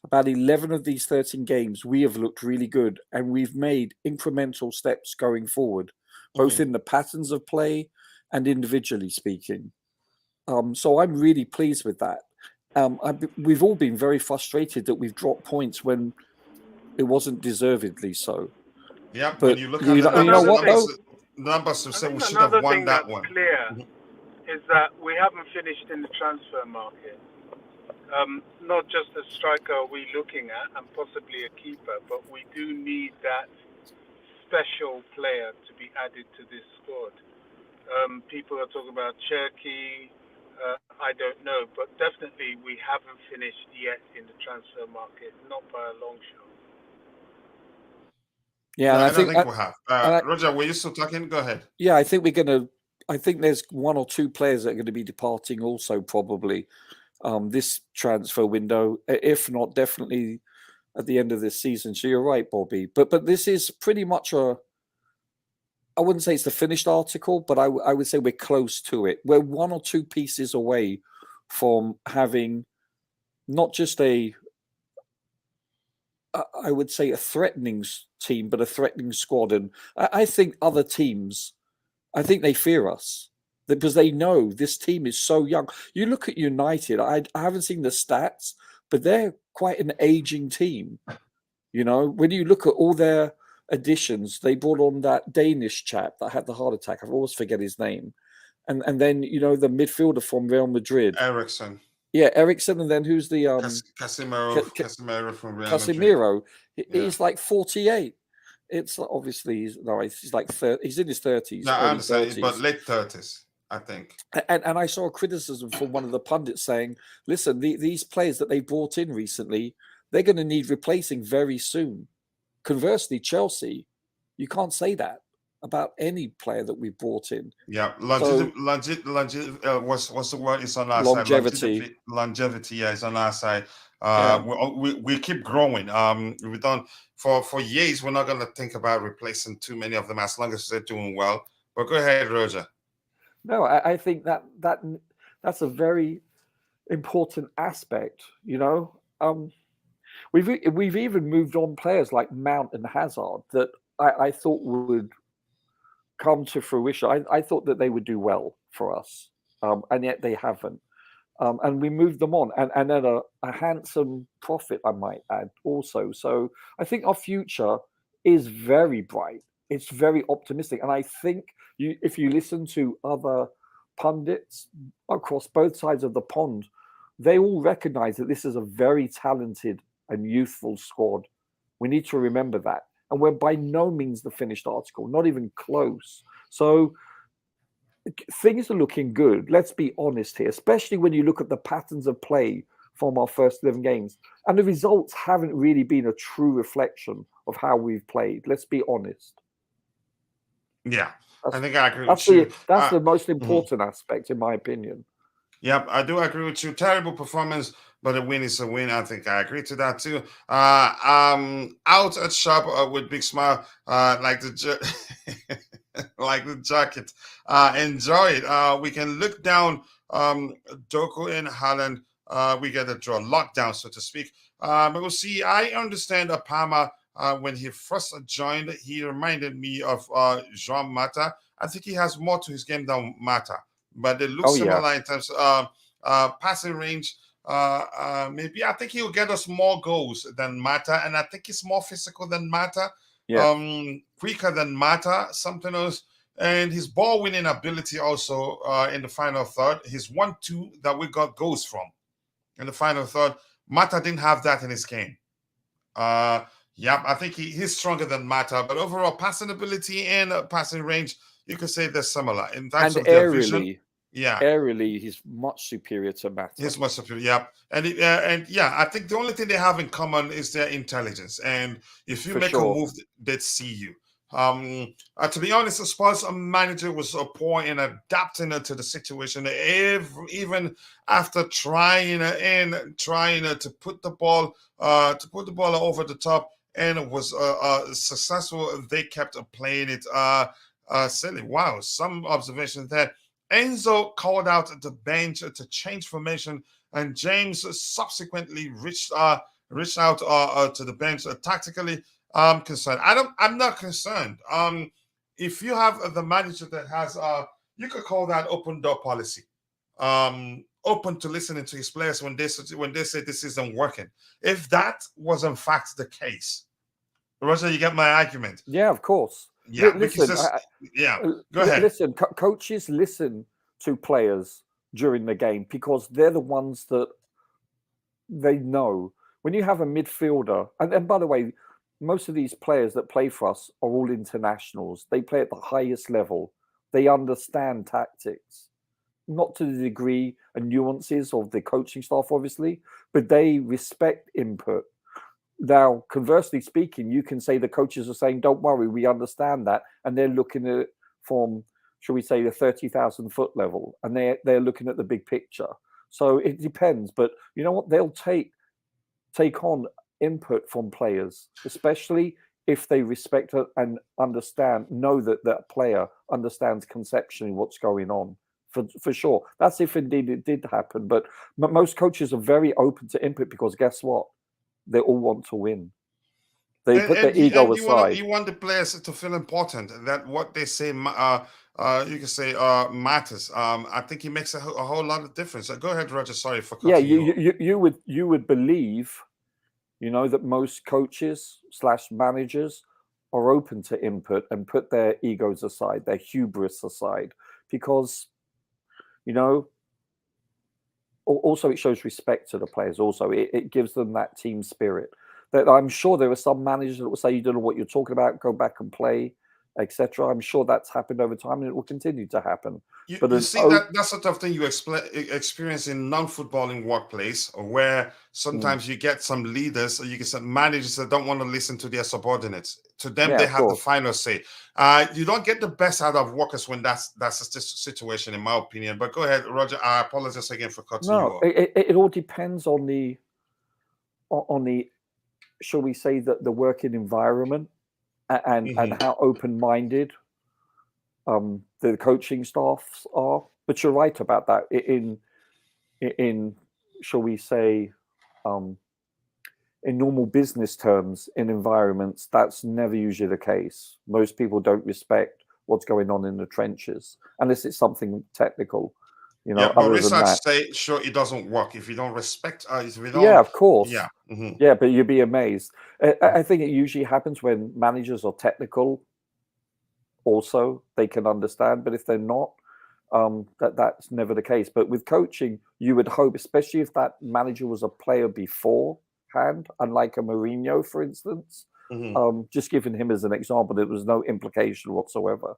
about 11 of these 13 games, we have looked really good, and we've made incremental steps going forward, both in the patterns of play and individually speaking. So I'm really pleased with that. We've all been very frustrated that we've dropped points when it wasn't deservedly so. Yeah, but when you look at the numbers to say we should have won that one. Clear is that we haven't finished in the transfer market. Not just a striker are we looking at, and possibly a keeper, but we do need that special player to be added to this squad. People are talking about Cherky. I don't know, but definitely we haven't finished yet in the transfer market, not by a long shot. Yeah, I don't think we have. Roger, were you still talking? Go ahead. Yeah, I think we're going to. I think there's 1 or 2 players that are going to be departing also probably this transfer window, if not definitely at the end of this season. So you're right, Bobby. But this is pretty much I wouldn't say it's the finished article, but I would say we're close to it. We're 1 or 2 pieces away from having not just I would say a threatening team, but a threatening squad. And I think other teams, I think they fear us because they know this team is so young. You look at United, I haven't seen the stats, but they're quite an aging team. You know, when you look at all their additions, they brought on that Danish chap that had the heart attack. I always forget his name. And then, you know, the midfielder from Real Madrid. Ericsson. Yeah, Ericsson, and then who's the Casemiro from Real Madrid. Casemiro. He's like 48. It's obviously he's like 30. He's in his 30s. No, I understand, 30s. but late 30s, I think. And I saw a criticism from one of the pundits saying, "Listen, these players that they brought in recently, they're going to need replacing very soon." Conversely, Chelsea, you can't say that about any player that we brought in. Yeah, what's the word? It's on our longevity. side. Longevity, yeah, it's on our side. We keep growing. We don't for years. We're not going to think about replacing too many of them as long as they're doing well. But go ahead, Roger. No, I think that's a very important aspect. We've even moved on players like Mount and Hazard that I thought would come to fruition. I thought that they would do well for us, and yet they haven't. And we moved them on, and at a handsome profit, I might add, also. So I think our future is very bright. It's very optimistic, and I think if you listen to other pundits across both sides of the pond, they all recognize that this is a very talented and youthful squad. We need to remember that. And we're by no means the finished article, not even close. So things are looking good. Let's be honest here, especially when you look at the patterns of play from our first 11 games. And the results haven't really been a true reflection of how we've played. Let's be honest. Yeah, I think I agree with you. That's the most important aspect, in my opinion. Yep, I do agree with you. Terrible performance, but a win is a win. I think I agree to that too. Out at shop with big smile, like the like the jacket. Enjoy it. We can look down Doku and Haaland. We get a draw, lockdown, so to speak. But we'll see. I understand Parma. When he first joined, he reminded me of Jean Mata. I think he has more to his game than Mata, but they look similar in terms of passing range. Maybe I think he'll get us more goals than Mata, and I think he's more physical than Mata, quicker than Mata, something else. And his ball winning ability also in the final third. His 1-2 that we got goals from in the final third. Mata didn't have that in his game. I think he's stronger than Mata, but overall passing ability and passing range, you could say they're similar in terms of their vision. Yeah, aerially, he's much superior to Mata. He's much superior. Yeah, and I think the only thing they have in common is their intelligence. And if you make a move, they'd see you. To be honest, the Spurs manager was poor in adapting to the situation. Even after trying to put the ball over the top, and it was successful. They kept playing it silly. Wow, some observations there. Enzo called out the bench to change formation, and James subsequently reached out to the bench tactically. I'm concerned. I'm not concerned. If you have the manager that has you could call that open door policy. Open to listening to his players when they say this isn't working. If that was in fact the case, Roger, you get my argument. Yeah, of course. Yeah, listen. Go ahead. Listen, coaches listen to players during the game because they're the ones that they know. When you have a midfielder, and by the way, most of these players that play for us are all internationals. They play at the highest level. They understand tactics, not to the degree and nuances of the coaching staff, obviously, but they respect input. Now, conversely speaking, you can say the coaches are saying, don't worry, we understand that. And they're looking at it from, shall we say, the 30,000 foot level. And they're looking at the big picture. So it depends. But you know what? They'll take on input from players, especially if they respect it and know that that player understands conceptually what's going on. For sure. That's if indeed it did happen. But most coaches are very open to input because guess what? They all want to win. They put their ego aside. You want the players to feel important, that what they say, you can say matters. I think he makes a whole lot of difference. Go ahead, Roger. Sorry for cutting you. You would believe, that most coaches / managers are open to input and put their egos aside, their hubris aside, because, also it shows respect to the players. Also, it gives them that team spirit. That I'm sure there are some managers that will say, you don't know what you're talking about, go back and play, etc. I'm sure that's happened over time, and it will continue to happen. You see that's the sort of thing you experience in non-footballing workplace, where sometimes you get some leaders, or you get some managers that don't want to listen to their subordinates. To them, they have the final say. You don't get the best out of workers when that's the situation, in my opinion. But go ahead, Roger. I apologize again for cutting you off. It all depends on the shall we say, the working environment and how open-minded the coaching staffs are. But you're right about that. In shall we say, in normal business terms, in environments, that's never usually the case. Most people don't respect what's going on in the trenches unless it's something technical. But research say sure it doesn't work if you don't respect. If we don't, yeah, of course. Yeah, yeah, but you'd be amazed. I think it usually happens when managers are technical. Also, they can understand, but if they're not, that's never the case. But with coaching, you would hope, especially if that manager was a player beforehand, unlike a Mourinho, for instance. Just giving him as an example, there was no implication whatsoever.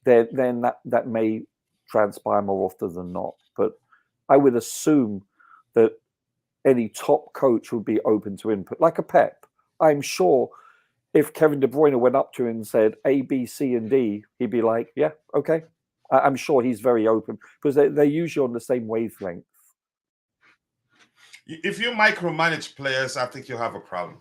Then that may transpire more often than not. But I would assume that any top coach would be open to input, like a Pep. I'm sure if Kevin De Bruyne went up to him and said A, B, C, and D, he'd be like, yeah, okay. I'm sure he's very open because they're usually on the same wavelength. If you micromanage players, I think you'll have a problem.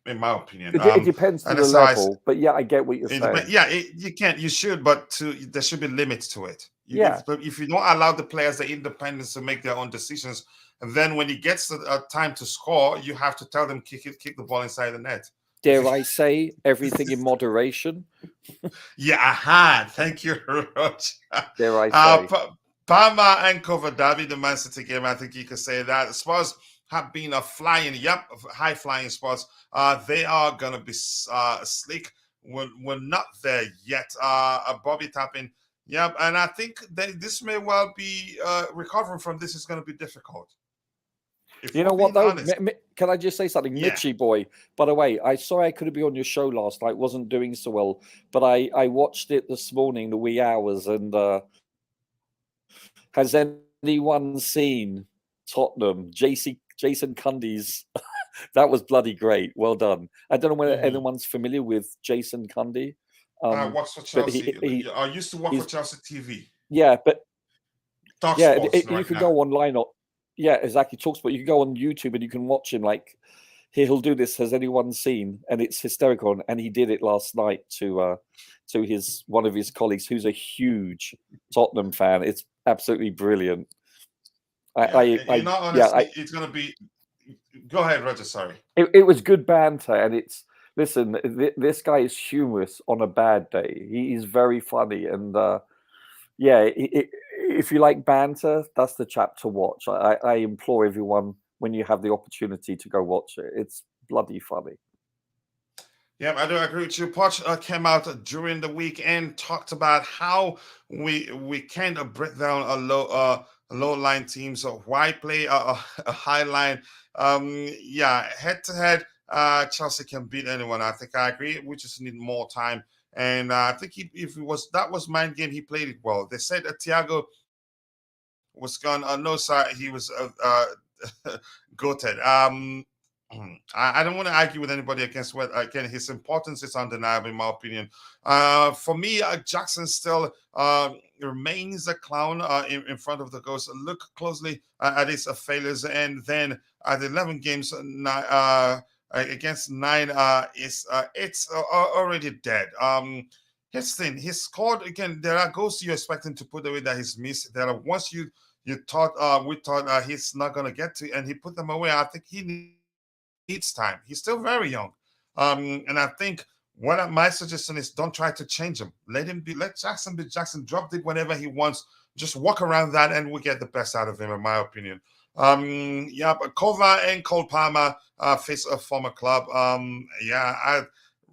In my opinion, it depends on the level, but yeah, I get what you're saying. You can't, you should, but there should be limits to it. If you don't allow the players the independence to make their own decisions, and then when it gets time to score, you have to tell them kick the ball inside the net. Dare I say everything in moderation? Thank you, Roger. Dare I say? Parma and Cover Derby, the Man City game, I think you could say that. Spurs have been high-flying Spurs. They are going to be slick. We're not there yet. Bobby tapping. And I think this may well be recovering from this is going to be difficult. You know what, though? Can I just say something? Yeah. Mitchie boy, by the way, I couldn't be on your show last night. Wasn't doing so well. But I watched it this morning, the wee hours. And has anyone seen Tottenham? Jason Cundy's... that was bloody great. Well done. I don't know whether anyone's familiar with Jason Cundy. I watched for Chelsea. I used to work for Chelsea TV. Yeah, but... you could go online... Yeah, exactly. Talksport. You can go on YouTube and you can watch him. Like he'll do this. Has anyone seen? And it's hysterical. And he did it last night to one of his colleagues who's a huge Tottenham fan. It's absolutely brilliant. It's going to be. Go ahead, Roger. Sorry. It was good banter, and listen. This guy is humorous on a bad day. He is very funny, and if you like banter, that's the chap to watch. I implore everyone, when you have the opportunity, to go watch it. It's bloody funny. Yeah, I do agree with you. Poch came out during the weekend, talked about how we can't break down a low line team. So why play a high line? Head to head, Chelsea can beat anyone. I think I agree. We just need more time. And I think if that was mind game, he played it well. They said Thiago was gone. No, sir, he was goated. I don't want to argue with anybody against his importance is undeniable in my opinion. For me, Jackson still remains a clown in front of the goals. Look closely at his failures, and then at 11 games against 9, it's already dead. His thing, he scored again. There are goals you expect him to put away that he's missed. There are ones we thought he's not gonna get to, and he put them away. I think he needs time. He's still very young, and I think my suggestion is don't try to change him. Let Jackson be Jackson. Drop deep whenever he wants. Just walk around that, and we'll get the best out of him, in my opinion. But Kova and Cole Palmer face a former club.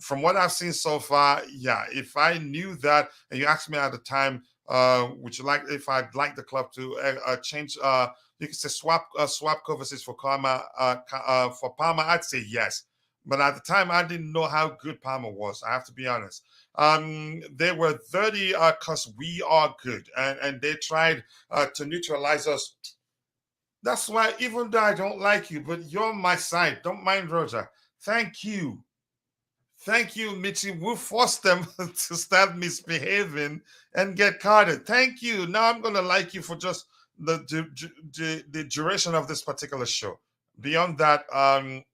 From what I've seen so far, if I knew that, and you asked me at the time, Would you like if I'd like the club to change? You could say swap Kovacic for Palmer. I'd say yes, but at the time I didn't know how good Palmer was. I have to be honest. They were 30 because we are good, and they tried to neutralize us. That's why, even though I don't like you, but you're on my side. Don't mind Roger. Thank you. Thank you, Mitchy. We forced them to start misbehaving and get carded. Thank you. Now I'm going to like you for just the duration of this particular show. Beyond that,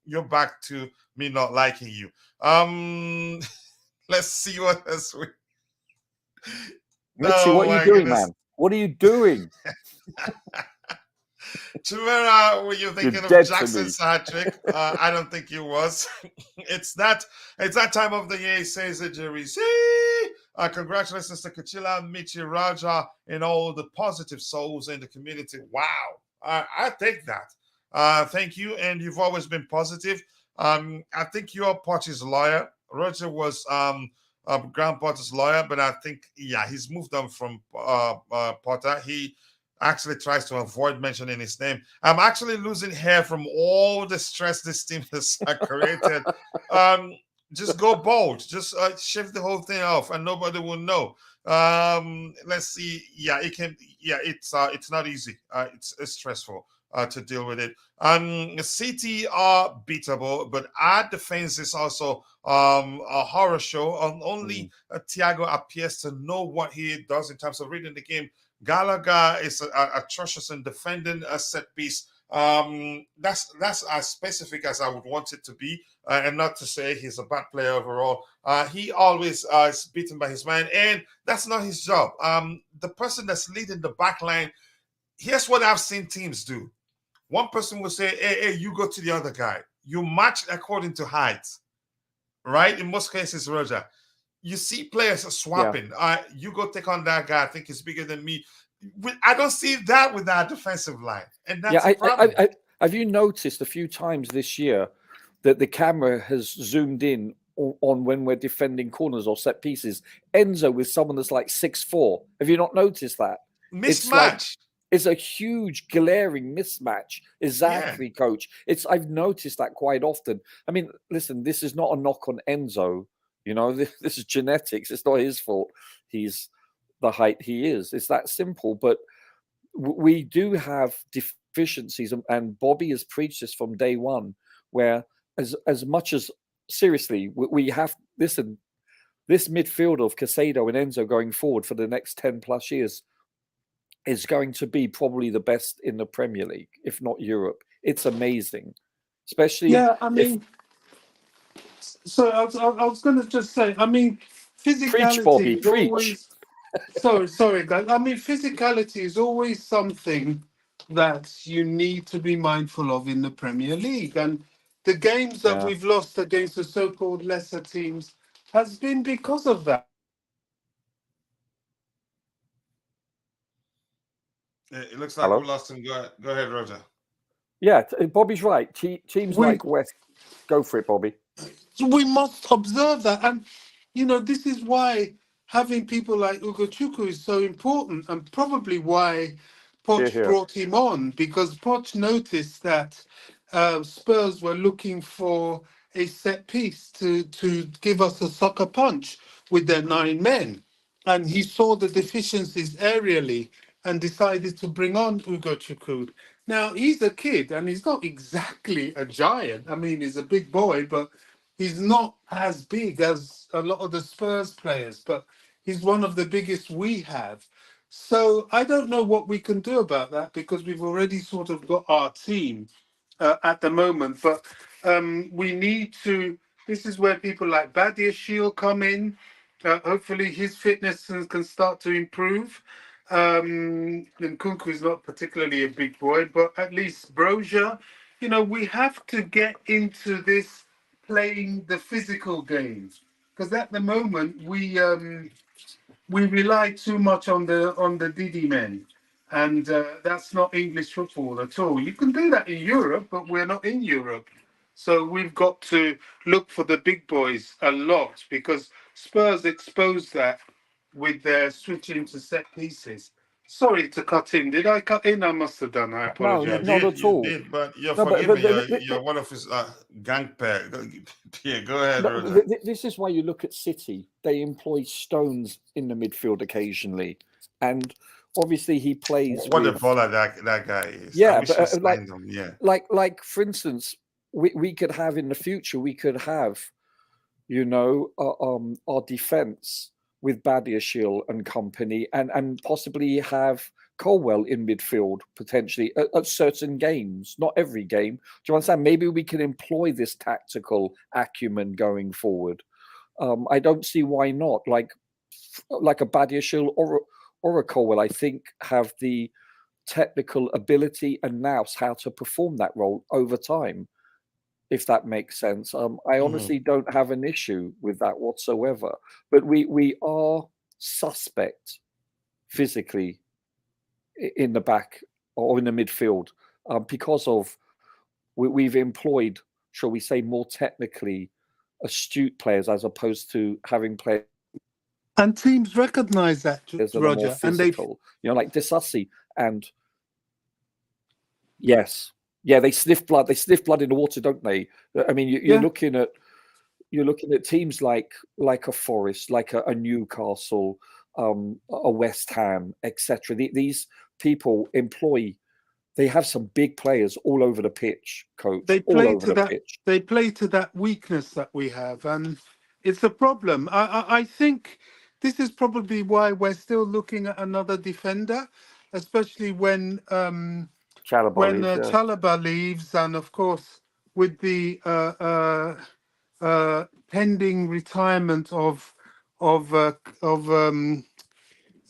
you're back to me not liking you. Let's see what else we... Mitchy, what are you doing, man? What are you doing? Chimera, were you thinking of Jackson's Hatrick? I don't think you was. It's that time of the year, he says it, Jerry. Congratulations to Kachila, Michi, Raja, and all the positive souls in the community. Wow. I take that. Thank you. And you've always been positive. I think you're Poch's lawyer. Roger was Graham Potter's lawyer, but I think, he's moved on from Potter. He actually tries to avoid mentioning his name. I'm actually losing hair from all the stress this team has created. Just go bold. Just shift the whole thing off, and nobody will know. Let's see. It's not easy. It's stressful to deal with it. City are beatable, but our defense is also a horror show. Only Thiago appears to know what he does in terms of reading the game. Gallagher is atrocious in defending a set piece. That's as specific as I would want it to be, and not to say he's a bad player overall. He always is beaten by his man, and that's not his job. The person that's leading the back line, here's what I've seen teams do. One person will say, hey, you go to the other guy. You match according to height, right? In most cases, Roger. You see players swapping. You go take on that guy. I think he's bigger than me. I don't see that with our defensive line, and that's a problem. Have you noticed a few times this year that the camera has zoomed in on when we're defending corners or set pieces? Enzo with someone that's like 6'4". Have you not noticed that? Mismatch. It's a huge glaring mismatch. Exactly, Coach. I've noticed that quite often. I mean, listen, this is not a knock on Enzo. You know, this is genetics. It's not his fault. He's the height he is. It's that simple. But we do have deficiencies, and Bobby has preached this from day one, where as much as, seriously, we have, listen, this midfield of Caicedo and Enzo going forward for the next 10 plus years is going to be probably the best in the Premier League, if not Europe. It's amazing. Especially So I was going to just say, I mean, physicality is always... Sorry, guys. I mean, physicality is always something that you need to be mindful of in the Premier League. And the games that we've lost against the so-called lesser teams has been because of that. It looks like we lost him. Go ahead, Roger. Yeah, Bobby's right. Teams like West, go for it, Bobby. We must observe that. And, you know, this is why having people like Ugochukwu is so important, and probably why Poch brought him on, because Poch noticed that Spurs were looking for a set piece to give us a sucker punch with their 9 men. And he saw the deficiencies aerially and decided to bring on Ugochukwu. Now, he's a kid, and he's not exactly a giant. I mean, he's a big boy, but he's not as big as a lot of the Spurs players, but he's one of the biggest we have. So I don't know what we can do about that, because we've already sort of got our team at the moment. But we need to, this is where people like Badiashile come in. Hopefully his fitness can start to improve. And Nkunku is not particularly a big boy, but at least Brozier, you know, we have to get into this playing the physical games, because at the moment we rely too much on the Didi men, and that's not English football at all. You can do that in Europe, but we're not in Europe, so we've got to look for the big boys a lot, because Spurs exposed that with their switching to set pieces. Sorry to cut in. Did I cut in? I must have done. I No, apologize. not at all. You did, but you're No, forgiven. You're one of his gang pair. Yeah, go ahead, Roger. This is why you look at City. They employ Stones in the midfield occasionally, and obviously he plays. What with, a baller that guy is. Yeah, I wish but he signed him. Yeah, like for instance, we could have in the future. We could have, our defense with Badiashile and company, and possibly have Colwell in midfield potentially at certain games, not every game. Do you understand? Maybe we can employ this tactical acumen going forward. I don't see why not. Like a Badiashile or a Colwell, I think have the technical ability and nous how to perform that role over time, if that makes sense. I honestly don't have an issue with that whatsoever. But we are suspect physically in the back or in the midfield because of we've employed, shall we say, more technically astute players as opposed to having players. And teams recognise that, Roger, and they, like Disassi and yes. Yeah, they sniff blood. They sniff blood in the water, don't they? I mean, you're looking at teams like a Forest, like a Newcastle, a West Ham, etc. These people they have some big players all over the pitch, coach. They play to that. Pitch. They play to that weakness that we have, and it's a problem. I think this is probably why we're still looking at another defender, especially when. Chalobah leaves, and of course with the pending retirement of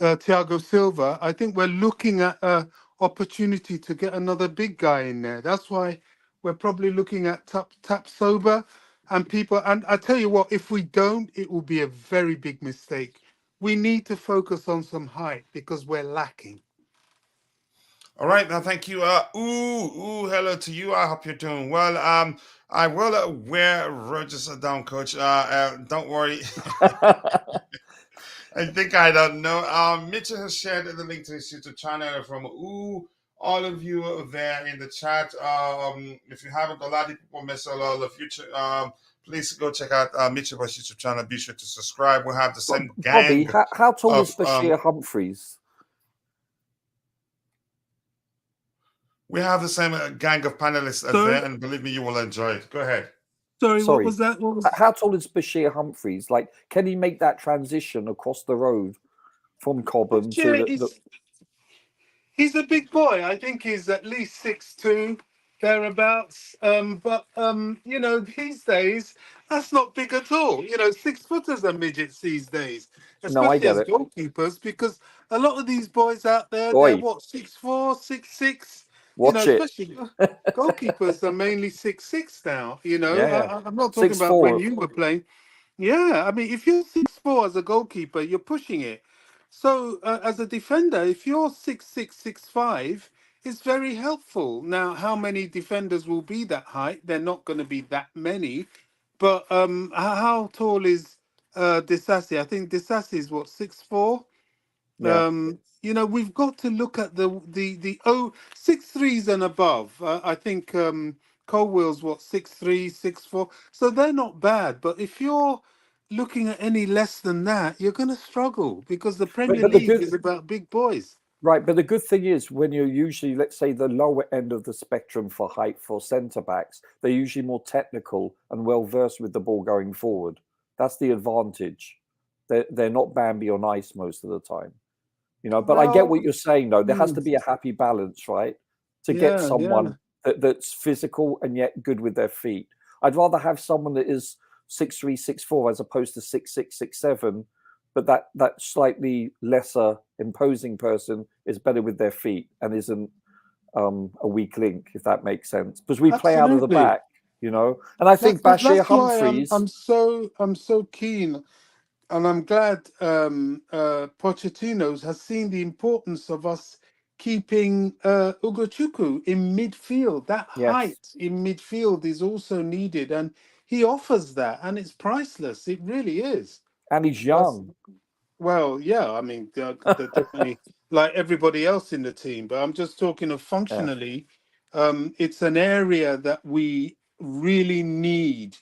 Thiago Silva, I think we're looking at an opportunity to get another big guy in there. That's why we're probably looking at Tapsoba and people. And I tell you what, if we don't, it will be a very big mistake. We need to focus on some height because we're lacking. All right, now thank you. Hello to you. I hope you're doing well. I will wear Rogers down, coach. Don't worry. I think I don't know. Mitchell has shared the link to his YouTube channel from all of you there in the chat. If you haven't, a lot of people miss a lot of the future. Please go check out Mitchell's YouTube channel. Be sure to subscribe. We'll have the same gang. Bobby, how tall is Bashir Humphreys? We have the same gang of panelists there, and believe me, you will enjoy it. Go ahead. Sorry. What was that? How tall is Bashir Humphreys? Like, can he make that transition across the road from Cobham to He's a big boy. I think he's at least 6'2", thereabouts. But these days, that's not big at all. 6-footers are midgets these days, especially as goalkeepers, because a lot of these boys out there, they're what, 6'4", 6'6". Especially goalkeepers are mainly 6'6" now. I'm not talking about when you were playing. Yeah, I mean, if you're 6'4" as a goalkeeper, you're pushing it. So as a defender, if you're 6'6", 6'5", it's very helpful. Now, how many defenders will be that height? They're not going to be that many. But how tall is Disassi? I think Disassi is what, 6'4"? Yeah. We've got to look at the 6'3s and above. I think Colwell's what, 6'3", 6'4". So they're not bad. But if you're looking at any less than that, you're going to struggle because the Premier League is about big boys. Right, but the good thing is when you're usually, let's say, the lower end of the spectrum for height for centre-backs, they're usually more technical and well-versed with the ball going forward. That's the advantage. They're not Bambi on ice most of the time. But I get what you're saying, though. There has to be a happy balance, right? To get someone that's physical and yet good with their feet. I'd rather have someone that is 6'3", 6'4", as opposed to 6'6", 6'7", but that slightly lesser imposing person is better with their feet and isn't a weak link, if that makes sense. Because we play out of the back, and I think Bashir Humphreys. I'm so keen. And I'm glad Pochettino has seen the importance of us keeping Ugochukwu in midfield. That height in midfield is also needed, and he offers that, and it's priceless. It really is. And he's young. Well, yeah, I mean, they're definitely like everybody else in the team, but I'm just talking of functionally. It's an area that we really need.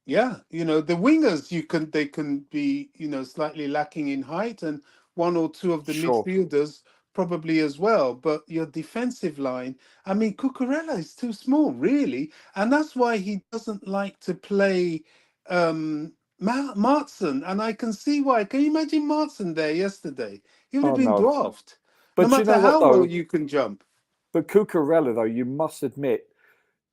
Yeah, the wingers they can be, slightly lacking in height, and one or two of the Sure. midfielders probably as well. But your defensive line, I mean, Cucurella is too small, really, and that's why he doesn't like to play Martson. And I can see why. Can you imagine Martson there yesterday? He would have Oh been no. dwarfed, no But you matter know what how well though? you can jump. But Cucurella, though, you must admit,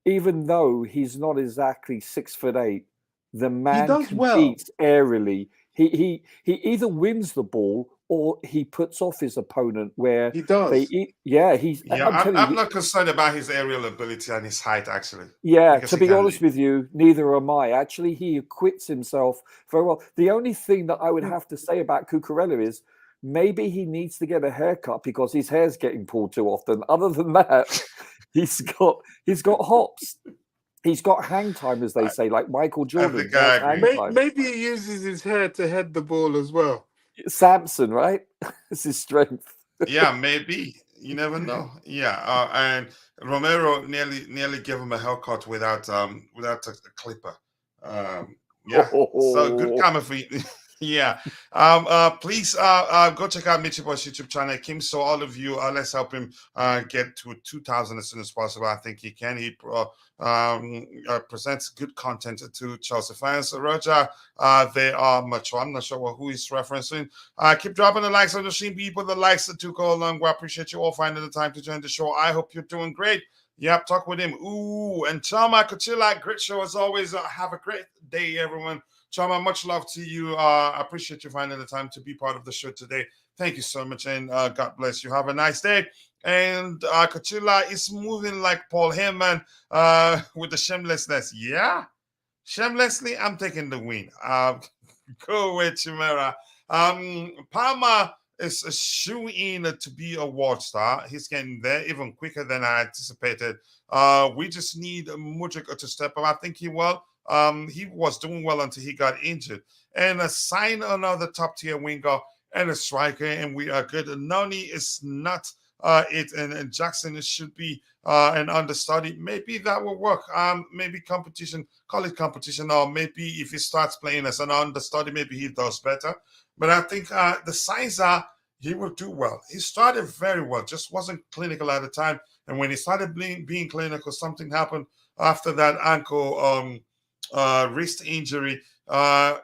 even though he's not exactly 6'8", the He man does well. competes aerially. He either wins the ball or he puts off his opponent where He does. I'm telling I'm you, not concerned about his aerial ability and his height, actually. yeah, because to he be can honest leap. with you, neither am I. Actually, he acquits himself very well. The only thing that I would have to say about Cucurella is maybe he needs to get a haircut because his hair's getting pulled too often. Other than that, he's got hops. He's got hang time, as they I, say, like Michael I Jordan. think He has I hang agree. time. Maybe he uses his hair to head the ball as well. Samson, right? It's his strength. Yeah, maybe. You never know. Yeah, and Romero nearly gave him a haircut without a clipper. Yeah, so good comment for you. Yeah. Please go check out Mitchie Boy's YouTube channel, Kim. So all of you, let's help him get to 2,000 as soon as possible. I think he can. He presents good content to Chelsea fans. Roger, they are mature. I'm not sure who he's referencing. Keep dropping the likes on the stream, people. The likes to go along. We appreciate you all finding the time to join the show. I hope you're doing great. Yep, talk with him. Ooh, and Chama Kuchila, great show as always. Have a great day, everyone. Chama, much love to you. I appreciate you finding the time to be part of the show today. Thank you so much, and God bless you. Have a nice day. And Kuchila is moving like Paul Heyman with the shamelessness. Yeah, shamelessly, I'm taking the win. Go with Chimera. Palmer is a shoe-in to be a world star. He's getting there even quicker than I anticipated. We just need Mudryk to step up. I think he will. He was doing well until he got injured. And sign another top-tier winger and a striker, and we are good. Noni is not it, and Jackson should be an understudy. Maybe that will work. Maybe competition, college competition, or maybe if he starts playing as an understudy, maybe he does better. But I think the signs are he will do well. He started very well, just wasn't clinical at the time. And when he started being clinical, something happened after that ankle wrist injury.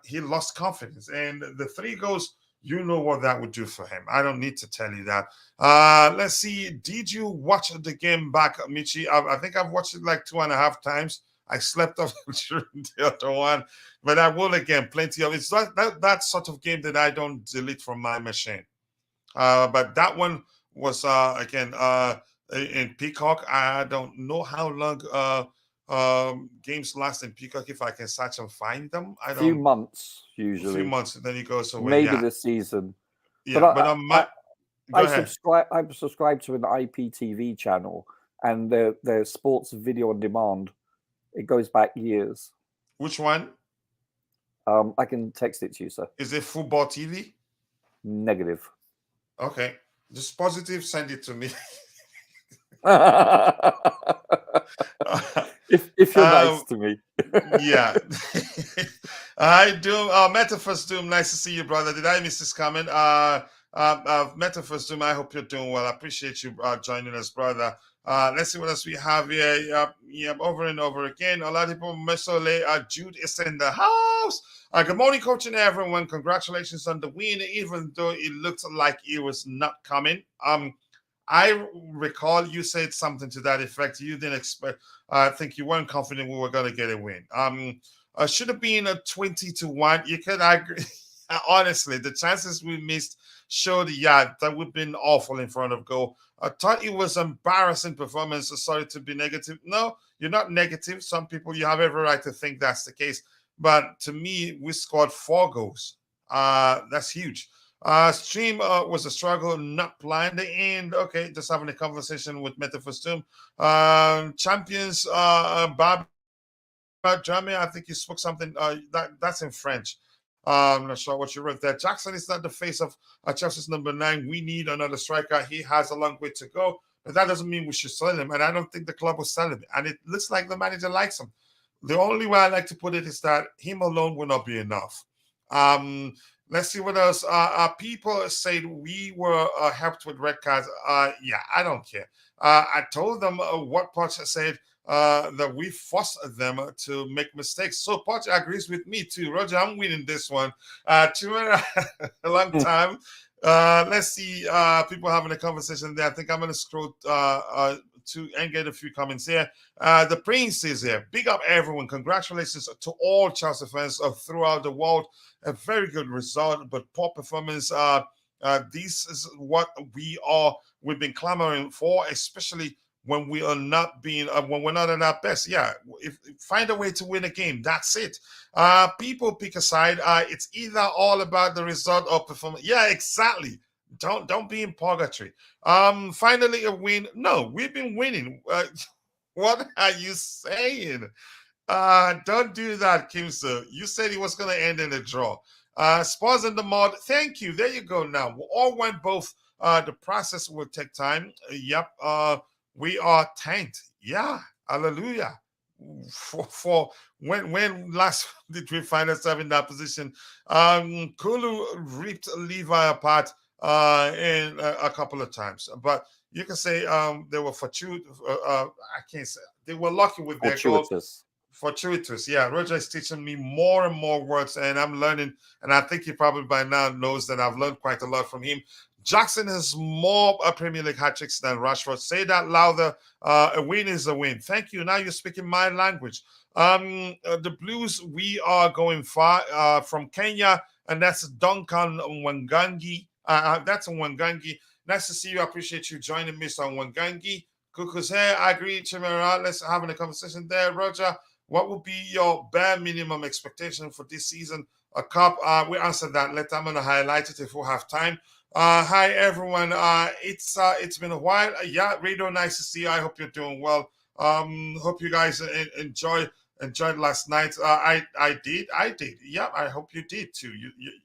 He lost confidence. And the 3 goals, you know what that would do for him. I don't need to tell you that. Let's see. Did you watch the game back, Michi? I think I've watched it like 2.5 times. I slept off during the other one, but I will again. Plenty of it's that sort of game that I don't delete from my machine. But that one was again in Peacock. I don't know how long games last in Peacock. If I can search and find them, I don't. Few months A usually. few months, and then it goes away. Maybe Yeah, this season. yeah. But Go ahead. I'm subscribed to an IPTV channel, and their sports video on demand. It goes back years. Which one? I can text it to you, sir. Is it Football TV? Negative. Okay, just positive. Send it to me. if you're nice to me. Yeah. Hi, Doom. Metaphors Doom. Nice to see you, brother. Did I miss this comment? Metaphors Doom. I hope you're doing well. I appreciate you joining us, brother. Let's see what else we have here. Yep, over and over again. Oladipo Mesole, Jude is in the house. Good morning, coach and everyone. Congratulations on the win, even though it looked like it was not coming. I recall you said something to that effect. You didn't expect. I think you weren't confident we were going to get a win. Should have been a 20-1. You could agree. Honestly, the chances we missed showed, that would have been awful in front of goal. I thought it was embarrassing performance. Sorry to be negative. No, you're not negative. Some people, you have every right to think that's the case. But to me, we scored 4 goals. That's huge. Stream was a struggle, not blind. And okay, just having a conversation with Metaphystum. Champions, Bob Jeremy, I think you spoke something. That's in French. I'm not sure what you wrote there. Jackson is not the face of Chelsea's number 9. We need another striker. He has a long way to go, but that doesn't mean we should sell him. And I don't think the club will sell him. And it looks like the manager likes him. The only way I like to put it is that him alone will not be enough. Let's see what else. People said we were helped with red cards. Yeah, I don't care. I told them what Poch said, that we forced them to make mistakes. So Poch agrees with me too. Roger, I'm winning this one. Chimera, a long time. Let's see people having a conversation there. I think I'm going to scroll to and get a few comments here. The Prince is here. Big up everyone. Congratulations to all Chelsea fans throughout the world. A very good result, but poor performance. This is what we've been clamoring for, especially when we are not being when we're not at our best. Yeah, if find a way to win a game. That's it. People pick a side. It's either all about the result or performance. Yeah, exactly. Don't be in purgatory. Finally a win. No, we've been winning. What are you saying? Don't do that, Kimso. You said it was going to end in a draw. Spurs in the mud. Thank you. There you go. Now we all went both. The process will take time. Yep. We are tanked. Yeah. Hallelujah. For when last did we find ourselves in that position? Kulu ripped Levi apart in a couple of times, but you can say they were fortuitous. I can't say they were lucky with their goal. Fortuitous, yeah. Roger is teaching me more and more words, and I'm learning. And I think he probably by now knows that I've learned quite a lot from him. Jackson has more Premier League hat tricks than Rashford. Say that louder. A win is a win. Thank you. Now you're speaking my language. The Blues, we are going far from Kenya, and that's Duncan Wangangi. That's Wangangi. Nice to see you. I appreciate you joining me, Mr. Wangangi. Kuku's here. I agree, Chimera. Let's have a conversation there, Roger. What would be your bare minimum expectation for this season? A cup. We answered that. I'm gonna highlight it if we have time. Hi everyone. It's been a while. Yeah, Radio, nice to see you. I hope you're doing well. Hope you guys enjoyed last night. I did. Yeah, I hope you did too.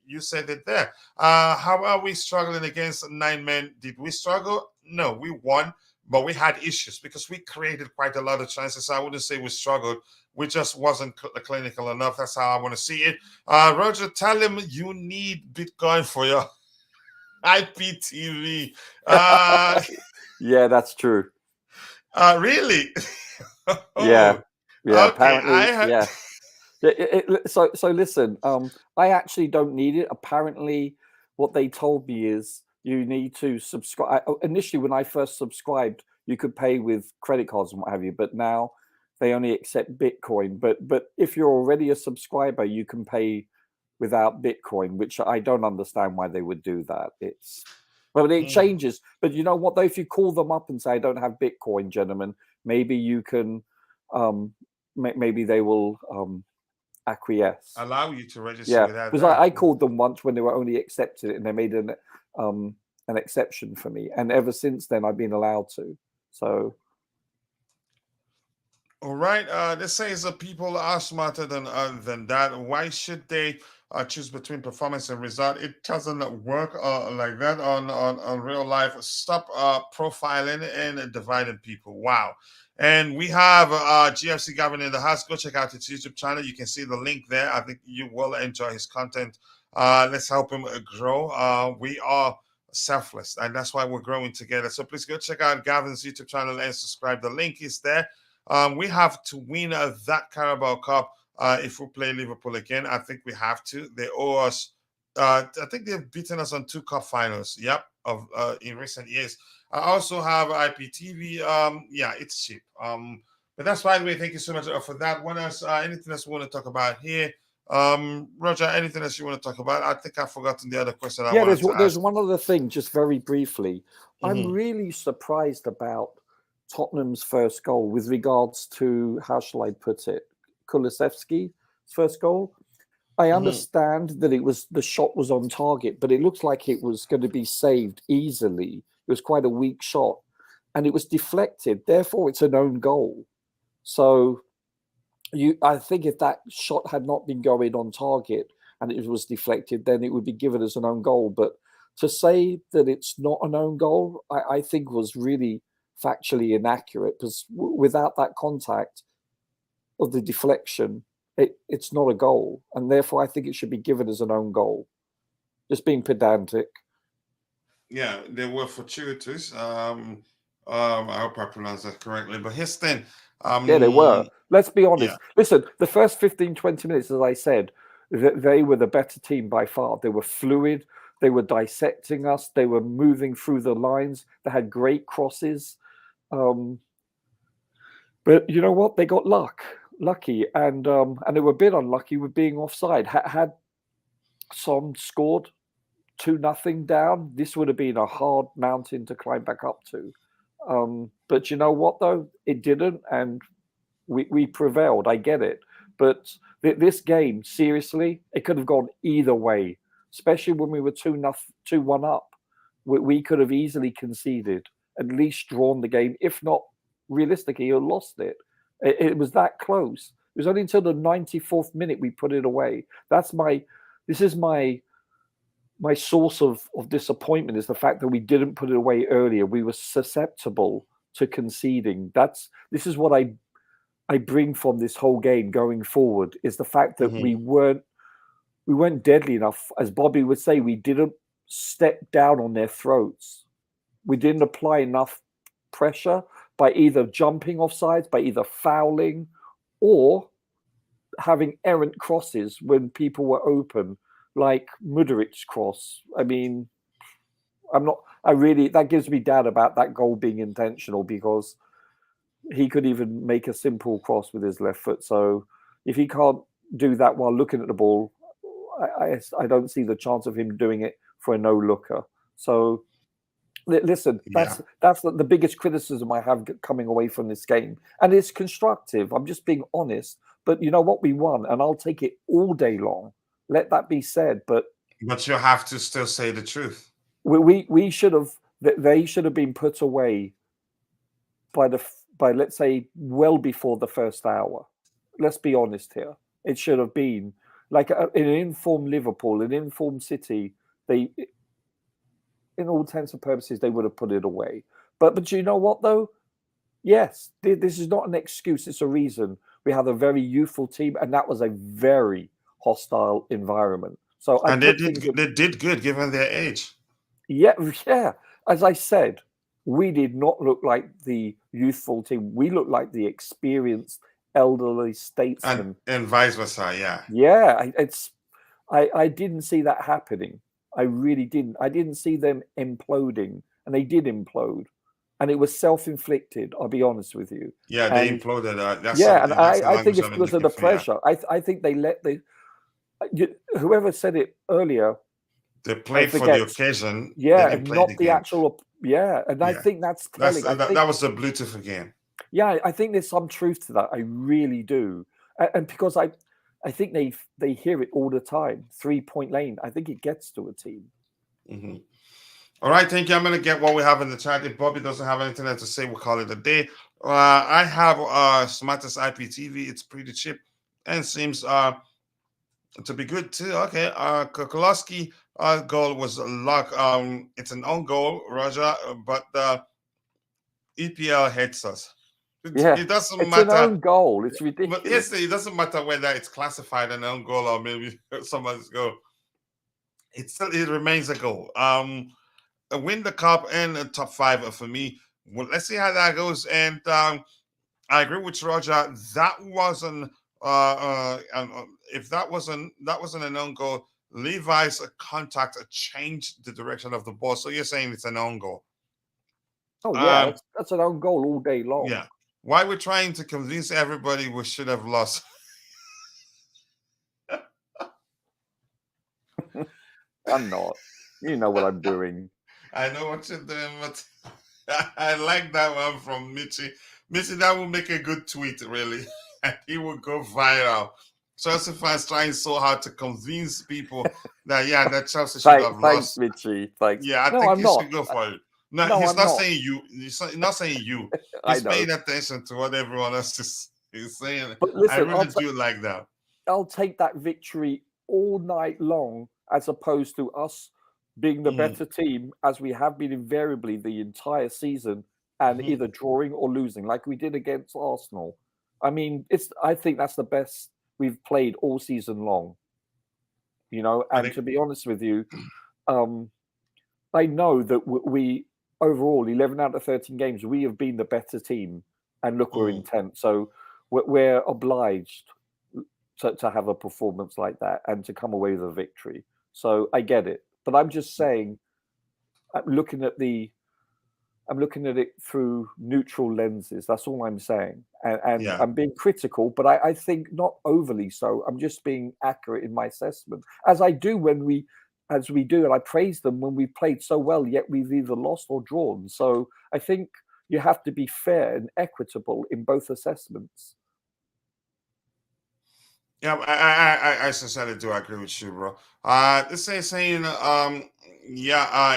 You said it there. How are we struggling against 9 men? Did we struggle? No, we won, but we had issues because we created quite a lot of chances. I wouldn't say we struggled. We just wasn't clinical enough. That's how I want to see it. Roger, tell him you need Bitcoin for your IPTV. Yeah, that's true. Really? Yeah. Okay, apparently, yeah. So listen, I actually don't need it. Apparently, what they told me is you need to subscribe. Initially, when I first subscribed, you could pay with credit cards and what have you, but now they only accept Bitcoin. But if you're already a subscriber, you can pay without Bitcoin, which I don't understand why they would do that. It changes. But you know what, though? If you call them up and say, I don't have Bitcoin, gentlemen, maybe you can, maybe they will acquiesce. Allow you to register without because I called them once when they were only accepted it, and they made an exception for me. And ever since then, I've been allowed to. So... All right. This says that people are smarter than that. Why should they choose between performance and result? It doesn't work like that on real life. Stop profiling and dividing people. Wow. And we have GFC Gavin in the house. Go check out his YouTube channel. You can see the link there. I think you will enjoy his content. Let's help him grow. We are selfless, and that's why we're growing together. So please go check out Gavin's YouTube channel and subscribe. The link is there. We have to win that Carabao Cup if we play Liverpool again. I think we have to. They owe us. I think they've beaten us on 2 cup finals. Yep, in recent years. I also have IPTV. Yeah, it's cheap. But that's by the way. Thank you so much for that. What else? Anything else we want to talk about here? Roger, anything else you want to talk about? I think I've forgotten the other question. There's one other thing, just very briefly. I'm really surprised about Tottenham's first goal with regards to, how shall I put it, Kulusevski's first goal. I understand that the shot was on target, but it looks like it was going to be saved easily. It was quite a weak shot and it was deflected. Therefore, it's an own goal. So I think if that shot had not been going on target, and it was deflected, then it would be given as an own goal. But to say that it's not an own goal, I think was really factually inaccurate, because without that contact of the deflection, it's not a goal, and therefore I think it should be given as an own goal. Just being pedantic. Yeah, they were fortuitous. I hope I pronounced that correctly. But here's the thing. Yeah, they were. Let's be honest. Yeah. Listen, the first 15, 20 minutes, as I said, they were the better team by far. They were fluid. They were dissecting us. They were moving through the lines. They had great crosses. But you know what? They got lucky, and they were a bit unlucky with being offside. Had Son scored 2-0 down, this would have been a hard mountain to climb back up to. But you know what, though? It didn't, and we prevailed. I get it. But this game, seriously, it could have gone either way, especially when we were 2-1 up. We could have easily conceded, at least drawn the game, if not realistically, you lost it. It was that close. It was only until the 94th minute we put it away. This is my source of disappointment, is the fact that we didn't put it away earlier. We were susceptible to conceding. This is what I bring from this whole game going forward, is the fact that we weren't deadly enough. As Bobby would say, we didn't step down on their throats. We didn't apply enough pressure by either jumping off sides, by either fouling, or having errant crosses when people were open, like Mudrik's cross. I mean, that gives me doubt about that goal being intentional, because he could even make a simple cross with his left foot. So if he can't do that while looking at the ball, I don't see the chance of him doing it for a no-looker. So listen, that's the biggest criticism I have coming away from this game. And it's constructive. I'm just being honest. But you know what? We won, and I'll take it all day long. Let that be said. But you have to still say the truth. We should have. They should have been put away by let's say well before the first hour. Let's be honest here. It should have been like an informed Liverpool, an informed City. They, in all intents and purposes, they would have put it away. But you know what though? Yes, this is not an excuse. It's a reason. We had a very youthful team, and that was a very hostile environment. So they did good given their age. Yeah. As I said, we did not look like the youthful team. We looked like the experienced elderly statesmen, and vice versa. Yeah. Yeah. I didn't see that happening. I really didn't. I didn't see them imploding, and they did implode. And it was self-inflicted, I'll be honest with you. Yeah, they imploded. I think it's because of the pressure. Yeah. I think they let whoever said it earlier. They played for the occasion. Yeah, and not the actual. Yeah, and I think that's telling. That was the Bluetooth again. Yeah, I think there's some truth to that. I really do. And because I think they hear it all the time. 3-point lane. I think it gets to a team. Mm-hmm. All right, thank you. I'm going to get what we have in the chat. If Bobby doesn't have anything else to say, we'll call it a day. I have Smartest IPTV. It's pretty cheap and seems to be good too. Okay, Kokolowski goal was a luck. It's an own goal, Roger, but EPL hates us. It doesn't matter. It's an own goal. It's ridiculous. But yes, it doesn't matter whether it's classified an own goal or maybe someone's goal. It remains a goal. Win the cup and the top 5 for me. Well, let's see how that goes. And I agree with Roger. That wasn't if that wasn't an own goal, Levi's contact changed the direction of the ball. So you're saying it's an own goal? Oh yeah, that's an own goal all day long. Yeah. Why we're trying to convince everybody we should have lost? I'm not. You know what I'm doing. I know what you're doing, but I like that one from Mitchie. Mitchie, that will make a good tweet, really. And he will go viral. Chelsea fans trying so hard to convince people that Chelsea should have lost. Thanks, Mitchie. Thanks. Yeah, I think you should go for it. No, he's not saying you. He's not saying you. He's paying attention to what everyone else is saying. But listen, I really do like that. I'll take that victory all night long, as opposed to us being the better team, as we have been invariably the entire season, and either drawing or losing, like we did against Arsenal. I mean, I think that's the best we've played all season long. You know, and to be honest with you, I know that we overall 11 out of 13 games we have been the better team, and look, we're intense, so we're obliged to have a performance like that and to come away with a victory. So I get it, but I'm just saying, I'm looking at it through neutral lenses. That's all I'm saying, and I'm being critical, but I think not overly so. I'm just being accurate in my assessment, as I do as we do, and I praise them when we've played so well, yet we've either lost or drawn. So I think you have to be fair and equitable in both assessments. Yeah, I sincerely do agree with you, bro. This is saying,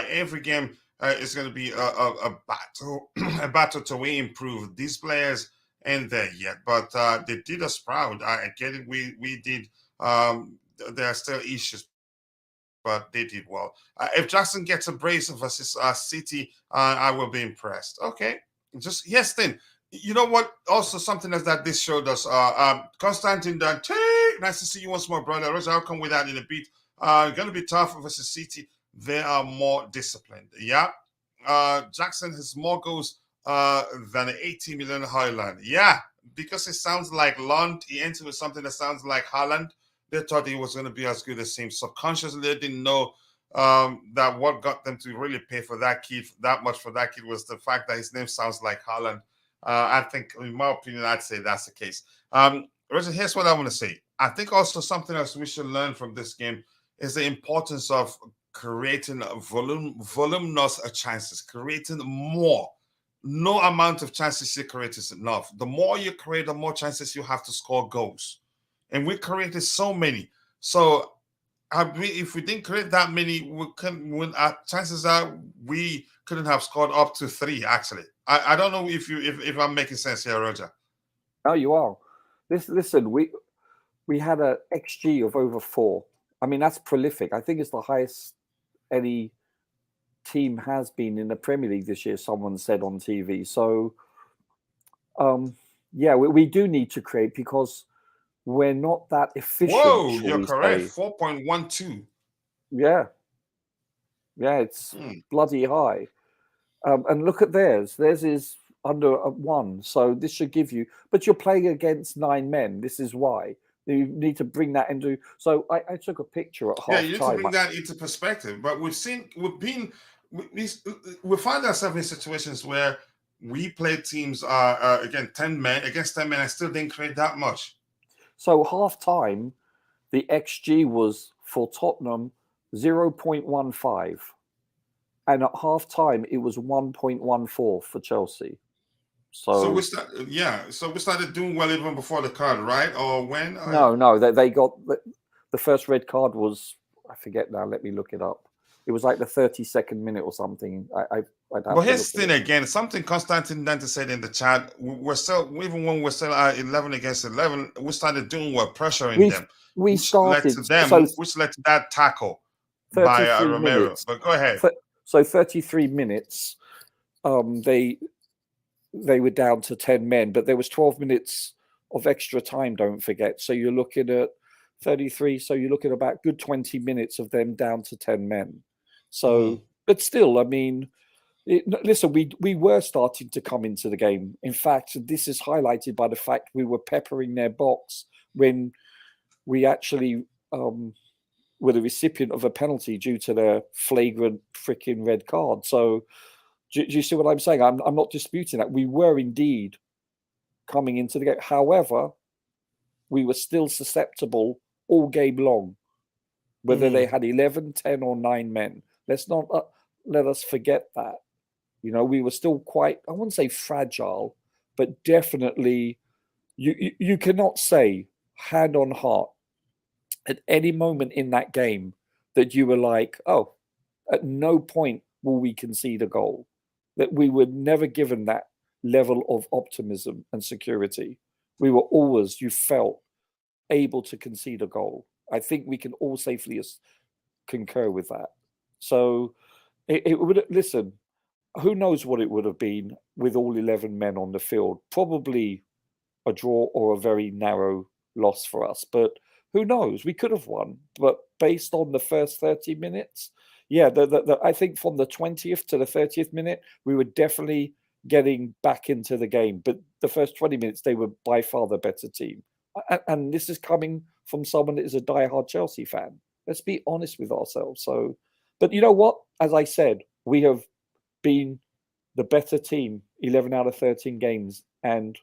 every game is going to be a battle, a battle to we improve. These players ain't there yet, but they did us proud. I get it. We did. There are still issues, but they did well. If Jackson gets a brace versus City, I will be impressed. Okay, just yes, then. You know what? Also, something else that this showed us. Constantine Dante, nice to see you once more, brother. Roger, I'll come with that in a bit. Going to be tough versus City. They are more disciplined. Yeah. Jackson has more goals than 80 million Highland. Yeah, because it sounds like Lund. He entered with something that sounds like Haaland. They thought he was going to be as good as him. Subconsciously, they didn't know that what got them to really pay for that kid, that much for that kid, was the fact that his name sounds like Haaland. I think, in my opinion, I'd say that's the case. Roger, here's what I want to say. I think also something else we should learn from this game is the importance of creating voluminous chances, creating more. No amount of chances you create is enough. The more you create, the more chances you have to score goals. And we created so many. So if we didn't create that many, chances are we couldn't have scored up to 3, actually. I don't know if I'm making sense here, Roger. No, you are. Listen, we had a XG of over 4. I mean, that's prolific. I think it's the highest any team has been in the Premier League this year, someone said on TV. So, we do need to create, because we're not that efficient. Whoa, you're correct. 4.12. Yeah. Yeah, it's bloody high. And look at theirs. Theirs is under 1. So this should give you, but you're playing against 9 men. This is why. You need to bring that into. So I took a picture at half time. Yeah, you need to bring that into perspective. But we find ourselves in situations where we play teams against 10 men, and still didn't create that much. So half time, the XG was for Tottenham 0.15. And at half time, it was 1.14 for Chelsea. So we started doing well even before the card, right? Or when? No, they got the first red card was, I forget now. Let me look it up. It was like the 32nd minute or something. But here's the thing again. Something Constantine Dante said in the chat. We're still, even when we're still 11 against 11, we started doing well, pressuring them. Which led to that tackle by Romero. Minutes. But go ahead. So 33 minutes. They were down to 10 men, but there was 12 minutes of extra time, don't forget. So you're looking at 33. So you're looking at about good 20 minutes of them down to 10 men. So, but still, I mean, listen, we were starting to come into the game. In fact, this is highlighted by the fact we were peppering their box when we actually were the recipient of a penalty due to their flagrant freaking red card. So, do you see what I'm saying? I'm not disputing that. We were indeed coming into the game. However, we were still susceptible all game long, whether they had 11, 10 or 9 men. Let's not let us forget that. You know, we were still quite, I wouldn't say fragile, but definitely you cannot say, hand on heart, at any moment in that game that you were like, oh, at no point will we concede a goal. That we were never given that level of optimism and security. We were always, you felt, able to concede a goal. I think we can all safely concur with that. So it would, listen, who knows what it would have been with all 11 men on the field? Probably a draw or a very narrow loss for us, but who knows? We could have won. But based on the first 30 minutes, yeah, I think from the 20th to the 30th minute, we were definitely getting back into the game. But the first 20 minutes, they were by far the better team. And this is coming from someone that is a diehard Chelsea fan. Let's be honest with ourselves. So, but you know what? As I said, we have been the better team 11 out of 13 games, and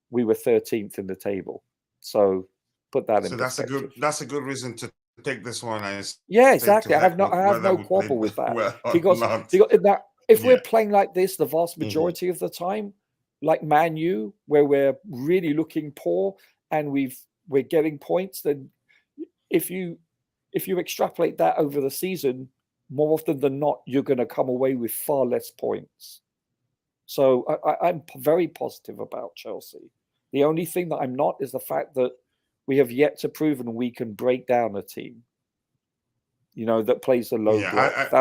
we were 13th in the table. So put that in perspective. That's a good reason to take this one. Yeah, exactly. I have no quibble with that. Because if we're playing like this the vast majority of the time, like Man U, where we're really looking poor and we're getting points, then if you extrapolate that over the season, more often than not, you're going to come away with far less points. So I'm very positive about Chelsea. The only thing that I'm not is the fact that we have yet to prove that we can break down a team, that plays a low block.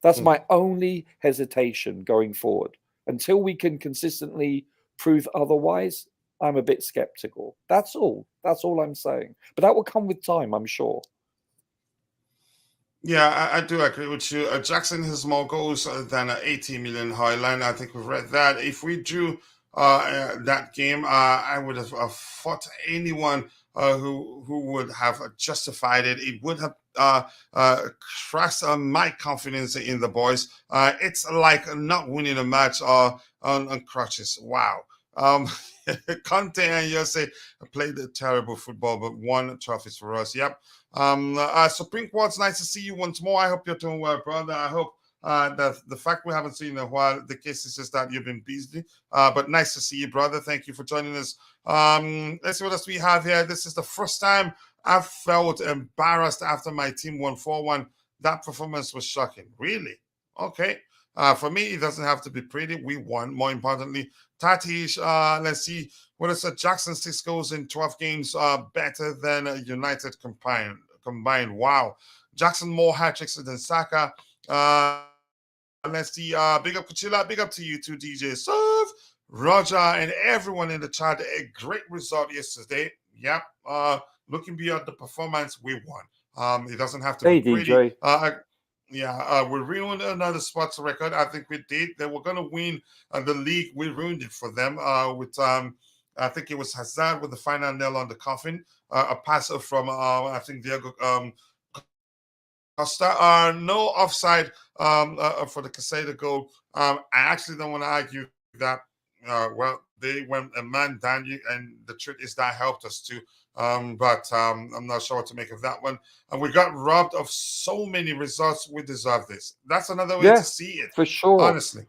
That's my only hesitation going forward. Until we can consistently prove otherwise, I'm a bit skeptical. That's all. That's all I'm saying. But that will come with time, I'm sure. Yeah, I do agree with you. Jackson has more goals than 80 million Highland. I think we've read that. If we drew that game, I would have fought anyone who would have justified it. It would have crushed my confidence in the boys. It's like not winning a match on crutches. Wow. Conte and Jose played a terrible football, but won trophies for us. Yep. Supreme Quartz, nice to see you once more. I hope you're doing well, brother. I hope the fact we haven't seen you in a while, the case is just that you've been busy. But nice to see you, brother. Thank you for joining us. Let's see what else we have here. This is the first time I've felt embarrassed after my team won 4-1. That performance was shocking. Really? Okay. For me, it doesn't have to be pretty. We won. More importantly, Tatish, let's see. What is it? Jackson 6 goals in 12 games, better than United combined. Wow. Jackson more hat-tricks than Saka. Let's see. Big up Kuchila. Big up to you too, DJ Serve, Roger, and everyone in the chat. A great result yesterday. Yep. Looking beyond the performance, we won. It doesn't have to be pretty. DJ. We ruined another sports record. I think we did. They were going to win the league. We ruined it for them with, I think it was Hazard with the final nail on the coffin. A pass from, I think, Diego Costa. No offside for the Casado goal. I actually don't want to argue that, they went a man down, and the truth is that helped us too. But I'm not sure what to make of that one. And we got robbed of so many results. We deserve this. That's another way to see it. For sure. Honestly.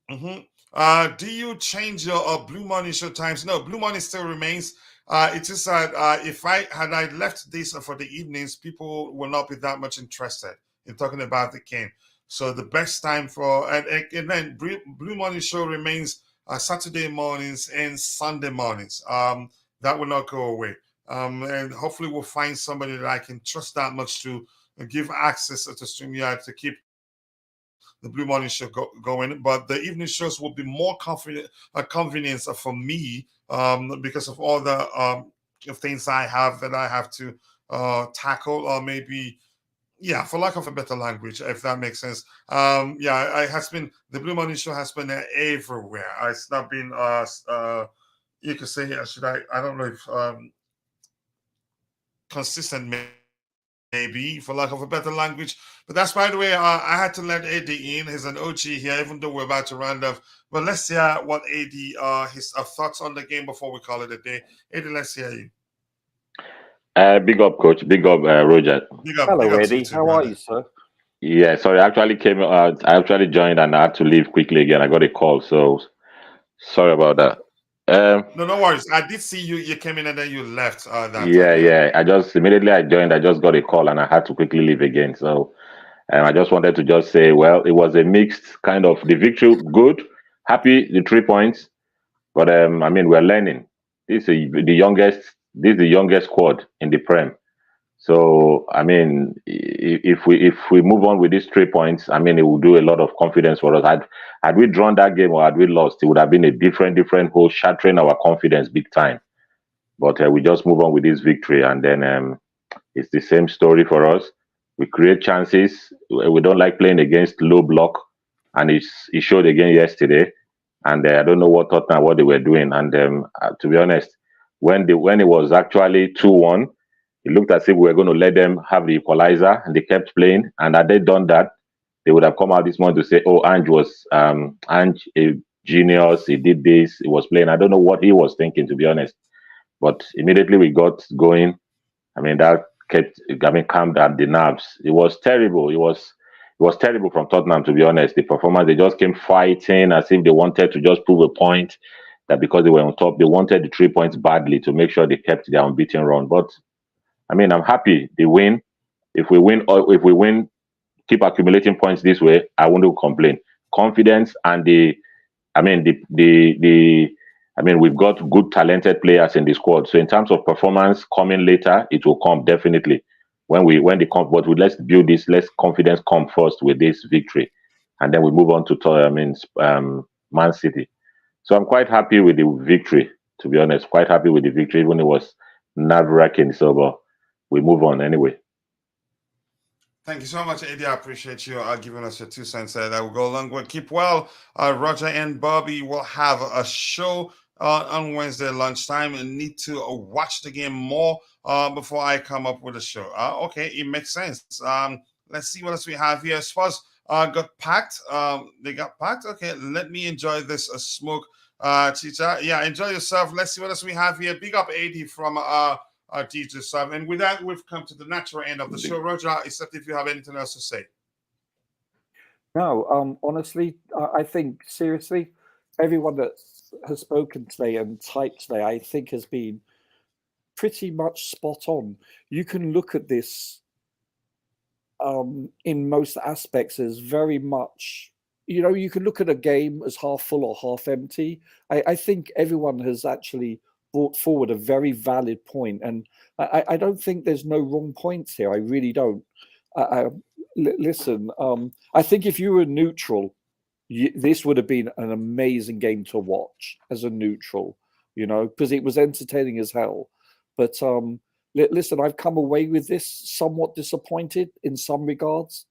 Do you change your Blue Money show times? No, Blue Money still remains. It's just that if I left this for the evenings, people will not be that much interested in talking about the game. So the best time for, and then Blue Money show remains Saturday mornings and Sunday mornings. That will not go away. And hopefully we'll find somebody that I can trust that much to give access to StreamYard to keep the Blue Morning Show going. But the evening shows will be more convenience for me because of all the things I have that I have to tackle, or maybe, for lack of a better language, if that makes sense. It has been, the Blue Morning Show has been everywhere. It's not been you could say, I don't know if consistent, maybe, for lack of a better language. But that's, by the way, I had to let Eddie in. He's an OG here, even though we're about to round up. But let's hear what Eddie, his thoughts on the game before we call it a day. Eddie, let's hear you. Big up, coach. Big up, Roger. Big up. Hello, big up Eddie. How are you, sir? Yeah, sorry. I actually joined and I had to leave quickly again. I got a call, so sorry about that. No worries. I did see you. You came in and then you left. Yeah. I just immediately I joined. I just got a call and I had to quickly leave again. So, I just wanted to just say, well, it was a mixed kind of. The victory, good, happy, the 3 points, but we're learning. This is the youngest squad in the Prem. So I mean, if we move on with these 3 points, I mean, it will do a lot of confidence for us. Had we drawn that game or had we lost, it would have been a different whole, shattering our confidence big time. But we just move on with this victory, and then it's the same story for us. We create chances. We don't like playing against low block, and it showed again yesterday. And I don't know what Tottenham, what they were doing. And to be honest, when it was actually 2-1, it looked as if we were going to let them have the equalizer, and they kept playing. And had they done that, they would have come out this morning to say, "Oh, Ange was Ange a genius. He did this. He was playing." I don't know what he was thinking, to be honest. But immediately we got going. I mean, that kept, I mean, calmed down the nerves. It was terrible. It was terrible from Tottenham, to be honest. The performance, they just came fighting as if they wanted to just prove a point that because they were on top, they wanted the 3 points badly to make sure they kept their unbeaten run. But I mean, I'm happy they win. If we win, keep accumulating points this way, I won't complain. Confidence and I mean, we've got good, talented players in the squad. So in terms of performance coming later, it will come definitely when they come. But let's build this. Let's confidence come first with this victory, and then we move on to Man City. So I'm quite happy with the victory. To be honest, quite happy with the victory, even it was nerve-wracking. So, but we move on anyway. Thank you so much, Eddie. I appreciate you giving us your 2 cents there. That will go a long way. Keep well. Roger and Bobby will have a show on Wednesday lunchtime and need to watch the game more before I come up with a show. Okay, it makes sense. Let's see what else we have here. Spurs got packed. They got packed. Okay, let me enjoy this smoke. Chicha, yeah, enjoy yourself. Let's see what else we have here. Big up 80 from DJ Sub. And with that, we've come to the natural end of the show. Roger, except if you have anything else to say. No, honestly, I think seriously, everyone that has spoken today and typed today, I think has been pretty much spot on. You can look at this in most aspects as very much, you can look at a game as half full or half empty. I think everyone has actually brought forward a very valid point, and I don't think there's no wrong points here. I really don't. Listen, I think if you were neutral, this would have been an amazing game to watch as a neutral, because it was entertaining as hell. But listen, I've come away with this somewhat disappointed in some regards,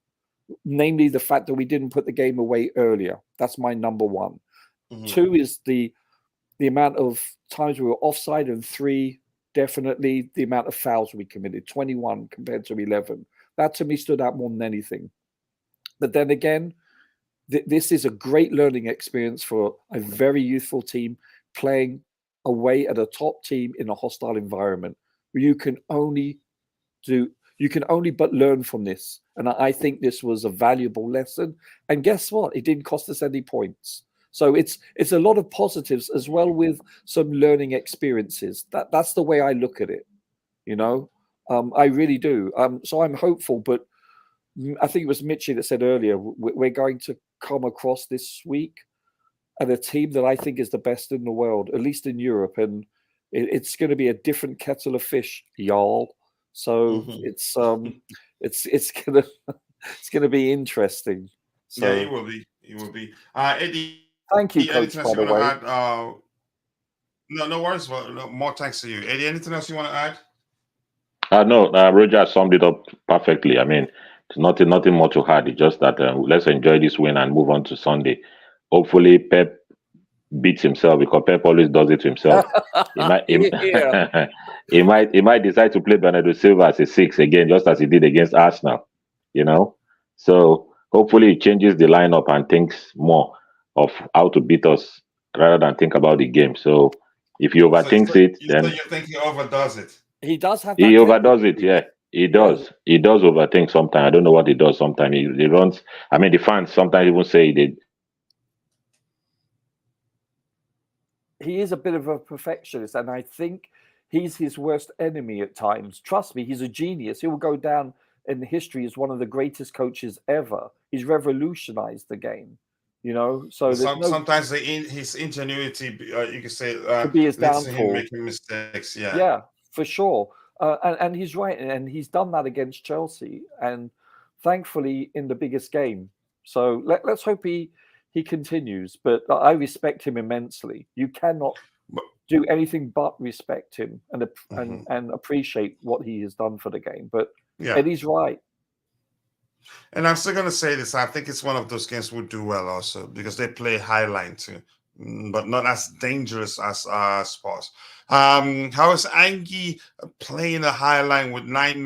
namely the fact that we didn't put the game away earlier. That's my number one. Mm-hmm. 2 is the amount of times we were offside, and 3, definitely the amount of fouls we committed, 21 compared to 11. That to me stood out more than anything. But then again, this is a great learning experience for a very youthful team playing away at a top team in a hostile environment. You can only but learn from this. And I think this was a valuable lesson. And guess what? It didn't cost us any points. So it's a lot of positives as well with some learning experiences. That's the way I look at it. I really do. So I'm hopeful, but I think it was Mitchie that said earlier, we're going to come across this week at a team that I think is the best in the world, at least in Europe. And it's going to be a different kettle of fish, y'all. So it's gonna be interesting. So, yeah, it will be. It will be. Eddie, thank you, Coach. By the way, no worries. Well, more thanks to you, Eddie. Anything else you want to add? No, Roger summed it up perfectly. I mean, it's nothing more to add. It's just that let's enjoy this win and move on to Sunday. Hopefully, Pep beats himself, because Pep always does it to himself. He might decide to play Bernardo Silva as a 6 again, just as he did against Arsenal. So hopefully he changes the lineup and thinks more of how to beat us rather than think about the game. So if he overthinks then you think he overdoes it. He does have. He overdoes it. Yeah, he does. Yeah. He does overthink sometimes. I don't know what he does sometimes. He runs. I mean, the fans sometimes even say he did. He is a bit of a perfectionist, and I think he's his worst enemy at times. Trust me, he's a genius. He will go down in history as one of the greatest coaches ever. He's revolutionized the game, So sometimes his ingenuity, you can say, could be his downfall. Making mistakes. Yeah, for sure. And he's right, and he's done that against Chelsea, and thankfully in the biggest game. So let's hope he continues. But I respect him immensely. You cannot do anything but respect him and appreciate what he has done for the game. But Eddie's right. And I'm still going to say this. I think it's one of those games we'll do well also because they play high line too, but not as dangerous as Spurs. How is Angie playing a high line with nine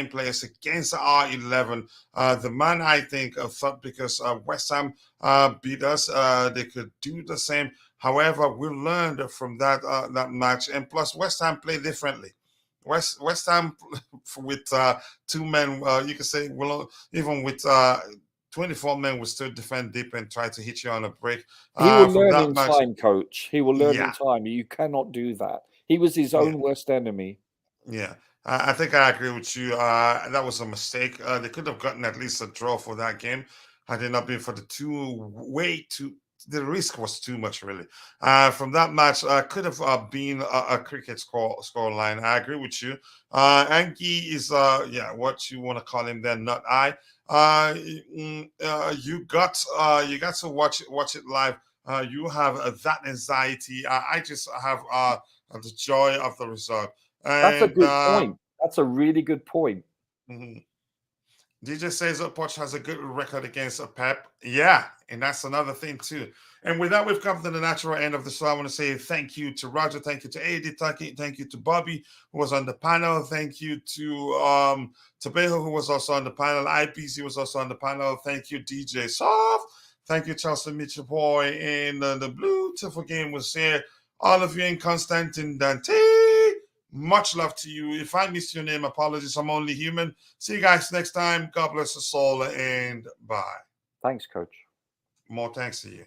players against R11? The man, I think, thought because West Ham beat us, they could do the same. However, we learned from that match, and plus West Ham play differently. West Ham with 2 men, you could say, well, even with 24 men, will still defend deep and try to hit you on a break. He will learn in time, Coach. He will learn in time. You cannot do that. He was his own worst enemy. Yeah, I think I agree with you. That was a mistake. They could have gotten at least a draw for that game had it not been for the risk was too much, really. From that match, could have been a cricket score line. I agree with you. Anki is, what you want to call him then, not I. You got to watch it live. You have that anxiety. I just have the joy of the result. That's a good point. That's a really good point. DJ says that Poch has a good record against a Pep. Yeah, and that's another thing too. And with that, we've come to the natural end of the show. I want to say thank you to Roger, thank you to AD, thank you to Bobby, who was on the panel. Thank you to Beho, who was also on the panel. IPC was also on the panel. Thank you, DJ Soft. Thank you, Chelsea Mitchell Boy. And the beautiful game was here. All of you in Constantine Dante. Much love to you. If I missed your name, apologies. I'm only human. See you guys next time. God bless us all and bye. Thanks, Coach. More thanks to you.